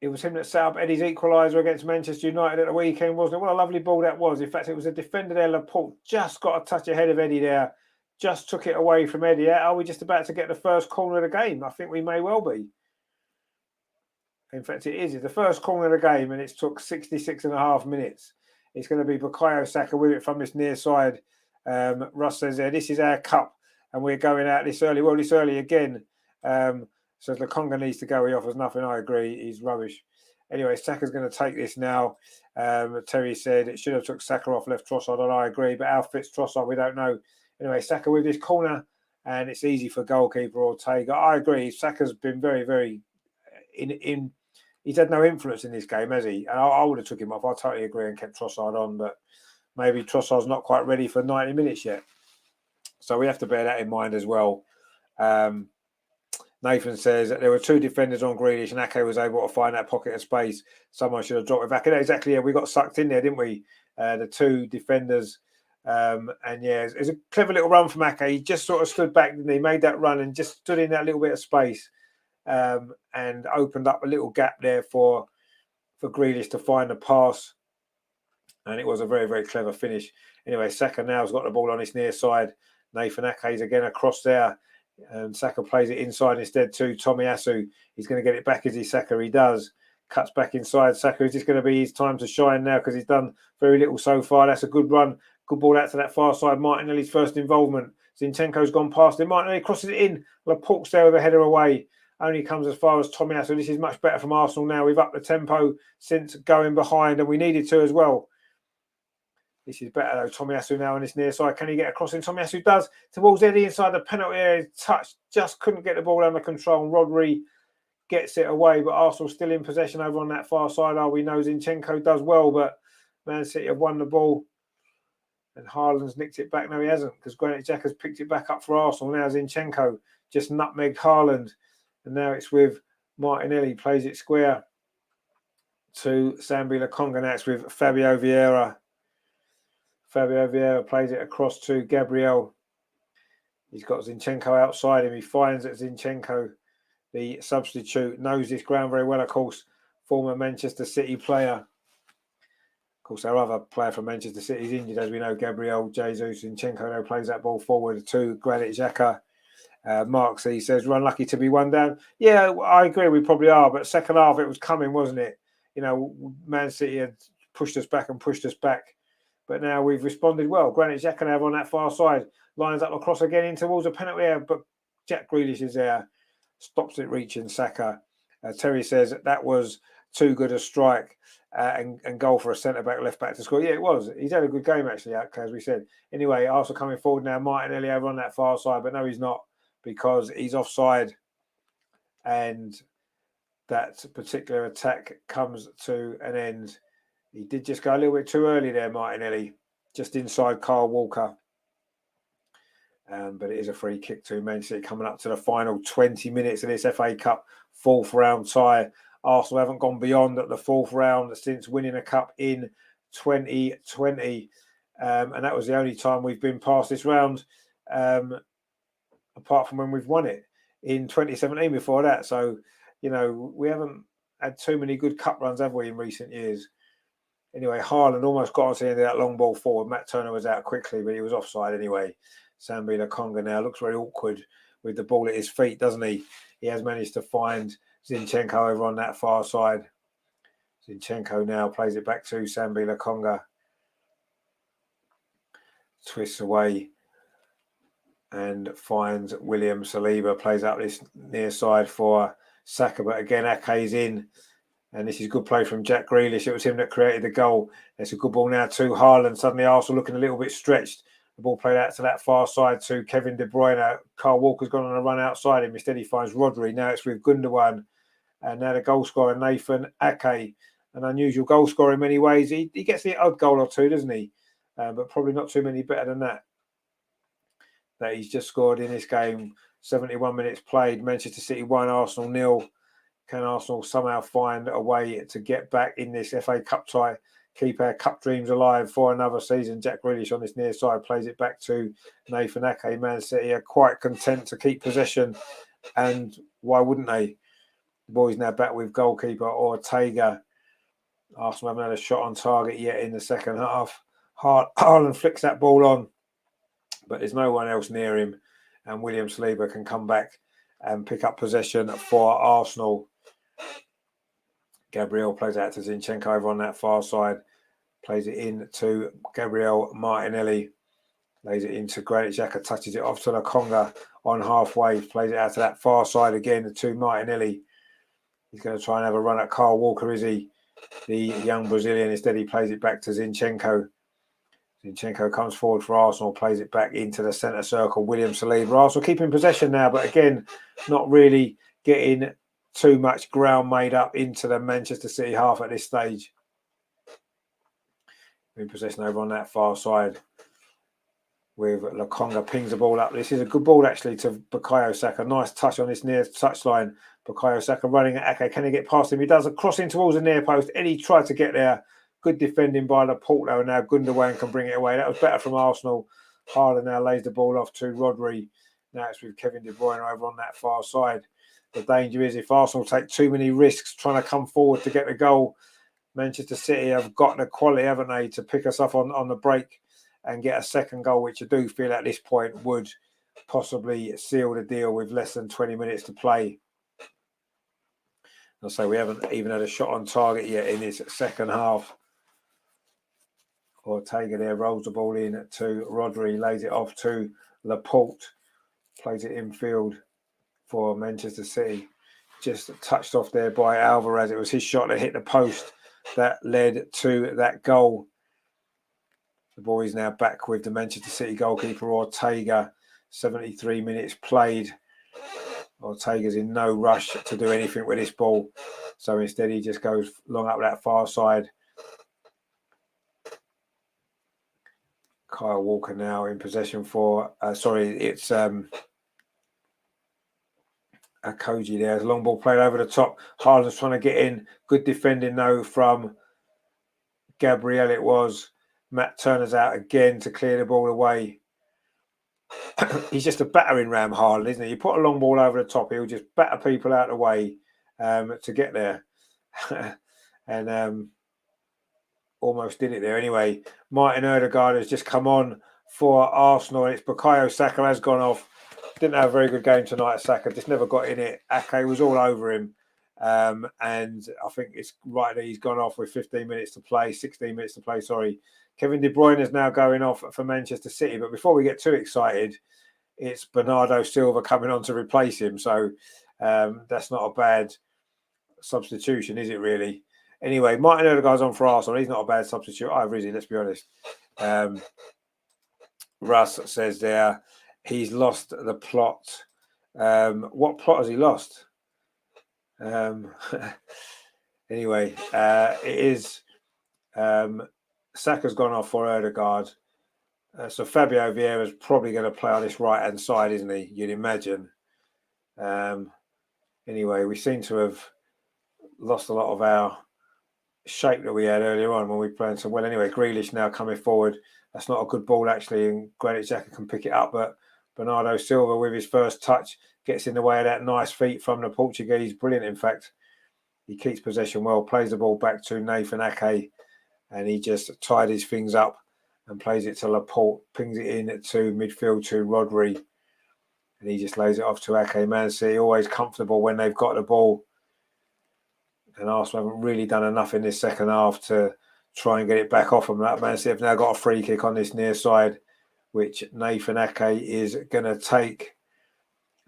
It was him that set up Eddie's equaliser against Manchester United at the weekend, wasn't it? What a lovely ball that was. In fact, it was a defender there, Laporte, just got a touch ahead of Eddie there. Just took it away from Eddie. Are we just about to get the first corner of the game? I think we may well be. In fact, it is. It's the first corner of the game, and it's took 66.5 minutes. It's going to be Bukayo Saka with it from this near side. Russ says there, this is our cup, and we're going out this early. Well, this early again. So the Conga needs to go. He offers nothing. I agree. He's rubbish. Anyway, Saka's going to take this now. Terry said it should have took Saka off left Trossard, and I agree. But how fits Trossard, we don't know. Anyway, Saka with this corner, and it's easy for goalkeeper Ortega. I agree. Saka's been very, very in. He's had no influence in this game, has he? And I would have took him off. I totally agree and kept Trossard on, but maybe Trossard's not quite ready for 90 minutes yet. So we have to bear that in mind as well. Nathan says that there were two defenders on Grealish and Ake was able to find that pocket of space. Someone should have dropped it back. And exactly, yeah, we got sucked in there, didn't we? The two defenders. And yeah, it's a clever little run from Ake. He just sort of stood back, and he made that run and just stood in that little bit of space. And opened up a little gap there for Grealish to find the pass. And it was a very, very clever finish. Anyway, Saka now has got the ball on his near side. Nathan Ake's again across there. And Saka plays it inside instead to Tomiyasu. He's going to get it back, is he, Saka? He does. Cuts back inside. Saka, is this going to be his time to shine now? Because he's done very little so far. That's a good run. Good ball out to that far side. Martinelli's first involvement. Zinchenko's gone past him. Martinelli crosses it in. Laporte's there with a header away. Only comes as far as Tomiyasu. This is much better from Arsenal now. We've upped the tempo since going behind, and we needed to as well. This is better though. Tomiyasu now on this near side. Can he get across? And Tomiyasu does towards Eddie inside the penalty area. Touch, just couldn't get the ball under control. And Rodri gets it away, but Arsenal still in possession over on that far side. We know Zinchenko does well, but Man City have won the ball. And Haaland's nicked it back. No, he hasn't, because Granit Xhaka's picked it back up for Arsenal. Now Zinchenko just nutmegged Haaland. And now it's with Martinelli, plays it square to Sambi Lokonga. Now it's with Fabio Vieira. Fabio Vieira plays it across to Gabriel. He's got Zinchenko outside him. He finds that Zinchenko, the substitute, knows this ground very well, of course. Former Manchester City player. Of course, our other player from Manchester City is injured, as we know, Gabriel Jesus. Zinchenko now plays that ball forward to Granit Xhaka. Mark C says, we're unlucky to be one down. Yeah, I agree, we probably are. But second half, it was coming, wasn't it? You know, Man City had pushed us back. But now we've responded well. Granit Xhaka now on that far side. Lines up across again in towards a penalty area. But Jack Grealish is there. Stops it reaching Saka. Terry says that was too good a strike and goal for a centre-back, left-back to score. Yeah, it was. He's had a good game, actually, as we said. Anyway, Arsenal coming forward now. Martinelli over on that far side. But no, he's not, because he's offside. And that particular attack comes to an end. He did just go a little bit too early there, Martinelli, just inside Kyle Walker. But it is a free kick to Man City coming up to the final 20 minutes of this FA Cup fourth round tie. Arsenal haven't gone beyond the fourth round since winning a cup in 2020. And that was the only time we've been past this round, apart from when we've won it in 2017 before that. So, you know, we haven't had too many good cup runs, have we, in recent years? Anyway, Haaland almost got onto the end of that long ball forward. Matt Turner was out quickly, but he was offside anyway. Sambi Lokonga now looks very awkward with the ball at his feet, doesn't he? He has managed to find Zinchenko over on that far side. Zinchenko now plays it back to Sambi Lokonga. Twists away and finds William Saliba. Plays up this near side for Saka, but again, Ake's in. And this is good play from Jack Grealish. It was him that created the goal. It's a good ball now to Haaland. Suddenly Arsenal looking a little bit stretched. The ball played out to that far side to Kevin De Bruyne. Kyle Walker's gone on a run outside him. Instead, he finds Rodri. Now it's with Gundogan. And now the goal scorer, Nathan Ake. An unusual goal scorer in many ways. He gets the odd goal or two, doesn't he? But probably not too many better than that. That he's just scored in this game. 71 minutes played. Manchester City 1, Arsenal 0. Can Arsenal somehow find a way to get back in this FA Cup tie, keep our cup dreams alive for another season? Jack Grealish on this near side plays it back to Nathan Ake. Man City are quite content to keep possession, and why wouldn't they? The boys now back with goalkeeper Ortega. Arsenal haven't had a shot on target yet in the second half. Haaland flicks that ball on, but there's no one else near him, and William Saliba can come back and pick up possession for Arsenal. Gabriel plays out to Zinchenko over on that far side, plays it in to Gabriel Martinelli, lays it into Granit Xhaka, touches it off to Lokonga on halfway, plays it out to that far side again to Martinelli. He's going to try and have a run at Kyle Walker, is he? The young Brazilian. Instead, he plays it back to Zinchenko. Zinchenko comes forward for Arsenal, plays it back into the centre circle. William Saliba. Arsenal keeping possession now, but again, not really getting too much ground made up into the Manchester City half at this stage. In possession over on that far side with Lokonga, pings the ball up. This is a good ball actually to Bukayo Saka. Nice touch on this near touchline. Bukayo Saka running at Ake. Can he get past him? He does. A crossing towards the near post. Eddie tried to get there. Good defending by Laporte, and now Gundogan can bring it away. That was better from Arsenal. Haaland now lays the ball off to Rodri. Now it's with Kevin De Bruyne over on that far side. The danger is if Arsenal take too many risks trying to come forward to get the goal, Manchester City have got the quality, haven't they, to pick us up on the break and get a second goal, which I do feel at this point would possibly seal the deal with less than 20 minutes to play. I'll say we haven't even had a shot on target yet in this second half. Ortega there rolls the ball in to Rodri, lays it off to Laporte, plays it infield for Manchester City. Just touched off there by Alvarez. It was his shot that hit the post that led to that goal. The boys now back with the Manchester City goalkeeper Ortega. 73 minutes played. Ortega's in no rush to do anything with this ball. So instead he just goes long up that far side. Kyle Walker now in possession for, it's Akoji there. There's a long ball played over the top. Haaland's trying to get in. Good defending though from Gabriel it was. Matt Turner's out again to clear the ball away. He's just a battering ram, Haaland, isn't he? You put a long ball over the top, he'll just batter people out of the way to get there. And almost did it there. Anyway, Martin Odegaard has just come on for Arsenal, and it's Bukayo Saka has gone off. Didn't have a very good game tonight, Saka. Just never got in it. Ake was all over him. And I think it's right that he's gone off with 16 minutes to play, sorry. Kevin De Bruyne is now going off for Manchester City. But before we get too excited, it's Bernardo Silva coming on to replace him. So that's not a bad substitution, is it really? Anyway, Martin Odegaard's on for Arsenal. He's not a bad substitute either, is he? Let's be honest. Russ says there, he's lost the plot. What plot has he lost? Anyway, it is Saka's gone off for Odegaard. So Fabio Vieira's probably going to play on this right-hand side, isn't he? You'd imagine. Anyway, we seem to have lost a lot of our shape that we had earlier on when we played so well. Anyway, Grealish now coming forward. That's not a good ball, actually, and Granit Xhaka can pick it up, but Bernardo Silva, with his first touch, gets in the way of that nice feet from the Portuguese. Brilliant, in fact. He keeps possession well, plays the ball back to Nathan Ake, and he just tidies things up and plays it to Laporte, pings it in to midfield to Rodri, and he just lays it off to Ake. Man City always comfortable when they've got the ball, and Arsenal haven't really done enough in this second half to try and get it back off them. That Man City have now got a free kick on this near side, which Nathan Ake is going to take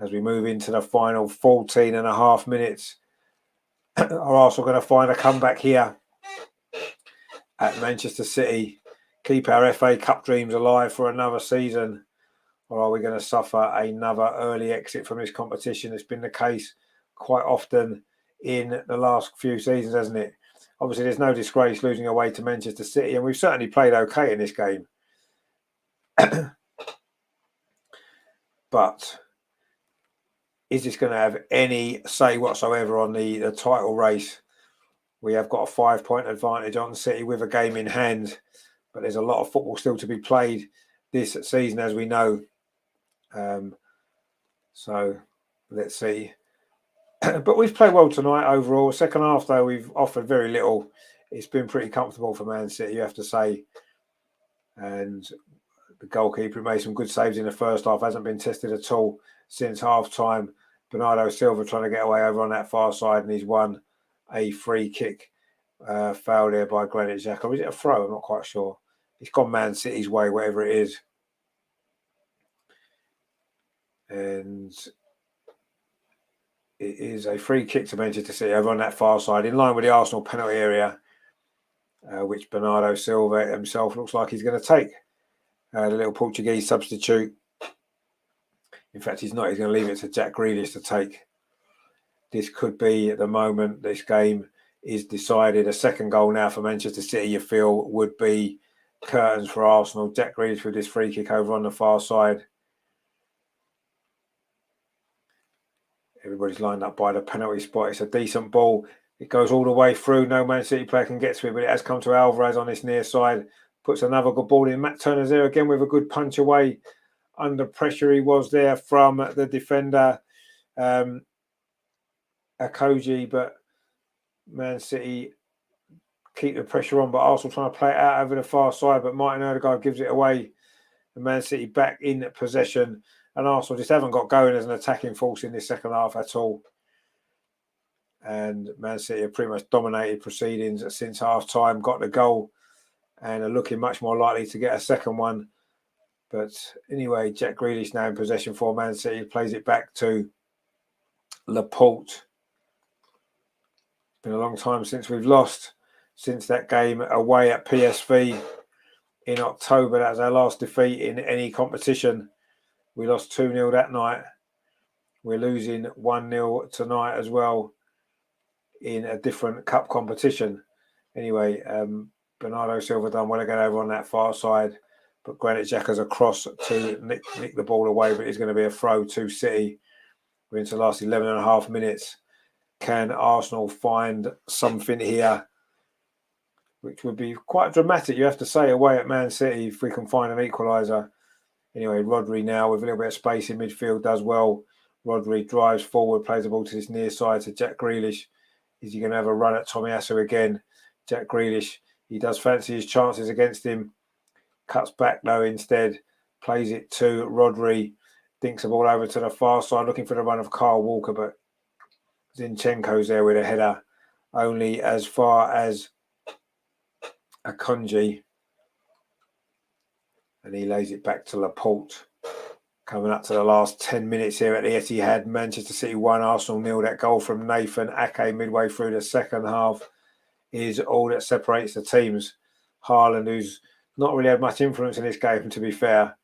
as we move into the final 14 and a half minutes. Are Arsenal going to find a comeback here at Manchester City? Keep our FA Cup dreams alive for another season? Or are we going to suffer another early exit from this competition? It's been the case quite often in the last few seasons, hasn't it? Obviously, there's no disgrace losing away to Manchester City, and we've certainly played okay in this game. But is this going to have any say whatsoever on the title race? We have got a 5-point advantage on City with a game in hand, but there's a lot of football still to be played this season, as we know. So let's see But we've played well tonight overall. Second half, though, we've offered very little. It's been pretty comfortable for Man City, you have to say. And the goalkeeper made some good saves in the first half, hasn't been tested at all since half-time. Bernardo Silva trying to get away over on that far side, and he's won a free kick foul there by Granit Xhaka. Is it a throw? I'm not quite sure. It's gone Man City's way, whatever it is. And it is a free kick to Manchester City over on that far side, in line with the Arsenal penalty area, which Bernardo Silva himself looks like he's going to take. The little Portuguese substitute. In fact, he's not. He's going to leave it to Jack Grealish to take. This could be, at the moment, this game is decided. A second goal now for Manchester City, you feel, would be curtains for Arsenal. Jack Grealish with this free kick over on the far side. Everybody's lined up by the penalty spot. It's a decent ball. It goes all the way through. No Man City player can get to it, but it has come to Alvarez on this near side. Puts another good ball in. Matt Turner's there again with a good punch away. Under pressure he was there from the defender, Akoji, but Man City keep the pressure on, but Arsenal trying to play it out over the far side, but Martin Odegaard gives it away. And Man City back in possession, and Arsenal just haven't got going as an attacking force in this second half at all. And Man City have pretty much dominated proceedings since half-time, got the goal, and are looking much more likely to get a second one. But anyway, Jack Grealish now in possession for Man City, plays it back to Laporte. It's been a long time since we've lost, since that game away at PSV in October. That was our last defeat in any competition. We lost 2-0 that night. We're losing 1-0 tonight as well in a different cup competition. Anyway, Bernardo Silva done well again over on that far side, but Granit Xhaka's across to nick the ball away, but it's going to be a throw to City. We're into the last 11 and a half minutes. Can Arsenal find something here, which would be quite dramatic, you have to say, away at Man City, if we can find an equaliser. Anyway, Rodri now with a little bit of space in midfield does well. Rodri drives forward, plays the ball to this near side to Jack Grealish. Is he going to have a run at Tomiyasu again? Jack Grealish, he does fancy his chances against him. Cuts back though instead. Plays it to Rodri. Dinks the ball over to the far side, looking for the run of Kyle Walker, but Zinchenko's there with a header. Only as far as Akonji. And he lays it back to Laporte. Coming up to the last 10 minutes here at the Etihad. Manchester City 1, Arsenal 0. That goal from Nathan Ake midway through the second half is all that separates the teams. Haaland, who's not really had much influence in this game, to be fair.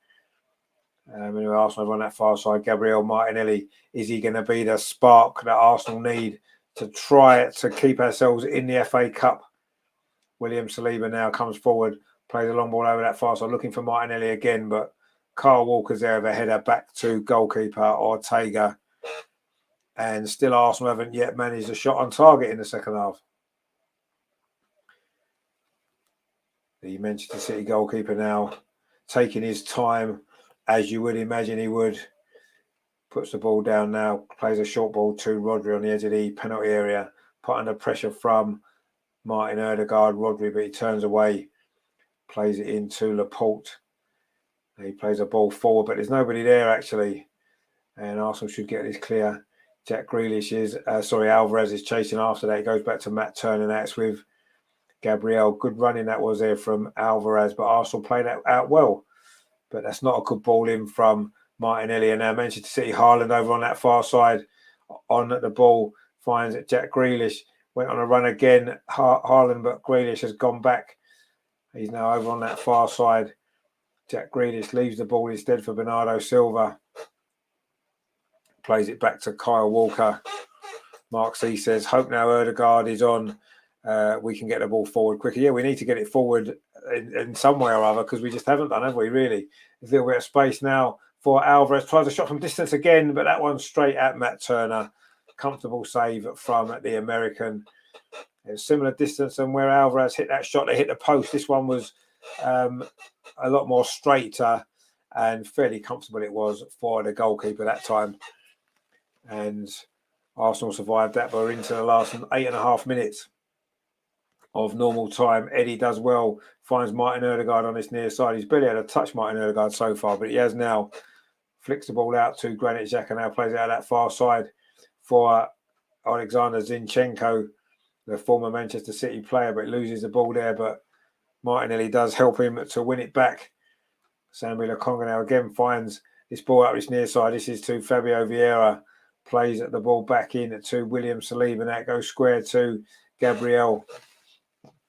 Anyway, Arsenal on that far side. Gabriel Martinelli, is he going to be the spark that Arsenal need to try to keep ourselves in the FA Cup? William Saliba now comes forward, plays a long ball over that far side, looking for Martinelli again, but Kyle Walker's there with a header back to goalkeeper Ortega. And still Arsenal haven't yet managed a shot on target in the second half. The Manchester City goalkeeper now taking his time, as you would imagine he would. Puts the ball down now, plays a short ball to Rodri on the edge of the penalty area. Put under pressure from Martin Odegaard. Rodri, but he turns away. Plays it into Laporte. He plays a ball forward, but there's nobody there actually. And Arsenal should get this clear. Jack Grealish is, Alvarez is chasing after that. He goes back to Matt Turner. That's with Gabriel. Good running that was there from Alvarez, but Arsenal played that out well. But that's not a good ball in from Martinelli. And now Manchester City, Haaland over on that far side on the ball. Finds Jack Grealish. Went on a run again, Haaland, but Grealish has gone back. He's now over on that far side. Jack Grealish leaves the ball instead for Bernardo Silva. Plays it back to Kyle Walker. Mark C says, hope now Odegaard is on. We can get the ball forward quicker. Yeah, we need to get it forward in some way or other, because we just haven't done, have we, really? There's a little bit of space now for Alvarez. Tries a shot from distance again, but that one's straight at Matt Turner. Comfortable save from the American. It's similar distance than where Alvarez hit that shot. They hit the post. This one was a lot more straighter and fairly comfortable it was for the goalkeeper that time. And Arsenal survived that, but we're into the last 8.5 minutes of normal time. Eddie does well, finds Martin Ødegaard on his near side. He's barely had a touch, Martin Ødegaard, so far, but he has now. Flicks the ball out to Granit Xhaka, now plays it out that far side for Alexander Zinchenko, the former Manchester City player, but loses the ball there. But Martinelli does help him to win it back. Sambi Lokonga now again finds this ball up his near side. This is to Fabio Vieira. Plays the ball back in to William Saliba. And that goes square to Gabriel.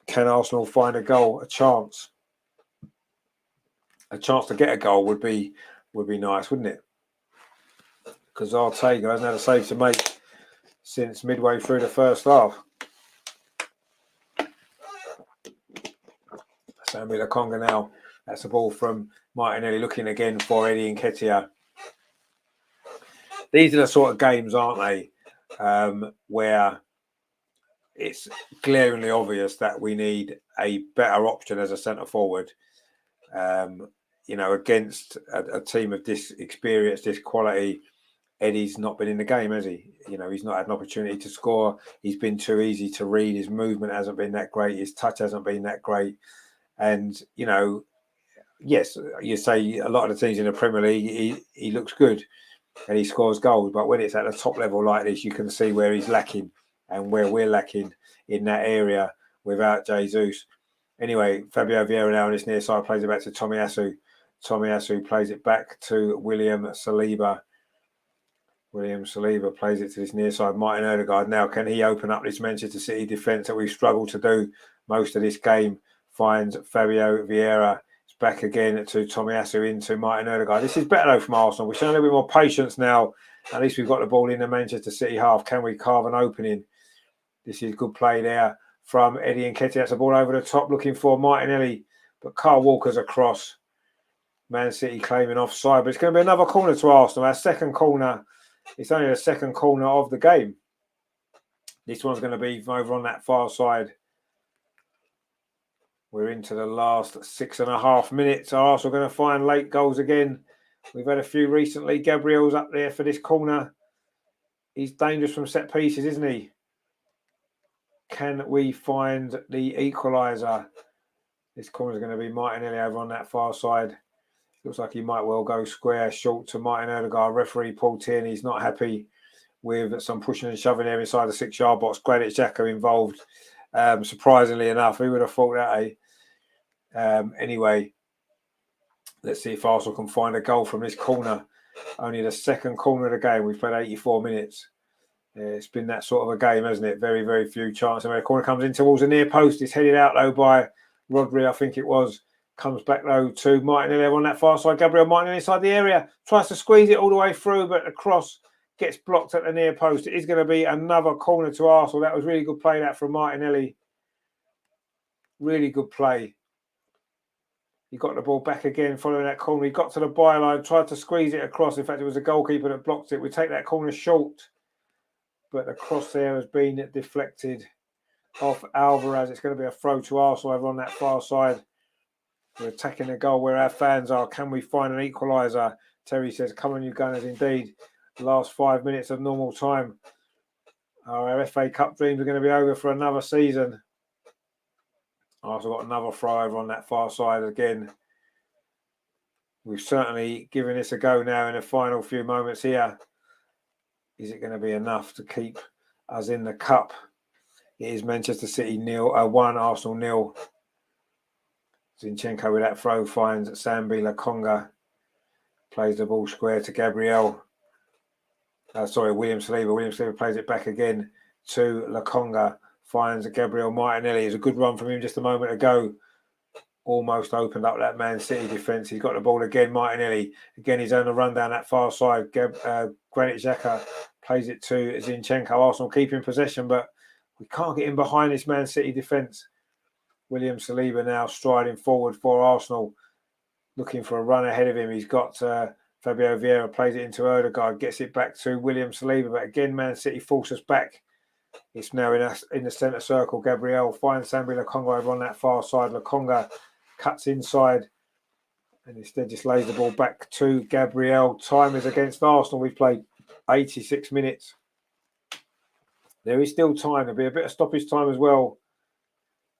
Can Arsenal find a goal? A chance? A chance to get a goal would be nice, wouldn't it? Because Ortega hasn't had a save to make since midway through the first half. Sambi Lokonga now. That's a ball from Martinelli, looking again for Eddie Nketiah. These are the sort of games, aren't they, where it's glaringly obvious that we need a better option as a centre forward. Against a team of this experience, this quality. Eddie's not been in the game, has he? He's not had an opportunity to score. He's been too easy to read. His movement hasn't been that great. His touch hasn't been that great. And, yes, you say a lot of the teams in the Premier League, he looks good and he scores goals. But when it's at the top level like this, you can see where he's lacking and where we're lacking in that area without Jesus. Anyway, Fabio Vieira now on his near side plays it back to Tomiyasu. Tomiyasu plays it back to William Saliba. William Saliba plays it to his near side. Martin Ødegaard now, can he open up this Manchester City defence that we've struggled to do most of this game? Finds Fabio Vieira. It's back again to Tomiyasu into Martin Ødegaard. This is better though from Arsenal. We're showing a little bit more patience now. At least we've got the ball in the Manchester City half. Can we carve an opening? This is good play there from Eddie Nketiah. That's a ball over the top looking for Martinelli. But Kyle Walker's across. Man City claiming offside. But it's going to be another corner to Arsenal. Our second corner. It's only the second corner of the game. This one's going to be over on that far side. We're into the last 6.5 minutes. Arsenal going to find late goals again. We've had a few recently. Gabriel's up there for this corner. He's dangerous from set pieces, isn't he? Can we find the equaliser? This corner is going to be Martinelli over on that far side. Looks like he might well go square short to Martin Ødegaard. Referee Paul Tierney is not happy with some pushing and shoving there inside the 6-yard box. Granit Xhaka involved. Surprisingly enough, who would have thought that? Anyway, let's see if Arsenal can find a goal from this corner. Only the second corner of the game. We've played 84 minutes. It's been that sort of a game, hasn't it? Very, very few chances. The corner comes in towards the near post. It's headed out, though, by Rodri, I think it was. Comes back, though, to Martinelli on that far side. Gabriel Martinelli inside the area. Tries to squeeze it all the way through, but the cross gets blocked at the near post. It is going to be another corner to Arsenal. That was really good play, that, from Martinelli. Really good play. He got the ball back again following that corner. He got to the byline, tried to squeeze it across. In fact, it was the goalkeeper that blocked it. We take that corner short. But the cross there has been deflected off Alvarez. It's going to be a throw to Arsenal over on that far side. We're attacking the goal where our fans are. Can we find an equaliser? Terry says, come on, you Gunners. Indeed, the last 5 minutes of normal time. Our FA Cup dreams are going to be over for another season. Arsenal got another throw over on that far side again. We've certainly given this a go now in the final few moments here. Is it going to be enough to keep us in the cup? It is Manchester City 1, Arsenal 0. Zinchenko with that throw finds Sambi Lokonga. Plays the ball square to Gabriel. William Saliba. William Saliba plays it back again to Lokonga. Finds Gabriel Martinelli. It's a good run from him just a moment ago. Almost opened up that Man City defence. He's got the ball again. Martinelli. Again, he's on the run down that far side. Granit Xhaka plays it to Zinchenko. Arsenal keeping possession, but we can't get in behind this Man City defence. William Saliba now striding forward for Arsenal, looking for a run ahead of him. He's got Fabio Vieira, plays it into Ødegaard, gets it back to William Saliba. But again, Man City force us back. It's now in the centre circle. Gabriel finds Sambi Lokonga over on that far side. Lokonga cuts inside and instead just lays the ball back to Gabriel. Time is against Arsenal. We've played 86 minutes. There is still time. There'll be a bit of stoppage time as well.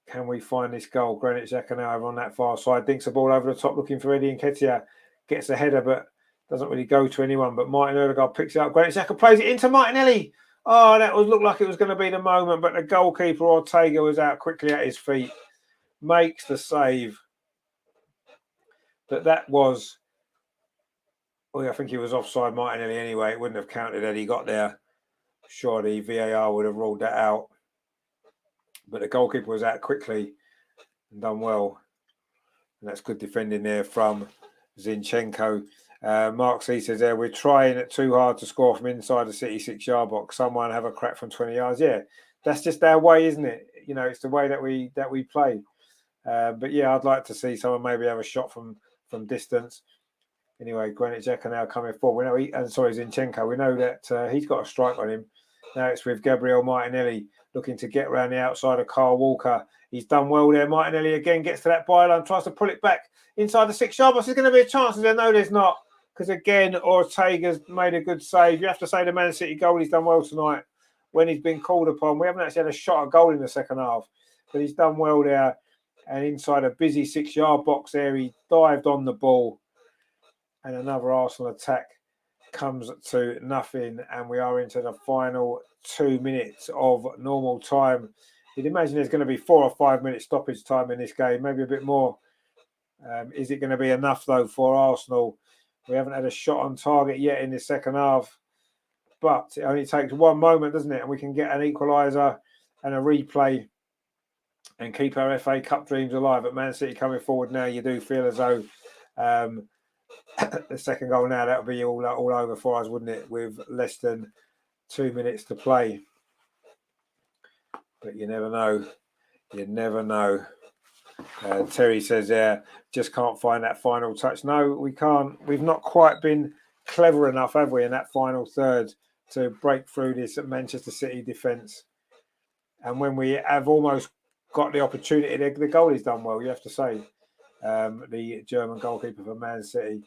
Can we find this goal? Granit Xhaka now over on that far side. Dinks the ball over the top looking for Eddie Nketiah. Gets a header, but doesn't really go to anyone. But Martin Odegaard picks it up. Granit Xhaka plays it into Martinelli. Oh, that looked like it was going to be the moment. But the goalkeeper, Ortega, was out quickly at his feet. Makes the save. But that was... Well, I think he was offside Martinelli anyway. It wouldn't have counted had he got there. Surely VAR would have ruled that out. But the goalkeeper was out quickly and done well. And that's good defending there from Zinchenko. Mark C says there, we're trying it too hard to score from inside the City 6-yard box. Someone have a crack from 20 yards. Yeah, that's just our way, isn't it? You know, it's the way that we play. But yeah, I'd like to see someone maybe have a shot from distance. Anyway, Granit Xhaka now coming forward. We know Zinchenko. We know that he's got a strike on him. Now it's with Gabriel Martinelli looking to get around the outside of Carl Walker. He's done well there. Martinelli again gets to that byline, tries to pull it back inside the 6-yard box. There's going to be a chance. I know there's not, because again, Ortega's made a good save. You have to say the Man City goalie's done well tonight when he's been called upon. We haven't actually had a shot at goal in the second half, but he's done well there. And inside a busy 6-yard box there, he dived on the ball. And another Arsenal attack comes to nothing, and we are into the final 2 minutes of normal time. You'd imagine there's going to be 4 or 5 minutes stoppage time in this game, maybe a bit more. Is it going to be enough, though, for Arsenal? We haven't had a shot on target yet in the second half, but it only takes one moment, doesn't it? And we can get an equaliser and a replay and keep our FA Cup dreams alive. But Man City coming forward now, you do feel as though the second goal now, that would be all over for us, wouldn't it? With less than 2 minutes to play. But you never know. You never know. Terry says there, just can't find that final touch. No, we can't. We've not quite been clever enough, have we, in that final third to break through this Manchester City defence. And when we have almost got the opportunity, the goalie's done well, you have to say. The German goalkeeper for Man City,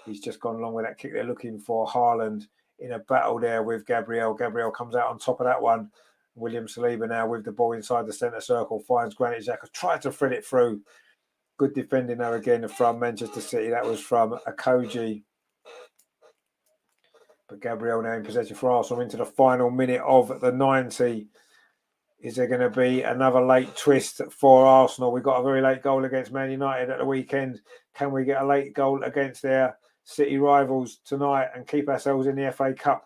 he's just gone along with that kick. They're looking for Haaland in a battle there with Gabriel. Gabriel comes out on top of that one. William Saliba now with the ball inside the centre circle, finds Granit Xhaka, tried to thread it through. Good defending there again from Manchester City. That was from Akoji. But Gabriel now in possession for Arsenal into the final minute of the 90. Is there going to be another late twist for Arsenal? We got a very late goal against Man United at the weekend. Can we get a late goal against their City rivals tonight and keep ourselves in the FA Cup?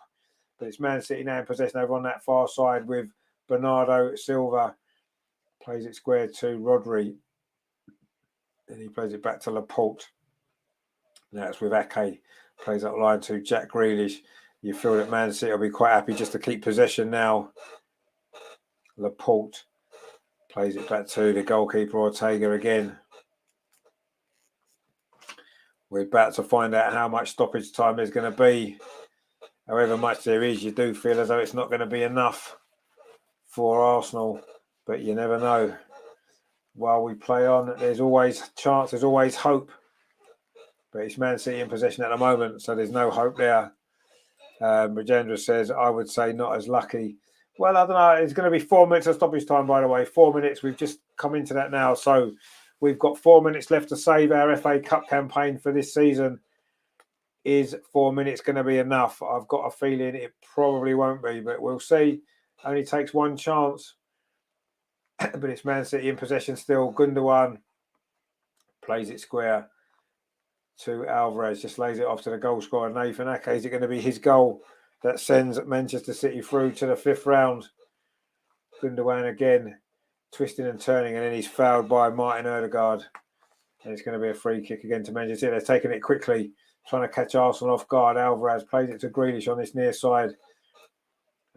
But it's Man City now in possession over on that far side with Bernardo Silva. Plays it square to Rodri. Then he plays it back to Laporte. Now it's with Ake. Plays up line to Jack Grealish. You feel that Man City will be quite happy just to keep possession now. Laporte plays it back to the goalkeeper Ortega again. We're about to find out how much stoppage time there's going to be. However much there is, you do feel as though it's not going to be enough for Arsenal, but you never know. While we play on, there's always chance, there's always hope. But it's Man City in possession at the moment, so there's no hope there. Rajendra says, I would say not as lucky. Well, I don't know. It's going to be 4 minutes of stoppage time, by the way. 4 minutes. We've just come into that now. So we've got 4 minutes left to save our FA Cup campaign for this season. Is 4 minutes going to be enough? I've got a feeling it probably won't be, but we'll see. Only takes one chance. But it's Man City in possession still. Gundogan plays it square to Alvarez. Just lays it off to the goal scorer, Nathan Ake. Is it going to be his goal that sends Manchester City through to the 5th round? Gundogan again, twisting and turning, and then he's fouled by Martin Odegaard. And it's going to be a free kick again to Manchester City. They're taking it quickly, trying to catch Arsenal off guard. Alvarez plays it to Grealish on this near side.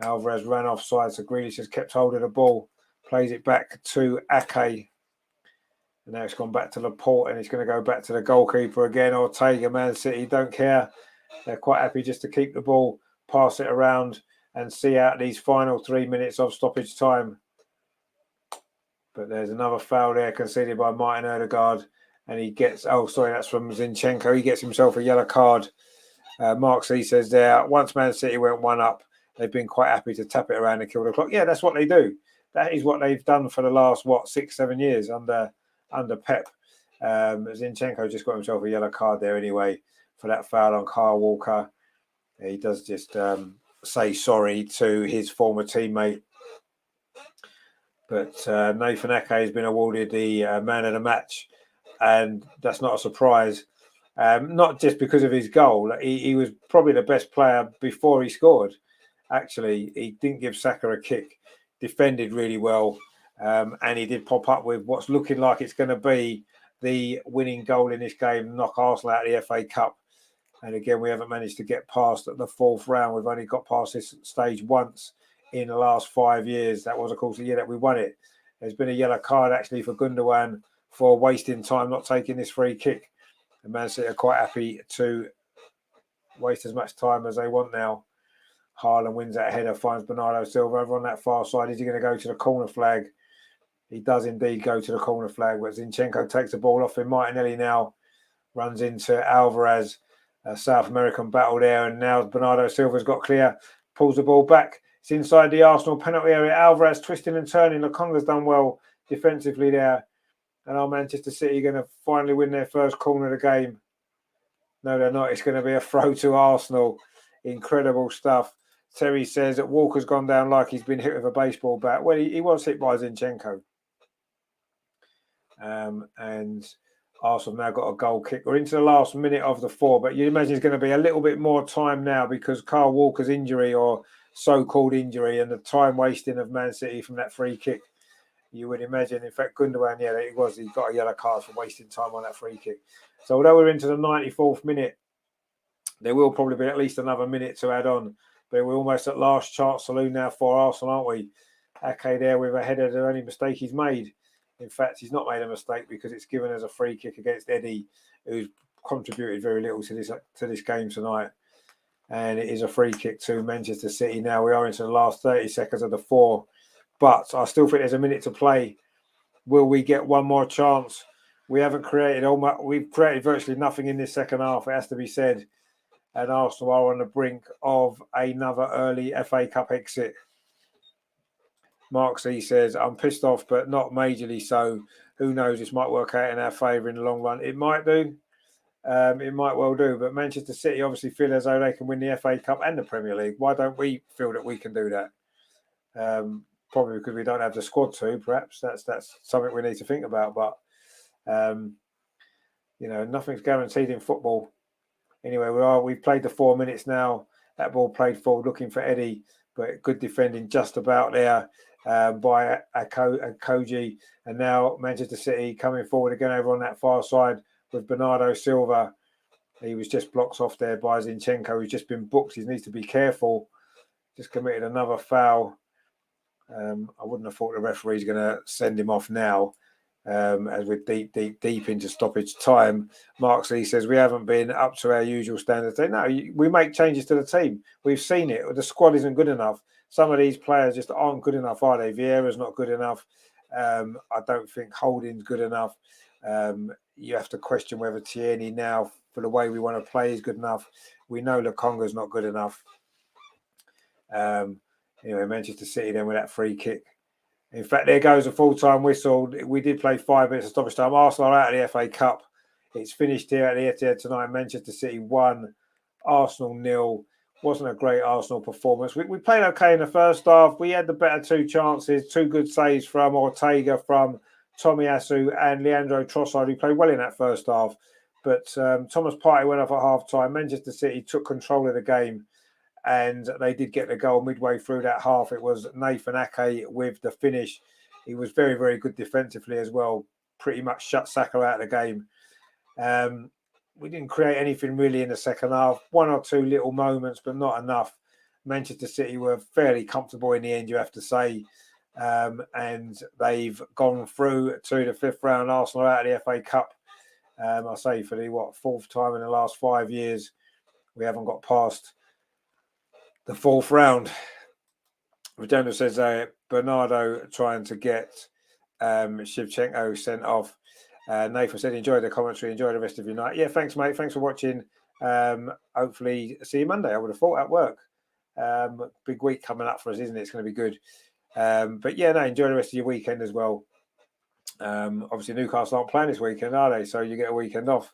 Alvarez ran offside, so Grealish has kept hold of the ball. Plays it back to Ake. And now it's gone back to Laporte, and it's going to go back to the goalkeeper again. Ortega, Man City don't care. They're quite happy just to keep the ball, pass it around, and see out these final 3 minutes of stoppage time. But there's another foul there conceded by Martin Odegaard. And he gets, that's from Zinchenko. He gets himself a yellow card. Mark C says there, once Man City went one up, they've been quite happy to tap it around and kill the clock. Yeah, that's what they do. That is what they've done for the last 6-7 years under Pep. Zinchenko just got himself a yellow card there anyway for that foul on Kyle Walker. He does just say sorry to his former teammate. But Nathan Ake has been awarded the man of the match, and that's not a surprise. Not just because of his goal. He was probably the best player before he scored. Actually, he didn't give Saka a kick, defended really well, and he did pop up with what's looking like it's going to be the winning goal in this game, knock Arsenal out of the FA Cup. And again, we haven't managed to get past the fourth round. We've only got past this stage once in the last 5 years. That was, of course, the year that we won it. There's been a yellow card, actually, for Gundogan for wasting time, not taking this free kick. And Man City are quite happy to waste as much time as they want now. Haaland wins that header, finds Bernardo Silva over on that far side. Is he going to go to the corner flag? He does indeed go to the corner flag, but Zinchenko takes the ball off him. Martinelli now runs into Alvarez. South American battle there, and now Bernardo Silva's got clear, pulls the ball back. It's inside the Arsenal penalty area. Alvarez twisting and turning. Lokonga's done well defensively there. And our Manchester City are going to finally win their first corner of the game. No, they're not. It's going to be a throw to Arsenal. Incredible stuff. Terry says that Walker's gone down like he's been hit with a baseball bat. Well, he was hit by Zinchenko. And Arsenal now got a goal kick. We're into the last minute of the 4, but you imagine it's going to be a little bit more time now because Kyle Walker's injury, or so-called injury, and the time wasting of Man City from that free kick. You would imagine, in fact, Gundogan, he got a yellow card for wasting time on that free kick. So although we're into the 94th minute, there will probably be at least another minute to add on. But we're almost at last chance saloon now for Arsenal, aren't we? Ake there with a header, the only mistake he's made. In fact, he's not made a mistake because it's given as a free kick against Eddie, who's contributed very little to this game tonight. And it is a free kick to Manchester City. Now we are into the last 30 seconds of the 4. But I still think there's a minute to play. Will we get one more chance? We've created virtually nothing in this second half, it has to be said. And Arsenal are on the brink of another early FA Cup exit. Mark C says, I'm pissed off, but not majorly so. Who knows? This might work out in our favour in the long run. It might do. It might well do. But Manchester City obviously feel as though they can win the FA Cup and the Premier League. Why don't we feel that we can do that? Probably because we don't have the squad to, perhaps. That's something we need to think about. But, nothing's guaranteed in football. Anyway, we've played the 4 minutes now. That ball played forward, looking for Eddie, but good defending just about there by Akoji. And now Manchester City coming forward again over on that far side with Bernardo Silva. He was just blocked off there by Zinchenko, who's just been booked. He needs to be careful. Just committed another foul. I wouldn't have thought the referee's going to send him off now. As we're deep into stoppage time. Mark C says we haven't been up to our usual standards. No, we make changes to the team. We've seen it. The squad isn't good enough. Some of these players just aren't good enough, are they? Vieira's not good enough. I don't think Holding's good enough. You have to question whether Tierney now, for the way we want to play, is good enough. We know Lokonga's not good enough. Anyway, Manchester City then with that free kick. In fact, there goes a full-time whistle. We did play 5 minutes of stoppage time. Arsenal are out of the FA Cup. It's finished here at the Etihad tonight. Manchester City 1, Arsenal 0. Wasn't a great Arsenal performance. We played okay in the first half. We had the better 2 chances, 2 good saves from Ortega, from Tomiyasu and Leandro Trossard, who played well in that first half. But Thomas Partey went off at half-time. Manchester City took control of the game. And they did get the goal midway through that half. It was Nathan Ake with the finish. He was very, very good defensively as well. Pretty much shut Saka out of the game. We didn't create anything really in the second half. 1 or 2 little moments, but not enough. Manchester City were fairly comfortable in the end, you have to say. And they've gone through to the 5th round. Arsenal out of the FA Cup. I say for the 4th time in the last 5 years. We haven't got past the 4th round. Redondo says Bernardo trying to get Shevchenko sent off. Nathan said, enjoy the commentary, enjoy the rest of your night. Yeah, thanks, mate. Thanks for watching. Hopefully, see you Monday, I would have thought, at work. Big week coming up for us, isn't it? It's going to be good. But yeah, no, enjoy the rest of your weekend as well. Obviously, Newcastle aren't playing this weekend, are they? So you get a weekend off.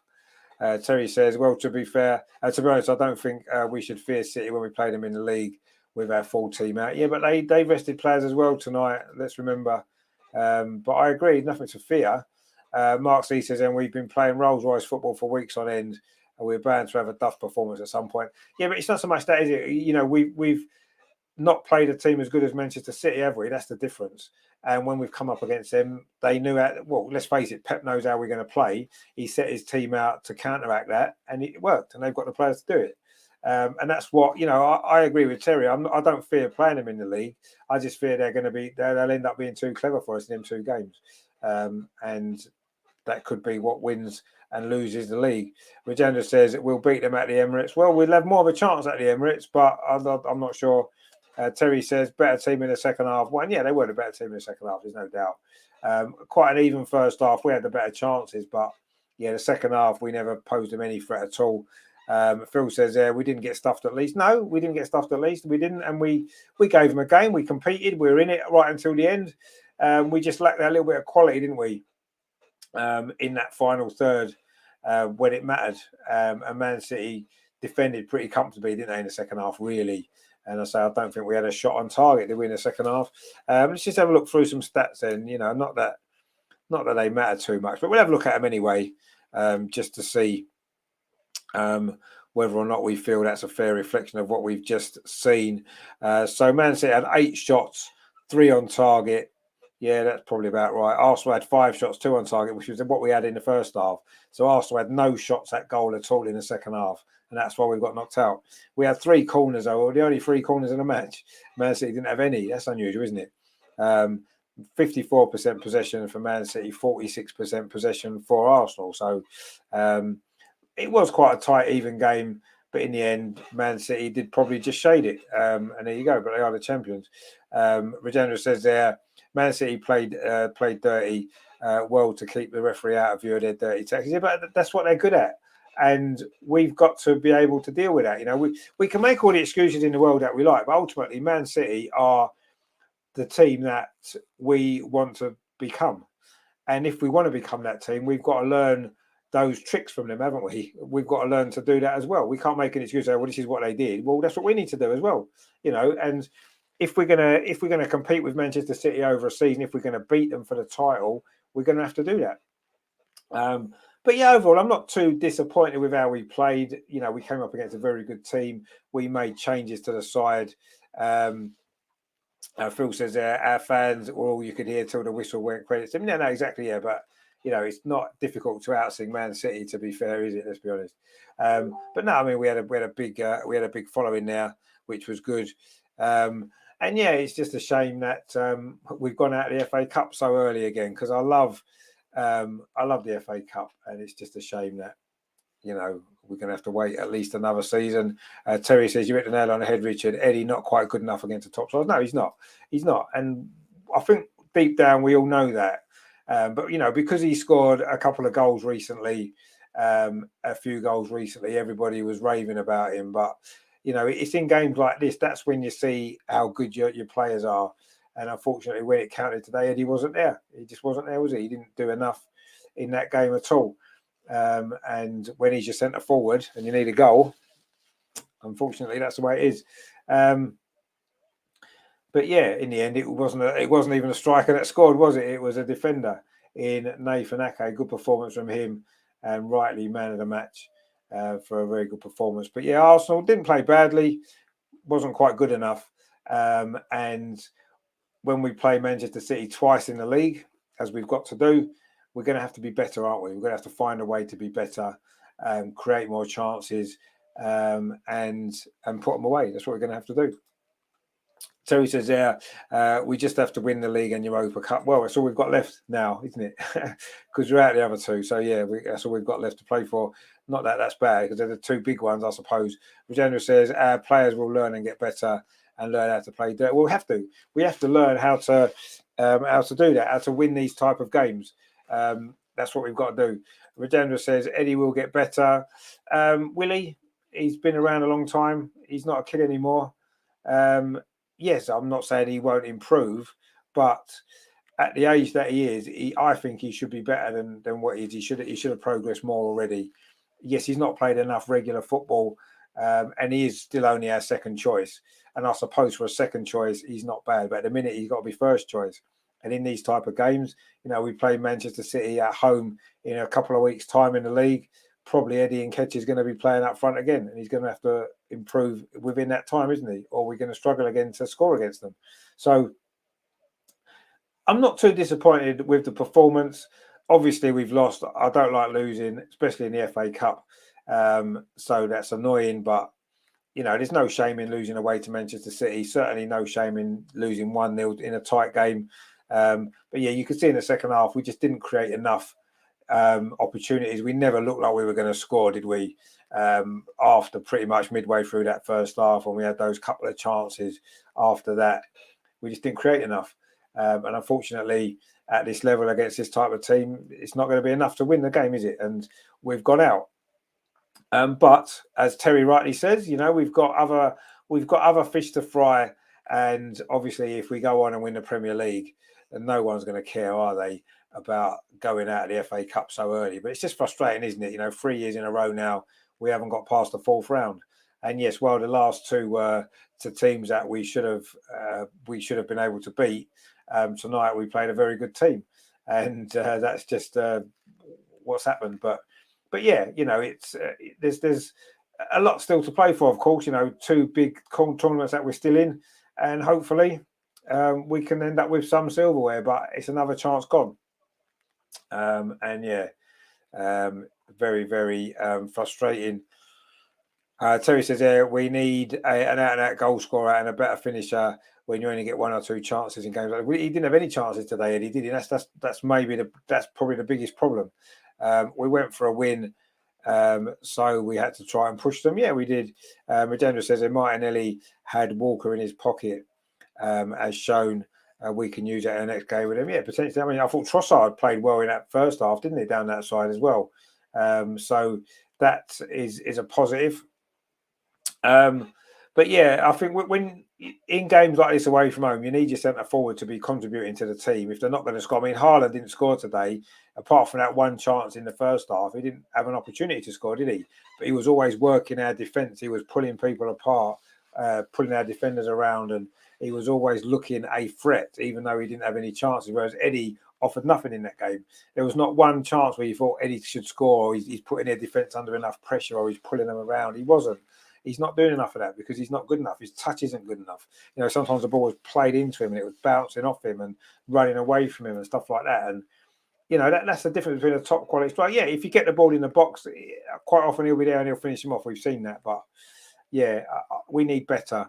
Terry says, well, to be fair, to be honest, I don't think we should fear City when we play them in the league with our full team out. Yeah, but they rested players as well tonight. Let's remember. But I agree, nothing to fear. Mark C says, and we've been playing Rolls-Royce football for weeks on end, and we're bound to have a duff performance at some point. Yeah, but it's not so much that, is it? You know, we've not played a team as good as Manchester City, have we? That's the difference. And when we've come up against them, they knew how, well, let's face it, Pep knows how we're going to play. He set his team out to counteract that, and it worked, and they've got the players to do it. And that's what, you know, I agree with Terry. I don't fear playing them in the league. I just fear they'll end up being too clever for us in them 2 games. And that could be what wins and loses the league. Regenda says we'll beat them at the Emirates. Well, we'll have more of a chance at the Emirates, but I'm not sure. Terry says better team in the second half. Well, yeah, they were the better team in the second half. There's no doubt. Quite an even first half. We had the better chances, but yeah, the second half we never posed them any threat at all. Phil says we didn't get stuffed at least. No, we didn't get stuffed at least. We didn't, and we gave them a game. We competed. We were in it right until the end. We just lacked that little bit of quality, didn't we? In that final third when it mattered. And Man City defended pretty comfortably, didn't they, in the second half, really? And I don't think we had a shot on target, did we, in the second half? Let's just have a look through some stats then. You know, not that they matter too much, but we'll have a look at them anyway, just to see whether or not we feel that's a fair reflection of what we've just seen. So Man City had 8 shots, 3 on target. Yeah, that's probably about right. Arsenal had 5 shots, 2 on target, which was what we had in the first half. So Arsenal had no shots at goal at all in the second half, and that's why we got knocked out. We had 3 corners, though. The only 3 corners in a match. Man City didn't have any. That's unusual, isn't it? 54% possession for Man City, 46% possession for Arsenal. So it was quite a tight, even game. But in the end, Man City did probably just shade it. And there you go. But they are the champions. Regenda says there, Man City played dirty well to keep the referee out of view of their dirty tactics. Yeah, but that's what they're good at. And we've got to be able to deal with that. You know, we can make all the excuses in the world that we like, but ultimately Man City are the team that we want to become. And if we want to become that team, we've got to learn those tricks from them, haven't we? We've got to learn to do that as well. We can't make an excuse say, well, this is what they did. Well, that's what we need to do as well. You know, and if we're gonna compete with Manchester City over a season, if we're gonna beat them for the title, we're gonna have to do that. But yeah, overall, I'm not too disappointed with how we played. You know, we came up against a very good team. We made changes to the side. Phil says our fans were all you could hear till the whistle went. Credits to them. No, exactly, yeah. But you know, it's not difficult to outsing Man City, to be fair, is it? Let's be honest. But no, I mean, we had a big following there, which was good. And yeah, it's just a shame that we've gone out of the FA Cup so early again, because I love the FA Cup, and it's just a shame that, you know, we're going to have to wait at least another season. Terry says, you hit the nail on the head, Richard. Eddie, not quite good enough against the top sides. No, he's not. He's not. And I think deep down we all know that. But, you know, because he scored a couple of goals recently, a few goals recently, everybody was raving about him. But, you know, it's in games like this, that's when you see how good your players are. And unfortunately, when it counted today, Eddie wasn't there. He just wasn't there, was he? He didn't do enough in that game at all. And when he's your centre forward and you need a goal, unfortunately, that's the way it is. But yeah, in the end, it wasn't even a striker that scored, was it? It was a defender in Nathan Ake. Good performance from him, and rightly man of the match for a very good performance. But yeah, Arsenal didn't play badly, wasn't quite good enough. And when we play Manchester City twice in the league, as we've got to do, we're going to have to be better, aren't we? We're going to have to find a way to be better, create more chances, and put them away. That's what we're going to have to do. Terry says, yeah, we just have to win the league and Europa Cup. Well, that's all we've got left now, isn't it? Because we're out the other two. So, yeah, that's all we've got left to play for. Not that that's bad, because they're the two big ones, I suppose. Regenda says, our players will learn and get better and learn how to play dirt. Well, we have to. We have to learn how to do that, how to win these type of games. That's what we've got to do. Regenda says, Eddie will get better. Will he? He's been around a long time. He's not a kid anymore. Yes, I'm not saying he won't improve, but at the age that he is, I think he should be better than what he is. He should have progressed more already. Yes, he's not played enough regular football, and he is still only our second choice. And I suppose for a second choice, he's not bad. But at the minute, he's got to be first choice. And in these type of games, we play Manchester City at home in a couple of weeks' time in the league. Probably Eddie Nketiah is going to be playing up front again, and he's going to have to improve within that time, isn't he? Or we're going to struggle again to score against them. So I'm not too disappointed with the performance. Obviously, we've lost. I don't like losing, especially in the FA Cup. So that's annoying, but there's no shame in losing away to Manchester City. Certainly no shame in losing 1-0 in a tight game. But yeah, you could see in the second half, we just didn't create enough opportunities. We never looked like we were going to score, did we? After pretty much midway through that first half, when we had those couple of chances after that, we just didn't create enough. And unfortunately, at this level against this type of team, it's not going to be enough to win the game, is it? And we've gone out. But as Terry rightly says, we've got other fish to fry. And obviously, if we go on and win the Premier League, then no one's going to care, are they, about going out of the FA Cup so early? But it's just frustrating, isn't it? 3 years in a row now, we haven't got past the fourth round. And yes, well, the last two teams that we should have been able to beat. Tonight we played a very good team, and that's just what's happened. But yeah, it's there's a lot still to play for. Of course, 2 big tournaments that we're still in, and hopefully we can end up with some silverware. But it's another chance gone. And yeah, very, very frustrating. Terry says, we need an out-and-out goal scorer and a better finisher when you only get 1 or 2 chances in games. He didn't have any chances today, Eddie, did he? That's probably the biggest problem. We went for a win, so we had to try and push them. Yeah, we did. Regenda says Martinelli had Walker in his pocket, as shown. We can use it in the next game with him. Yeah, potentially. I mean, I thought Trossard played well in that first half, didn't he, down that side as well? So that is a positive. But yeah, I think when in games like this away from home, you need your centre forward to be contributing to the team. If they're not going to score, I mean, Haaland didn't score today. Apart from that one chance in the first half, he didn't have an opportunity to score, did he? But he was always working our defence. He was pulling people apart, pulling our defenders around, and he was always looking a threat, even though he didn't have any chances. Whereas Eddie offered nothing in that game. There was not one chance where you thought Eddie should score, or he's putting their defence under enough pressure, or he's pulling them around. He wasn't. He's not doing enough of that because he's not good enough. His touch isn't good enough. Sometimes the ball was played into him and it was bouncing off him and running away from him and stuff like that. And, that's the difference between a top quality striker. Yeah, if you get the ball in the box, quite often he'll be there and he'll finish him off. We've seen that. But, yeah, we need better.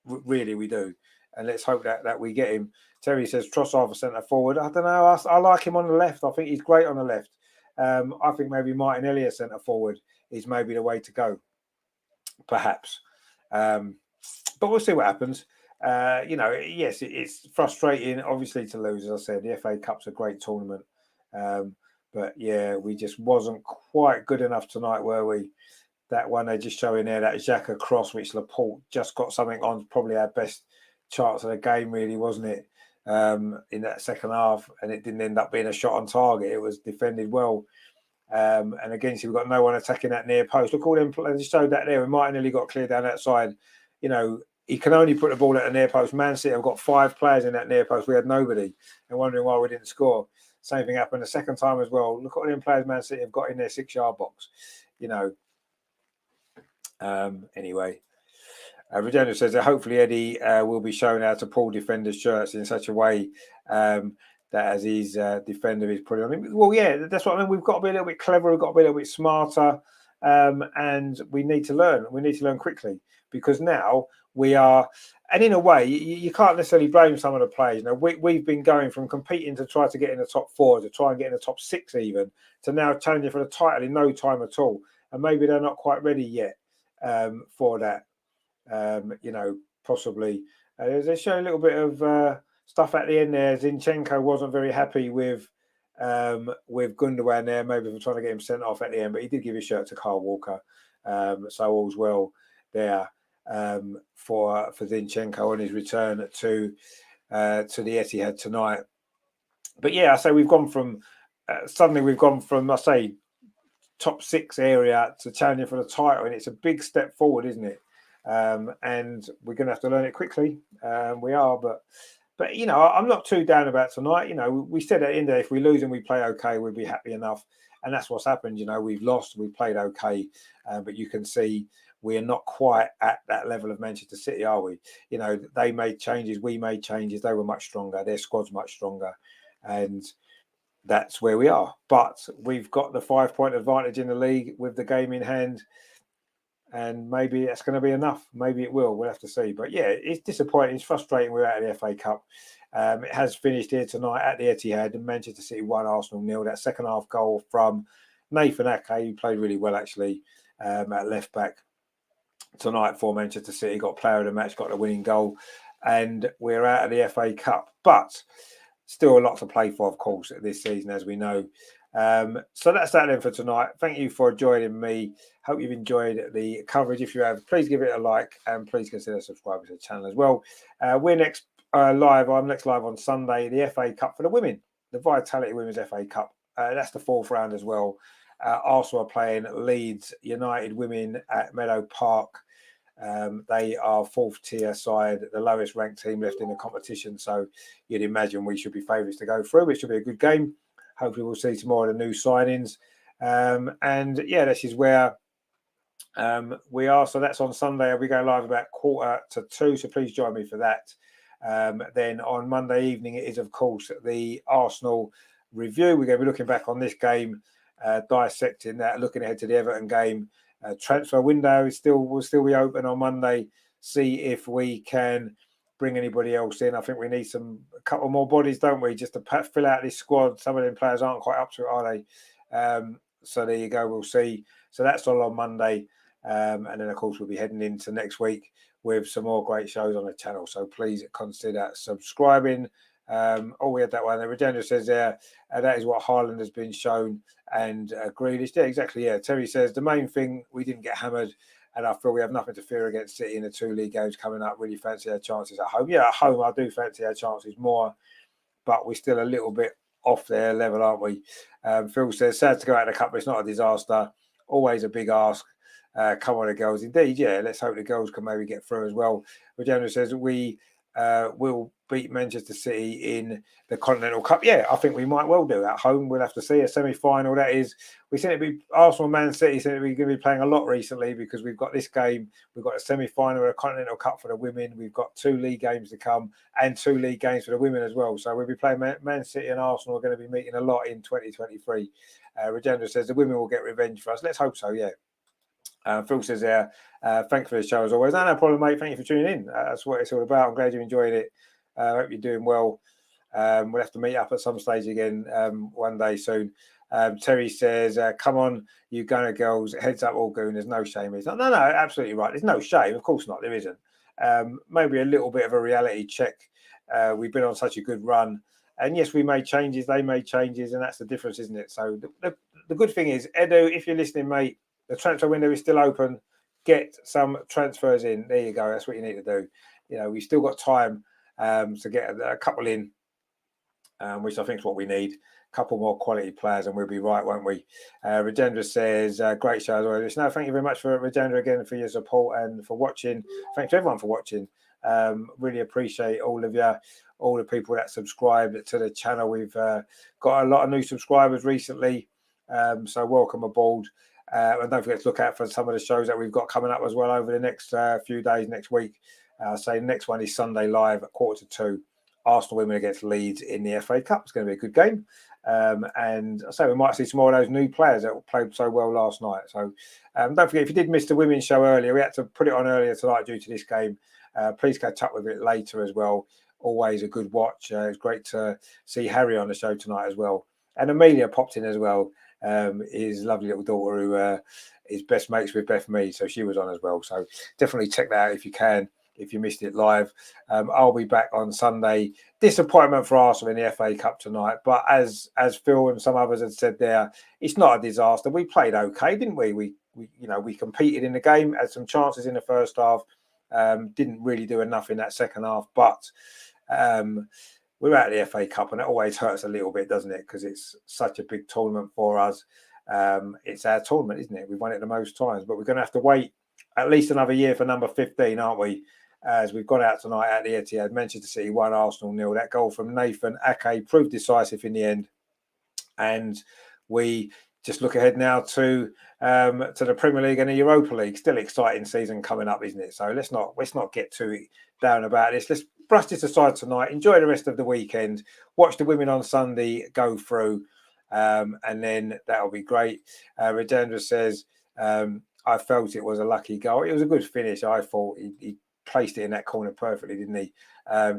Really, we do. And let's hope that we get him. Terry says Trossard for centre forward. I don't know. I like him on the left. I think he's great on the left. I think maybe Martinelli as centre forward is maybe the way to go. Perhaps, but we'll see what happens. Yes, it's frustrating, obviously, to lose. As I said, the FA Cup's a great tournament, but yeah, we just wasn't quite good enough tonight, were we? That one they're just showing there, that Xhaka cross, which Laporte just got something on, probably our best chance of the game, really, wasn't it? In that second half, and it didn't end up being a shot on target. It was defended well. And again, we've got no one attacking that near post. Look, all them players showed that there. And Martinelli got clear down that side. He can only put the ball at the near post. Man City have got 5 players in that near post. We had nobody, and wondering why we didn't score. Same thing happened the second time as well. Look at all them players Man City have got in their 6-yard box. Anyway, Regenda says that hopefully Eddie will be showing how to pull defenders' shirts in such a way that as his defender is putting on him. Well, yeah, that's what I mean. We've got to be a little bit clever. We've got to be a little bit smarter. And we need to learn. We need to learn quickly because now we are, and in a way, you can't necessarily blame some of the players. We've been going from competing to try to get in the top 4, to try and get in the top 6 even, to now challenging for the title in no time at all. And maybe they're not quite ready yet for that, possibly. They show a little bit of stuff at the end there. Zinchenko wasn't very happy with Gundogan there, maybe for trying to get him sent off at the end, but he did give his shirt to Kyle Walker. So all's well there. for Zinchenko on his return to the Etihad tonight. But yeah, I say we've gone from suddenly I say top 6 area to challenging for the title, and it's a big step forward, isn't it? And we're going to have to learn it quickly. We are, but I'm not too down about tonight. We said at the end of the day, if we lose and we play okay, we'd be happy enough, and that's what's happened. We've lost, we played okay, but you can see we're not quite at that level of Manchester City, are we? They made changes, we made changes. They were much stronger. Their squad's much stronger, and that's where we are. But we've got the 5-point advantage in the league with the game in hand, and maybe that's going to be enough. Maybe it will. We'll have to see. But yeah, it's disappointing. It's frustrating. We're out of the FA Cup. It has finished here tonight at the Etihad. Manchester City 1, Arsenal 0. That second half goal from Nathan Ake, who played really well actually at left back tonight for Manchester City. Got player of the match, got the winning goal, and we're out of the FA Cup. But still a lot to play for, of course, this season, as we know. So that's that then for tonight. Thank you for joining me. Hope you've enjoyed the coverage. If you have, please give it a like, and please consider subscribing to the channel as well. We're next live. I'm next live on Sunday, the FA Cup for the women, the Vitality Women's FA Cup. That's the 4th round as well. Arsenal are playing Leeds United Women at Meadow Park. They are 4th tier side, the lowest ranked team left in the competition. So you'd imagine we should be favourites to go through. It should be a good game. Hopefully we'll see some more of the new signings. And yeah, this is where we are. So that's on Sunday. We go live about 1:45. So please join me for that. Then on Monday evening, it is, of course, the Arsenal review. We're going to be looking back on this game, dissecting that, looking ahead to the Everton game. Transfer window will still be open on Monday. See if we can bring anybody else in. I think we need a couple more bodies, don't we, just to fill out this squad. Some of them players aren't quite up to it, are they? So there you go. We'll see. So that's all on Monday, and then of course we'll be heading into next week with some more great shows on the channel. So please consider subscribing. We had that one. Regenda says there, that is what Haaland has been shown, and Grealish. Yeah, exactly. Yeah, Terry says the main thing, we didn't get hammered, and I feel we have nothing to fear against City in the 2 league games coming up. Really fancy our chances at home. Yeah, at home I do fancy our chances more, but we're still a little bit off their level, aren't we? Phil says sad to go out of the cup, but it's not a disaster. Always a big ask. Come on, the girls. Indeed, yeah. Let's hope the girls can maybe get through as well. Regenda says we will beat Manchester City in the Continental Cup. Yeah, I think we might well do at home. We'll have to see. A semi-final, that is. We seem to be Arsenal, Man City seem to be going to be playing a lot recently, because we've got this game, we've got a semi-final of a Continental Cup for the women, we've got 2 league games to come, and 2 league games for the women as well. So we'll be playing Man City and Arsenal are going to be meeting a lot in 2023. Regenda says the women will get revenge for us. Let's hope so, yeah. Phil says there, thanks for the show as always. No problem, mate. Thank you for tuning in. That's what it's all about. I'm glad you enjoyed it. I hope you're doing well. We'll have to meet up at some stage again one day soon. Terry says, come on, you Gunner girls. Heads up, all goon. There's no shame. It's not. No, absolutely right. There's no shame. Of course not. There isn't. Maybe a little bit of a reality check. We've been on such a good run. And yes, we made changes. They made changes. And that's the difference, isn't it? So the good thing is, Edu, if you're listening, mate, the transfer window is still open. Get some transfers in. There you go. That's what you need to do. We've still got time to get a couple in, which I think is what we need. A couple more quality players, and we'll be right, won't we? Regenda says, great show as always. No, thank you very much for Regenda again for your support and for watching. Thanks to everyone for watching. Really appreciate all of you, all the people that subscribed to the channel. We've got a lot of new subscribers recently, so welcome aboard. And don't forget to look out for some of the shows that we've got coming up as well over the next few days, next week. The next one is Sunday live at 1:45. Arsenal women against Leeds in the FA Cup. It's going to be a good game. And I say we might see some more of those new players that played so well last night. So don't forget, if you did miss the women's show earlier, we had to put it on earlier tonight due to this game. Please catch up with it later as well. Always a good watch. It's great to see Harry on the show tonight as well. And Amelia popped in as well. His lovely little daughter who is best mates with Beth Mead, so she was on as well. So definitely check that out if you can, if you missed it live. I'll be back on Sunday. Disappointment for Arsenal in the FA Cup tonight, but as Phil and some others had said there, it's not a disaster. We played okay, didn't we? We competed in the game, had some chances in the first half, Didn't really do enough in that second half, but we're out of the FA Cup, and it always hurts a little bit, doesn't it? Because it's such a big tournament for us. It's our tournament, isn't it? We've won it the most times, but we're going to have to wait at least another year for number 15, aren't we? As we've gone out tonight at the Etihad, Manchester City 1, Arsenal 0. That goal from Nathan Ake proved decisive in the end, and we just look ahead now to the Premier League and the Europa League. Still exciting season coming up, isn't it? So let's not get too down about this. Let's brush this aside tonight. Enjoy the rest of the weekend. Watch the women on Sunday go through, and then that'll be great. Rajendra says, I felt it was a lucky goal. It was a good finish. I thought he placed it in that corner perfectly, didn't he?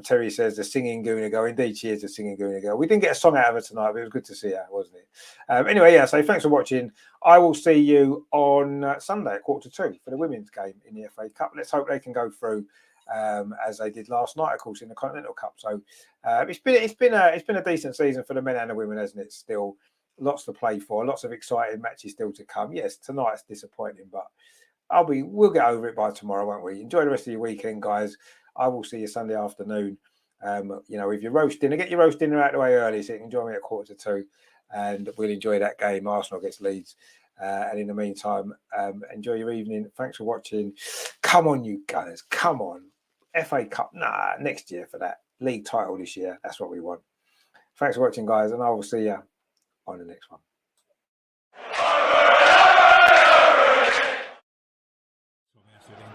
Terry says the singing Gooner girl. Indeed, she is the singing Gooner girl. We didn't get a song out of her tonight, but it was good to see her, wasn't it? Anyway, yeah, so thanks for watching. I will see you on Sunday at 1:45 for the women's game in the FA Cup. Let's hope they can go through as they did last night, of course, in the Continental Cup. So it's been a decent season for the men and the women, hasn't it? Still lots to play for, lots of exciting matches still to come. Yes, tonight's disappointing, but we'll get over it by tomorrow, won't we? Enjoy the rest of your weekend, guys. I will see you Sunday afternoon. If you're roast dinner, get your roast dinner out of the way early so you can join me at 1:45, and we'll enjoy that game. Arsenal gets Leeds. And in the meantime, enjoy your evening. Thanks for watching. Come on, you Gunners. Come on. FA Cup. Nah, next year for that. League title this year. That's what we want. Thanks for watching, guys, and I will see you on the next one.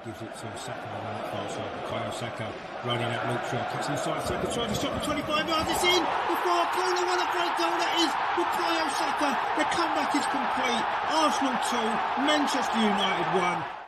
Gives it to Saka on that far side. Bukayo Saka running at Luke Shaw, cuts inside Saka, tries to shot from 25 yards. It's in the far corner. What a great goal that is! Bukayo Saka. The comeback is complete. Arsenal 2, Manchester United 1.